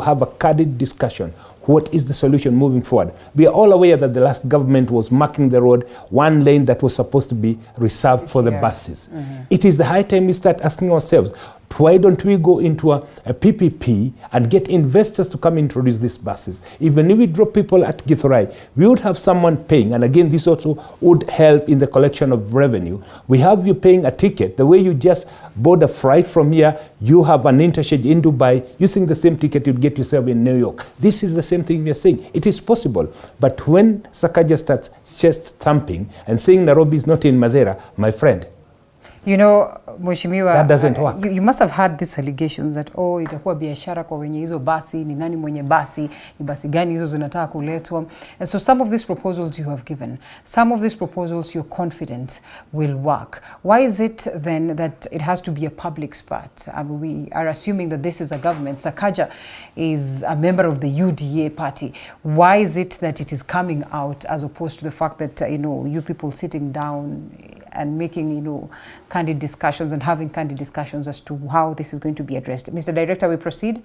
have a candid discussion. What is the solution moving forward? We are all aware that the last government was marking the road, one lane that was supposed to be reserved for the buses. It is the high time we start asking ourselves, why don't we go into a PPP and get investors to come introduce these buses? Even if we drop people at Githurai, we would have someone paying, and again, this also would help in the collection of revenue. We have you paying a ticket, the way you just board a flight from here, you have an interchange in Dubai, using the same ticket you'd get yourself in New York. This is the same thing we are saying. It is possible. But when Sakaja starts chest thumping and saying Nairobi is not in Madeira, my friend, you know, Mheshimiwa, that doesn't work. You must have heard these allegations that itakuwa biashara kwa wenye hizo basi, ni nani mwenye basi, ni basi gani hizo zinataka kuletwa. And so some of these proposals you have given, some of these proposals you're confident will work. Why is it then that it has to be a public spot? We are assuming that this is a government. Sakaja is a member of the UDA party. Why is it that it is coming out as opposed to the fact that, you people sitting down and making, candid discussions and having candid discussions as to how this is going to be addressed? Mr. Director, we proceed?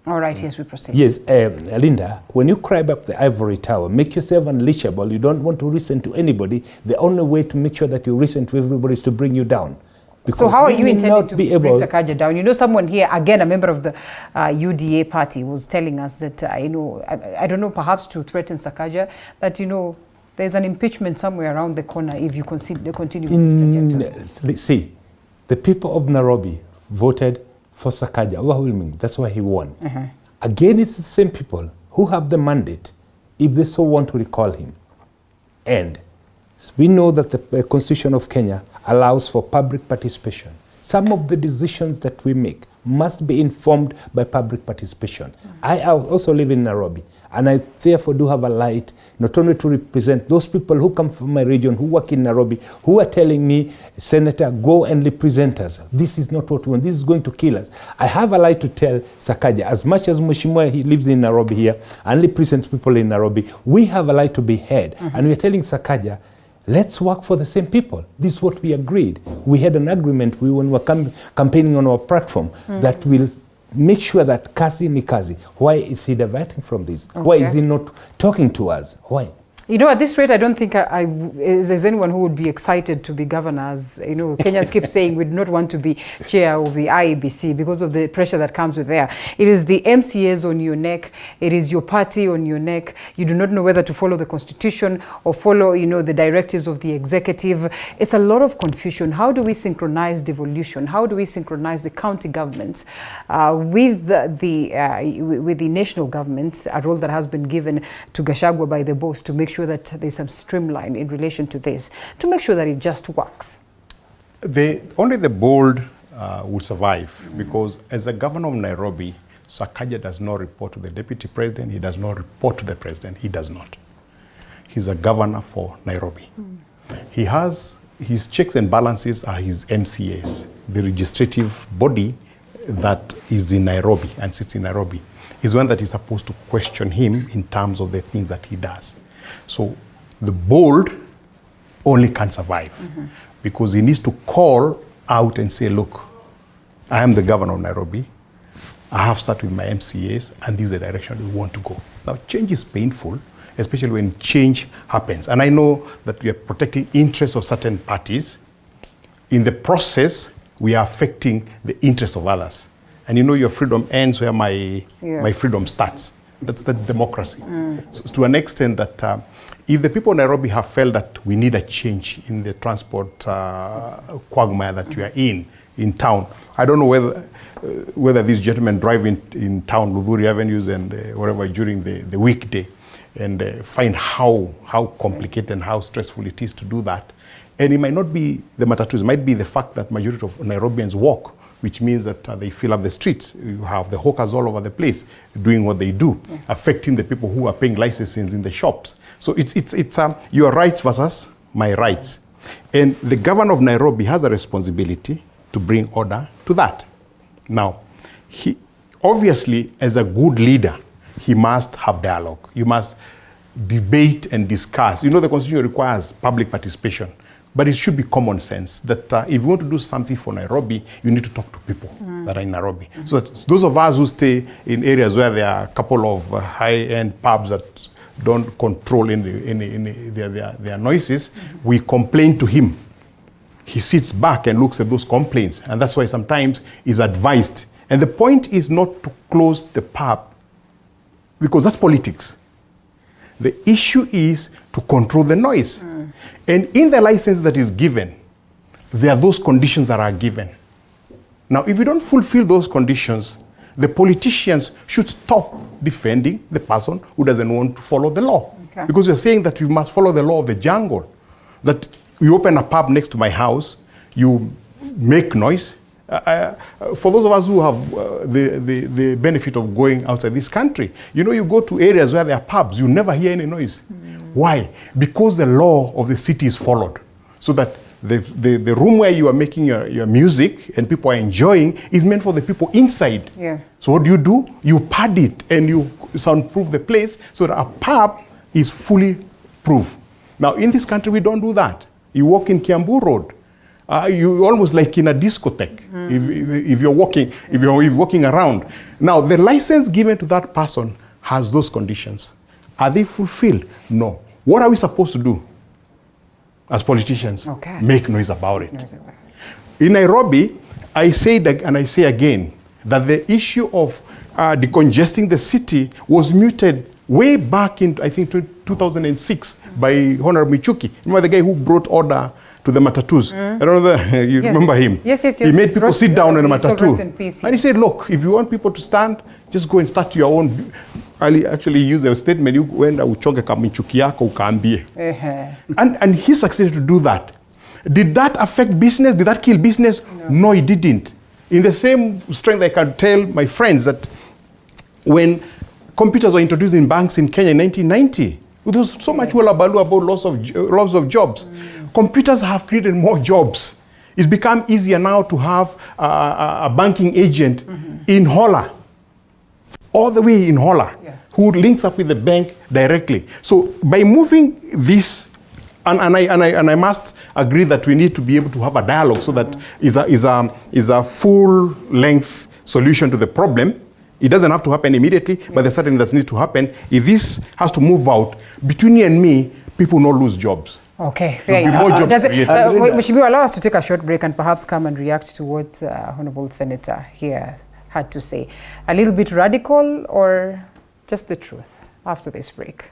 All right, yes, we proceed. Yes, Linda, when you climb up the ivory tower, make yourself unleashable. You don't want to listen to anybody. The only way to make sure that you listen to everybody is to bring you down. Because so how are you intending to bring Sakaja down? Someone here, again, a member of the UDA party, was telling us that, I don't know, perhaps to threaten Sakaja, that, there's an impeachment somewhere around the corner if you continue with this trajectory. See, the people of Nairobi voted for Sakaja overwhelmingly. That's why he won. Again, it's the same people who have the mandate if they so want to recall him. And we know that the Constitution of Kenya allows for public participation. Some of the decisions that we make must be informed by public participation. I also live in Nairobi, and I therefore do have a right not only to represent those people who come from my region, who work in Nairobi, who are telling me, Senator, go and represent us. This is not what we want. This is going to kill us. I have a right to tell Sakaja, as much as Mheshimiwa, he lives in Nairobi here and represents people in Nairobi, we have a right to be heard. And we're telling Sakaja, let's work for the same people. This is what we agreed. We had an agreement when we were campaigning on our platform that will make sure that Kazi ni Kazi. Why is he diverting from this? Why is he not talking to us? Why? At this rate, I don't think there's anyone who would be excited to be governors. Kenyans keep saying we do not want to be chair of the IEBC because of the pressure that comes with there. It is the MCAs on your neck. It is your party on your neck. You do not know whether to follow the constitution or follow, the directives of the executive. It's a lot of confusion. How do we synchronize devolution? How do we synchronize the county governments with the national governments, a role that has been given to Gachagua by the boss to make sure that there's some streamline in relation to this, to make sure that it just works? Only the bold will survive, because as a governor of Nairobi, Sakaja does not report to the deputy president. He does not report to the president. He does not. He's a governor for Nairobi. He has his checks and balances are his MCAs, the legislative body that is in Nairobi and sits in Nairobi is one that is supposed to question him in terms of the things that he does. So the bold only can survive because he needs to call out and say, look, I am the governor of Nairobi. I have sat with my MCAs and this is the direction we want to go. Now, change is painful, especially when change happens. And I know that we are protecting interests of certain parties. In the process, we are affecting the interests of others. And you know your freedom ends where my freedom starts. That's the democracy. So to an extent that if the people of Nairobi have felt that we need a change in the transport quagmire that we are in town, I don't know whether these gentlemen drive in town, Ludhuri Avenues and whatever during the weekday and find how complicated and how stressful it is to do that. And it might not be the matatus, it might be the fact that majority of Nairobians walk, which means that they fill up the streets. You have the hawkers all over the place doing what they do, affecting the people who are paying licenses in the shops. So it's your rights versus my rights. And the governor of Nairobi has a responsibility to bring order to that. Now, he obviously, as a good leader, he must have dialogue. You must debate and discuss. You know, the Constitution requires public participation. But it should be common sense that if you want to do something for Nairobi, you need to talk to people that are in Nairobi. So that those of us who stay in areas where there are a couple of high-end pubs that don't control their noises, we complain to him. He sits back and looks at those complaints. And that's why sometimes it's advised. And the point is not to close the pub, because that's politics. The issue is to control the noise. And in the license that is given, there are those conditions that are given. Now, if you don't fulfill those conditions, the politicians should stop defending the person who doesn't want to follow the law. Because you're saying that we must follow the law of the jungle. That you open a pub next to my house, you make noise. For those of us who have the benefit of going outside this country, you know, you go to areas where there are pubs, you never hear any noise. Why? Because the law of the city is followed. So that the room where you are making your music and people are enjoying is meant for the people inside. So what do? You pad it and you soundproof the place so that a pub is fully proof. Now, in this country, we don't do that. You walk in Kiambu Road, you're almost like in a discotheque if you're walking around. Now, the license given to that person has those conditions. Are they fulfilled? No. What are we supposed to do as politicians? Make noise about it. In Nairobi, I say and I say again that the issue of decongesting the city was mooted way back in, I think, 2006 by Honorable Michuki. Remember the guy who brought order to the matatus? I don't know whether you remember him. Yes. He made people sit down on a matatu. And he said, look, if you want people to stand, just go and start your own. I actually used the statement, you wenda uchoge kamichuki yako ukaambie. And he succeeded to do that. Did that affect business? Did that kill business? No, it didn't. In the same strength, I can tell my friends that when computers were introduced in banks in Kenya in 1990, there was so much hullabaloo about loss of jobs. Computers have created more jobs. It's become easier now to have a banking agent in Hola, all the way in Hola, who links up with the bank directly. So by moving this, and I must agree that we need to be able to have a dialogue so that is a full-length solution to the problem. It doesn't have to happen immediately, but there's something that needs to happen. If this has to move out, between you and me, people will not lose jobs. Okay, fair enough. Should we allow us to take a short break and perhaps come and react to what Honorable Senator here had to say? A little bit radical or just the truth after this break?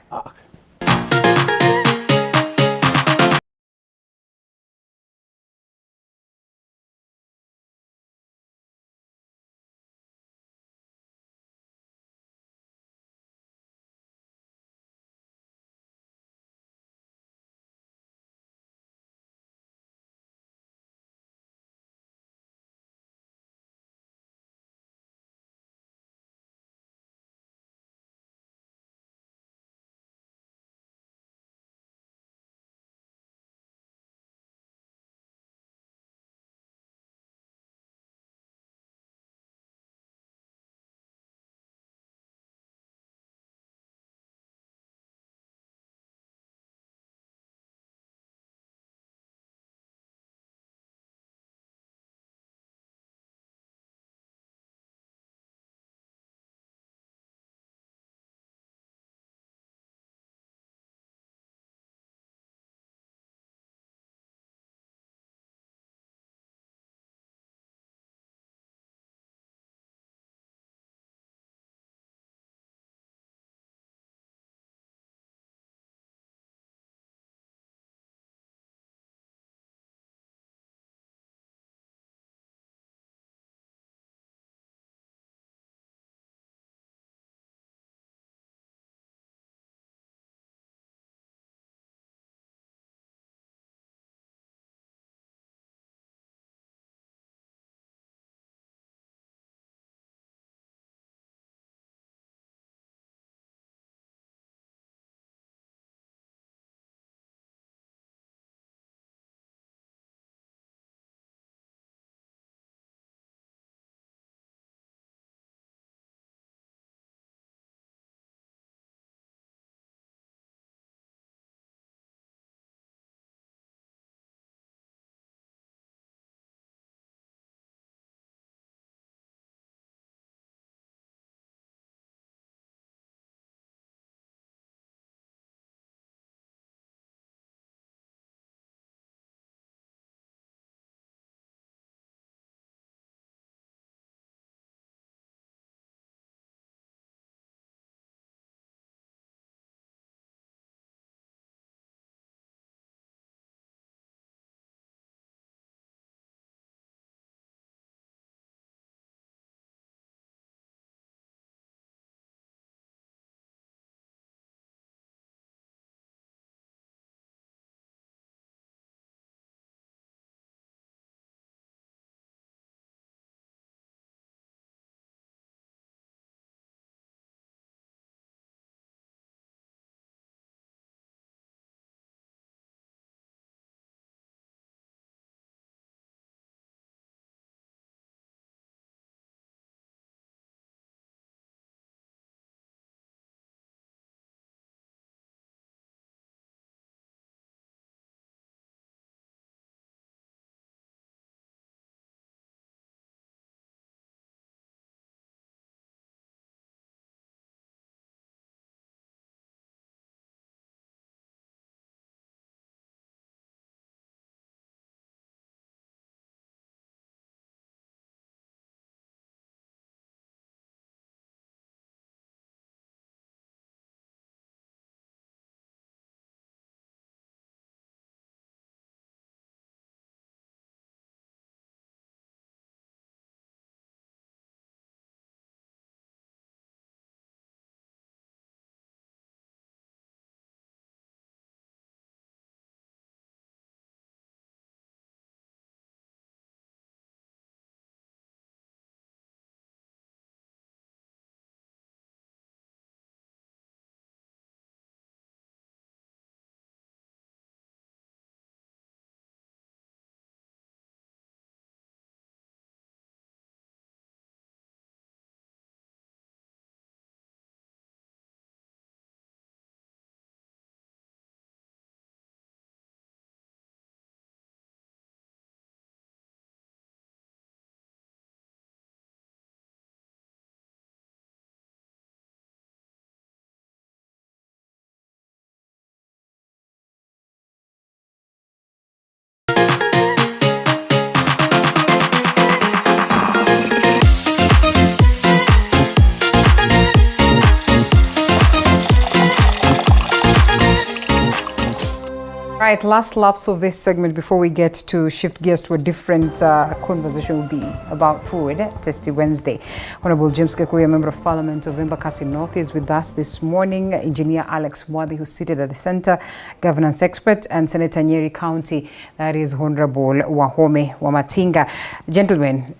Right, last laps of this segment before we get to shift gears to a different conversation will be about food, Tasty Wednesday. Honorable James Kekuya, Member of Parliament of Embakasi North, is with us this morning. Engineer Alex Mwadhi, who's seated at the center, governance expert, and Senator Nyeri County, that is Honorable Wahome Wamatinga. Gentlemen,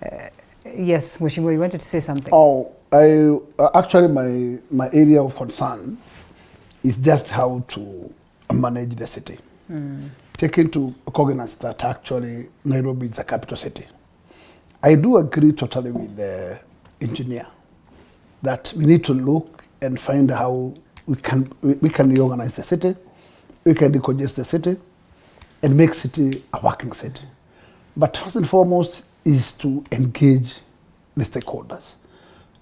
yes, Mheshimiwa, you wanted to say something? Oh, actually my area of concern is just how to manage the city. Taking to cognizance that actually Nairobi is a capital city. I do agree totally with the engineer that we need to look and find how we can reorganize the city, we can decongest the city, and make city a working city. But first and foremost is to engage the stakeholders.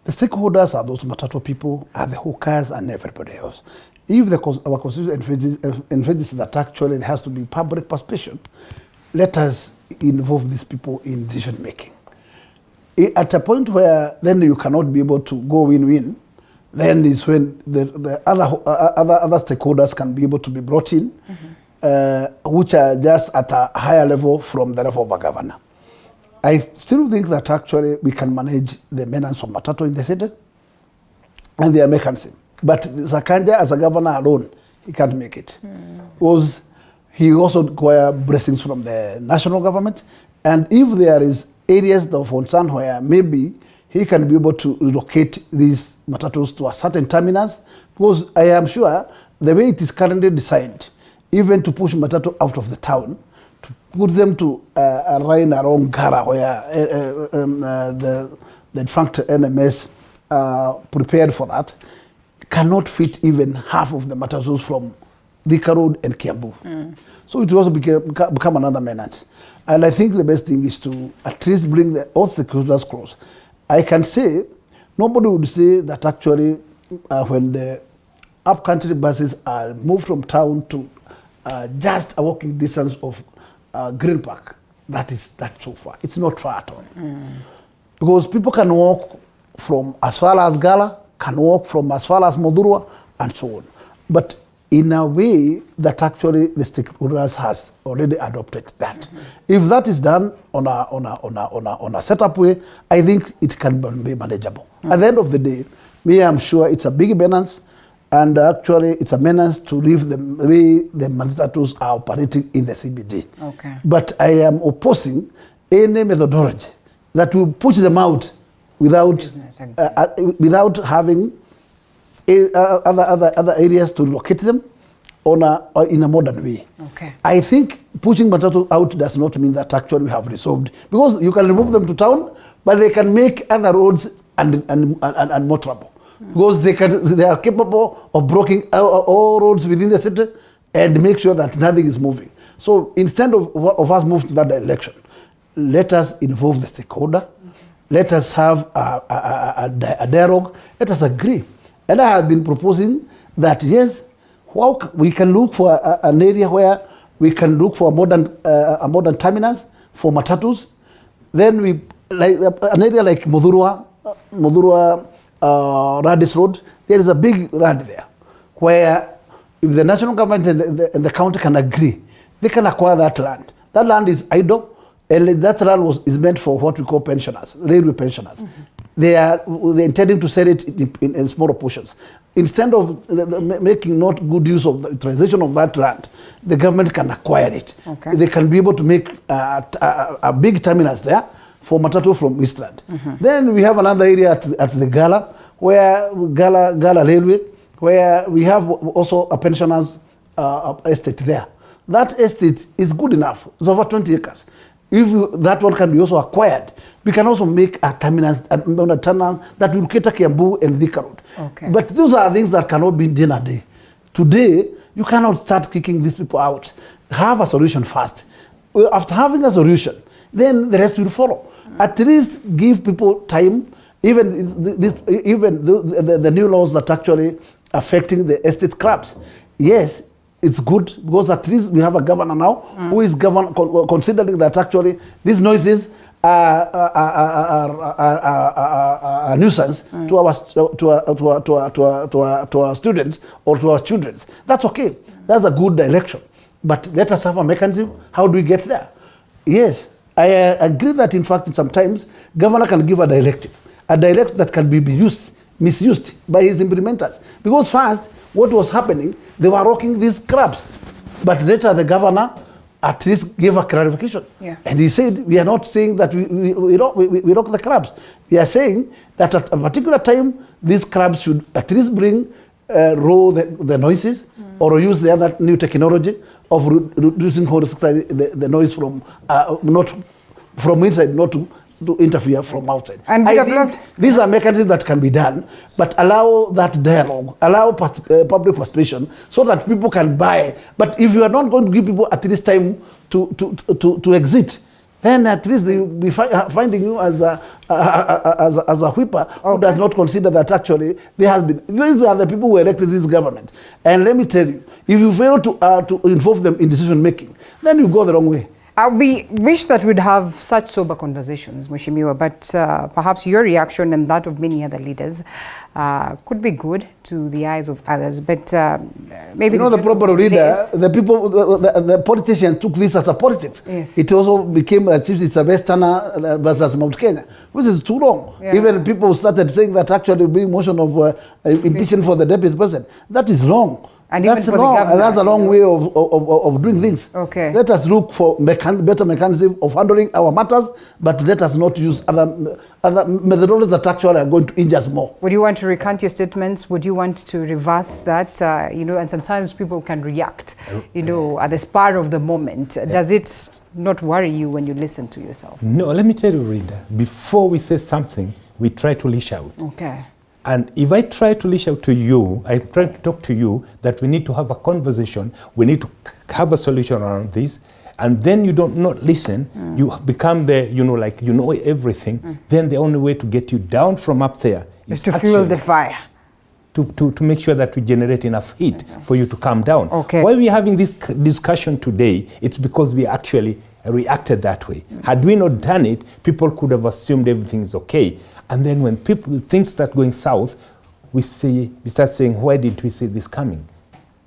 The stakeholders are those matatu people, are the hawkers, and everybody else. If our constitution envisages that actually there has to be public participation, let us involve these people in decision making. At a point where then you cannot be able to go win-win, then is when the other stakeholders can be able to be brought in, which are just at a higher level from the level of a governor. I still think that actually we can manage the maintenance of matatu in the city and their mechanism. But Sakanja as a governor alone, he can't make it. Because he also requires blessings from the national government. And if there is areas of concern where maybe he can be able to relocate these matatus to a certain terminus, because I am sure the way it is currently designed, even to push matatu out of the town, to put them to a line around Gara where the defunct NMS prepared for that, cannot fit even half of the matatus from Thika Road and Kiambu. So it will also become another menace. And I think the best thing is to at least bring all stakeholders close. I can say, nobody would say that actually when the up-country buses are moved from town to just a walking distance of Green Park, that's so far. It's not far at all. Because people can walk from as far as Gala, can walk from as far as Modurwa, and so on. But in a way that actually the stakeholders has already adopted that. If that is done on a setup way, I think it can be manageable. At the end of the day, I'm sure it's a big menace, and actually it's a menace to leave the way the matatus are operating in the CBD. Okay. But I am opposing any methodology that will push them out without having other areas to locate them in a modern way. Okay. I think pushing matatu out does not mean that actually we have resolved, because you can remove them to town, but they can make other roads and more trouble, because they are capable of blocking all roads within the city and make sure that nothing is moving. So instead of us moving to that direction, let us involve the stakeholder. Let us have a dialogue. Let us agree. And I have been proposing that, yes, we can look for an area where we can look for a modern terminus for matatus. Then an area like Modurwa Radis Road, there is a big land there where if the national government and the county can agree, they can acquire that land. That land is idle. And that land is meant for what we call pensioners, railway pensioners. They're intending to sell it in smaller portions. Instead of making not good use of the utilization of that land, the government can acquire it. Okay. They can be able to make a big terminus there for matatu from Eastland. Then we have another area at the Gala Railway, where we have also a pensioners estate there. That estate is good enough. It's over 20 acres. If that one can be also acquired, we can also make a terminus that will cater Kiambu and Thika Road. Okay. But those are things that cannot be done a day. Today, you cannot start kicking these people out. Have a solution first. After having a solution, then the rest will follow. At least give people time. Even the new laws that actually affecting the estate clubs. Yes, it's good because at least we have a governor now who is considering that actually these noises are a nuisance to our students or to our children. That's okay. That's a good direction. but let us have a mechanism. How do we get there? Yes, I agree that in fact sometimes governor can give a directive that can be misused by his implementers. Because first, what was happening, they were rocking these crabs. But later the governor at least gave a clarification. Yeah. And he said, we are not saying that we rock the crabs. We are saying that at a particular time, these crabs should at least bring the noises or use the other new technology of reducing the noise from not from inside, not to interfere from outside. And I think these are mechanisms that can be done, but allow that dialogue, allow public participation so that people can buy. But if you are not going to give people at least time to exit, then at least they will be finding you as a whipper who does not consider that actually there has been. These are the people who elected this government. And let me tell you, if you fail to involve them in decision making, then you go the wrong way. We wish that we'd have such sober conversations, Mheshimiwa, but perhaps your reaction and that of many other leaders could be good to the eyes of others, but maybe... the proper leader, the people, the politicians took this as a politics. Yes. It also became a chief, it's a Western versus Mount Kenya, which is too long. Yeah. Even people started saying that actually being motion of impeachment for the deputy president, that is wrong. And that's even for long, the governor, that's a long way of doing things. Okay. Let us look for better mechanism of handling our matters, but let us not use other methodologies that actually are going to injure us more. Would you want to recant your statements? Would you want to reverse that? And sometimes people can react, at the spur of the moment. Yeah. Does it not worry you when you listen to yourself? No, let me tell you, Rita, before we say something, we try to leash out. Okay. And if I try to leash out to you, I try to talk to you that we need to have a conversation, we need to have a solution around this, and then you don't not listen, you become everything, then the only way to get you down from up there is to fuel the fire. To make sure that we generate enough heat for you to calm down. Okay. Why we're having this discussion today, it's because we actually reacted that way. Had we not done it, people could have assumed everything is okay. And then when things start going south, we start saying, why didn't we see this coming?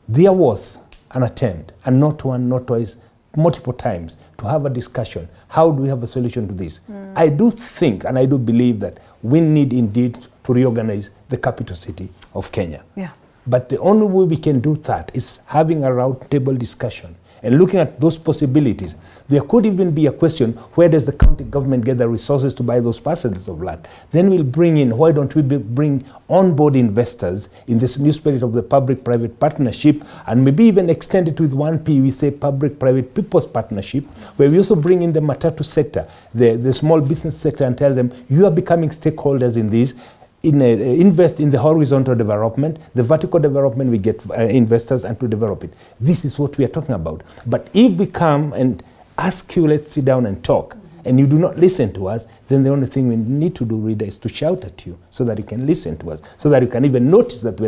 There was an attempt, and not one, not twice, multiple times, to have a discussion. How do we have a solution to this? I do think, and I do believe that we need indeed to reorganize the capital city of Kenya. Yeah. But the only way we can do that is having a round table discussion and looking at those possibilities. There could even be a question, where does the county government get the resources to buy those parcels of land? Then we'll bring in, why don't we bring on board investors in this new spirit of the public-private partnership, and maybe even extend it with 1P, we say public-private people's partnership, where we also bring in the matatu sector, the small business sector, and tell them, you are becoming stakeholders in this. Invest in the horizontal development, the vertical development, we get investors and to develop it. This is what we are talking about. But if we come and ask you, let's sit down and talk, and you do not listen to us, then the only thing we need to do, Rita, is to shout at you so that you can listen to us, so that you can even notice that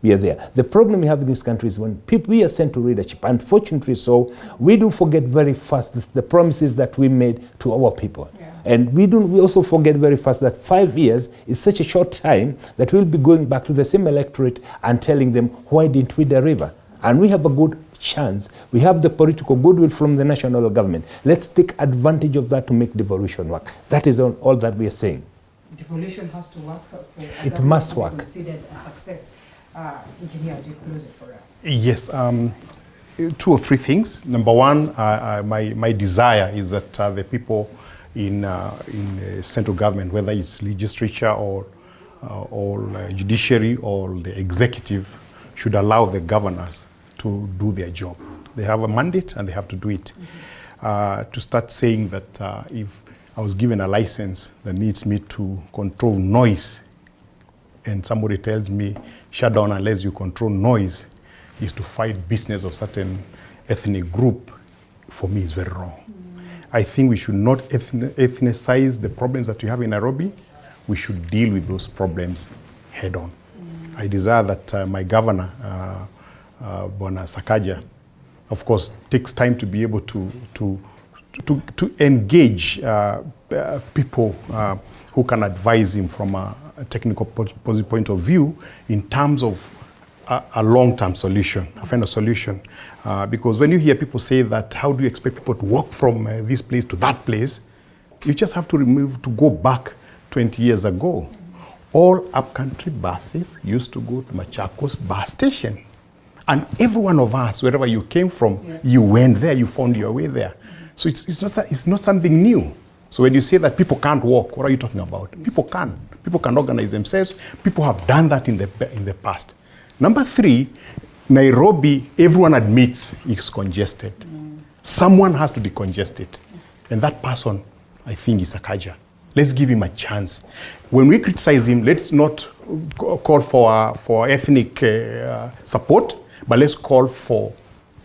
we are there. The problem we have in this country is when we are sent to leadership, unfortunately so, we do forget very fast the promises that we made to our people. Yeah. And we also forget very fast that 5 years is such a short time that we'll be going back to the same electorate and telling them, why didn't we deliver? And we have a good chance. We have the political goodwill from the national government. Let's take advantage of that to make devolution work. That is all that we are saying. Devolution has to work for it must work. Considered a success. Engineer, as you close it for us. Yes. 2 or 3 things. Number one, my desire is that the people in central government, whether it's legislature or judiciary or the executive, should allow the governors to do their job. They have a mandate and they have to do it. To start saying that if I was given a license that needs me to control noise and somebody tells me, shut down unless you control noise, is to fight business of certain ethnic group, for me is very wrong. I think we should not ethnicize the problems that we have in Nairobi. We should deal with those problems head on. I desire that my governor, Bwana Sakaja, of course, takes time to be able to engage people who can advise him from a technical point of view in terms of a long-term solution, a final solution. Because when you hear people say that, how do you expect people to walk from this place to that place? You just have to go back 20 years ago. All upcountry buses used to go to Machakos bus station. And every one of us, wherever you came from, you went there, you found your way there. So it's not something new. So when you say that people can't walk, what are you talking about? People can. People can organize themselves. People have done that in the past. Number 3, Nairobi, everyone admits is congested. Someone has to decongest it. And that person, I think, is Sakaja. Let's give him a chance. When we criticize him, let's not call for ethnic support, but let's call for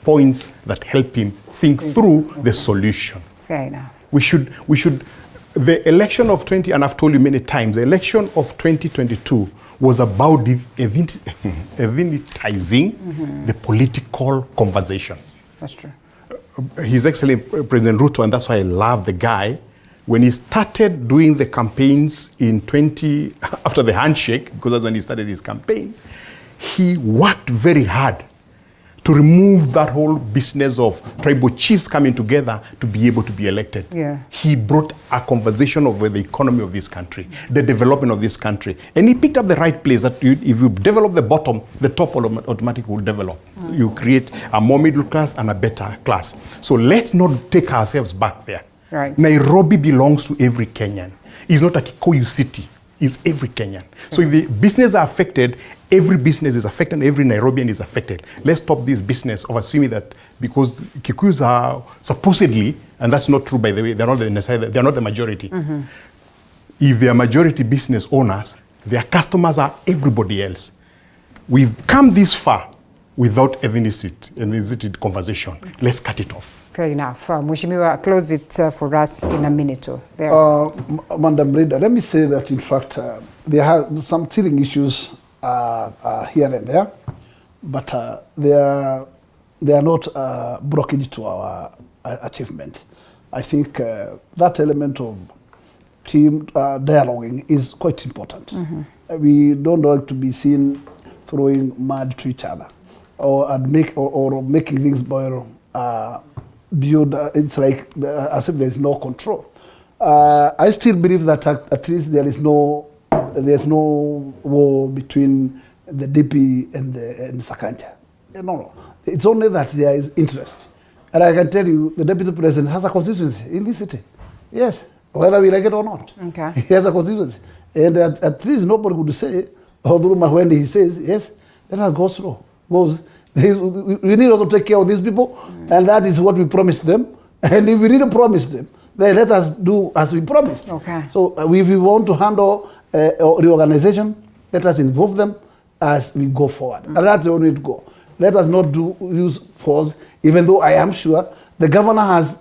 points that help him think through the solution. Fair enough. We should, the election of and I've told you many times, the election of 2022 was about eventualizing the political conversation. That's true. His Excellency President Ruto, and that's why I love the guy, when he started doing the campaigns in after the handshake, because that's when he started his campaign, he worked very hard to remove that whole business of tribal chiefs coming together to be able to be elected. Yeah. He brought a conversation over the economy of this country, the development of this country. And he picked up the right place that if you develop the bottom, the top automatically will develop. You create a more middle class and a better class. So let's not take ourselves back there. Right. Nairobi belongs to every Kenyan. It's not a Kikuyu city. It's every Kenyan. So if the business are affected, every business is affected and every Nairobian is affected. Let's stop this business of assuming that because Kikuyus are supposedly, and that's not true by the way, they're not the majority. If they are majority business owners, their customers are everybody else. We've come this far without ethnicity conversation. Let's cut it off. Fair enough. Mheshimiwa, close it for us in a minute or there. Madam Leader, let me say that in fact there are some teething issues here and there, but they are not blockage to our achievement. I think that element of team dialoguing is quite important. We don't like to be seen throwing mud to each other or making things boil. It's like as if there is no control. I still believe that at least there's no war between the DP and Sakanja. No, it's only that there is interest. And I can tell you, the Deputy President has a constituency in this city. Yes, whether we like it or not. Okay. He has a constituency. And at least nobody would say, although when he says, yes, let us go slow. We need also to take care of these people, and that is what we promised them. And if we didn't promise them, then let us do as we promised. Okay. So if we want to handle reorganization, let us involve them as we go forward. And that's the only way to go. Let us not use force, even though I am sure the governor has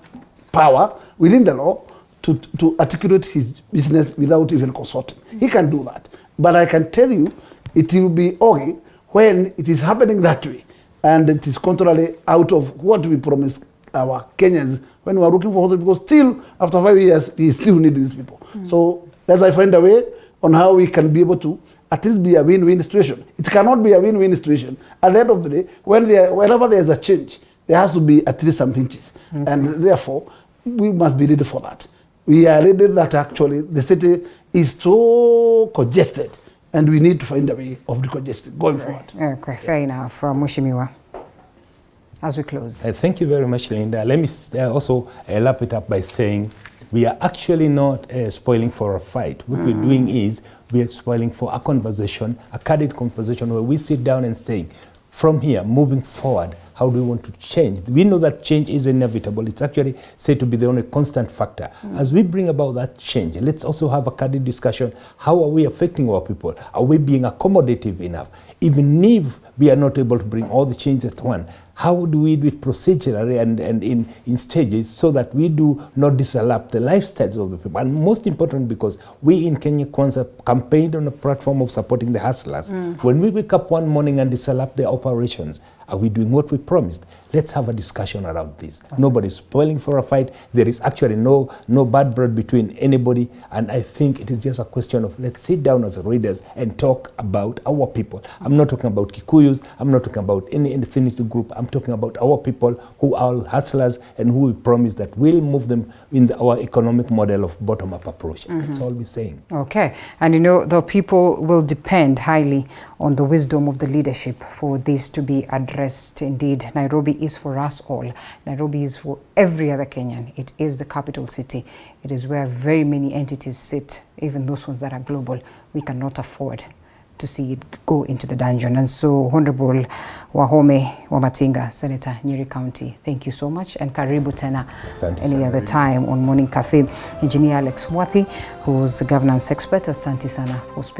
power within the law to articulate his business without even consulting. He can do that. But I can tell you, it will be okay when it is happening that way. And it is contrary out of what we promised our Kenyans when we are looking for hospitals, because still, after 5 years, we still need these people. So let's find a way on how we can be able to at least be a win-win situation. It cannot be a win-win situation. At the end of the day, whenever there is a change, there has to be at least some pinches. And therefore, we must be ready for that. We are ready that actually the city is so congested, and we need to find a way of decongesting going forward. Okay, fair enough. Mheshimiwa, as we close. Thank you very much, Linda. Let me also wrap it up by saying we are actually not spoiling for a fight. What we're doing is we are spoiling for a conversation, a candid conversation where we sit down and say, from here, moving forward, how do we want to change? We know that change is inevitable. It's actually said to be the only constant factor. As we bring about that change, let's also have a candid discussion. How are we affecting our people? Are we being accommodative enough? Even if we are not able to bring all the changes at once, how do we do it procedurally and in stages so that we do not disrupt the lifestyles of the people? And most important, because we in Kenya Kwanza campaigned on a platform of supporting the hustlers. When we wake up one morning and disrupt their operations, Are we doing what we promised? Let's have a discussion around this. Okay. Nobody's spoiling for a fight. There is actually no bad blood between anybody. And I think it is just a question of let's sit down as readers and talk about our people. I'm not talking about Kikuyus. I'm not talking about any ethnicity group. I'm talking about our people who are hustlers and who we promise that we'll move them in our economic model of bottom-up approach. That's all we're saying. Okay. And you know, the people will depend highly on the wisdom of the leadership for this to be addressed. Indeed, Nairobi is for us all. Nairobi is for every other Kenyan. It is the capital city. It is where very many entities sit, even those ones that are global. We cannot afford to see it go into the dungeon. And so, Honorable Wahome Wamatinga, Senator, Nyeri County, thank you so much. And karibu tena any other time on Morning Cafe. Engineer Alex Mwathi, who's the governance expert, asante sana for speaking.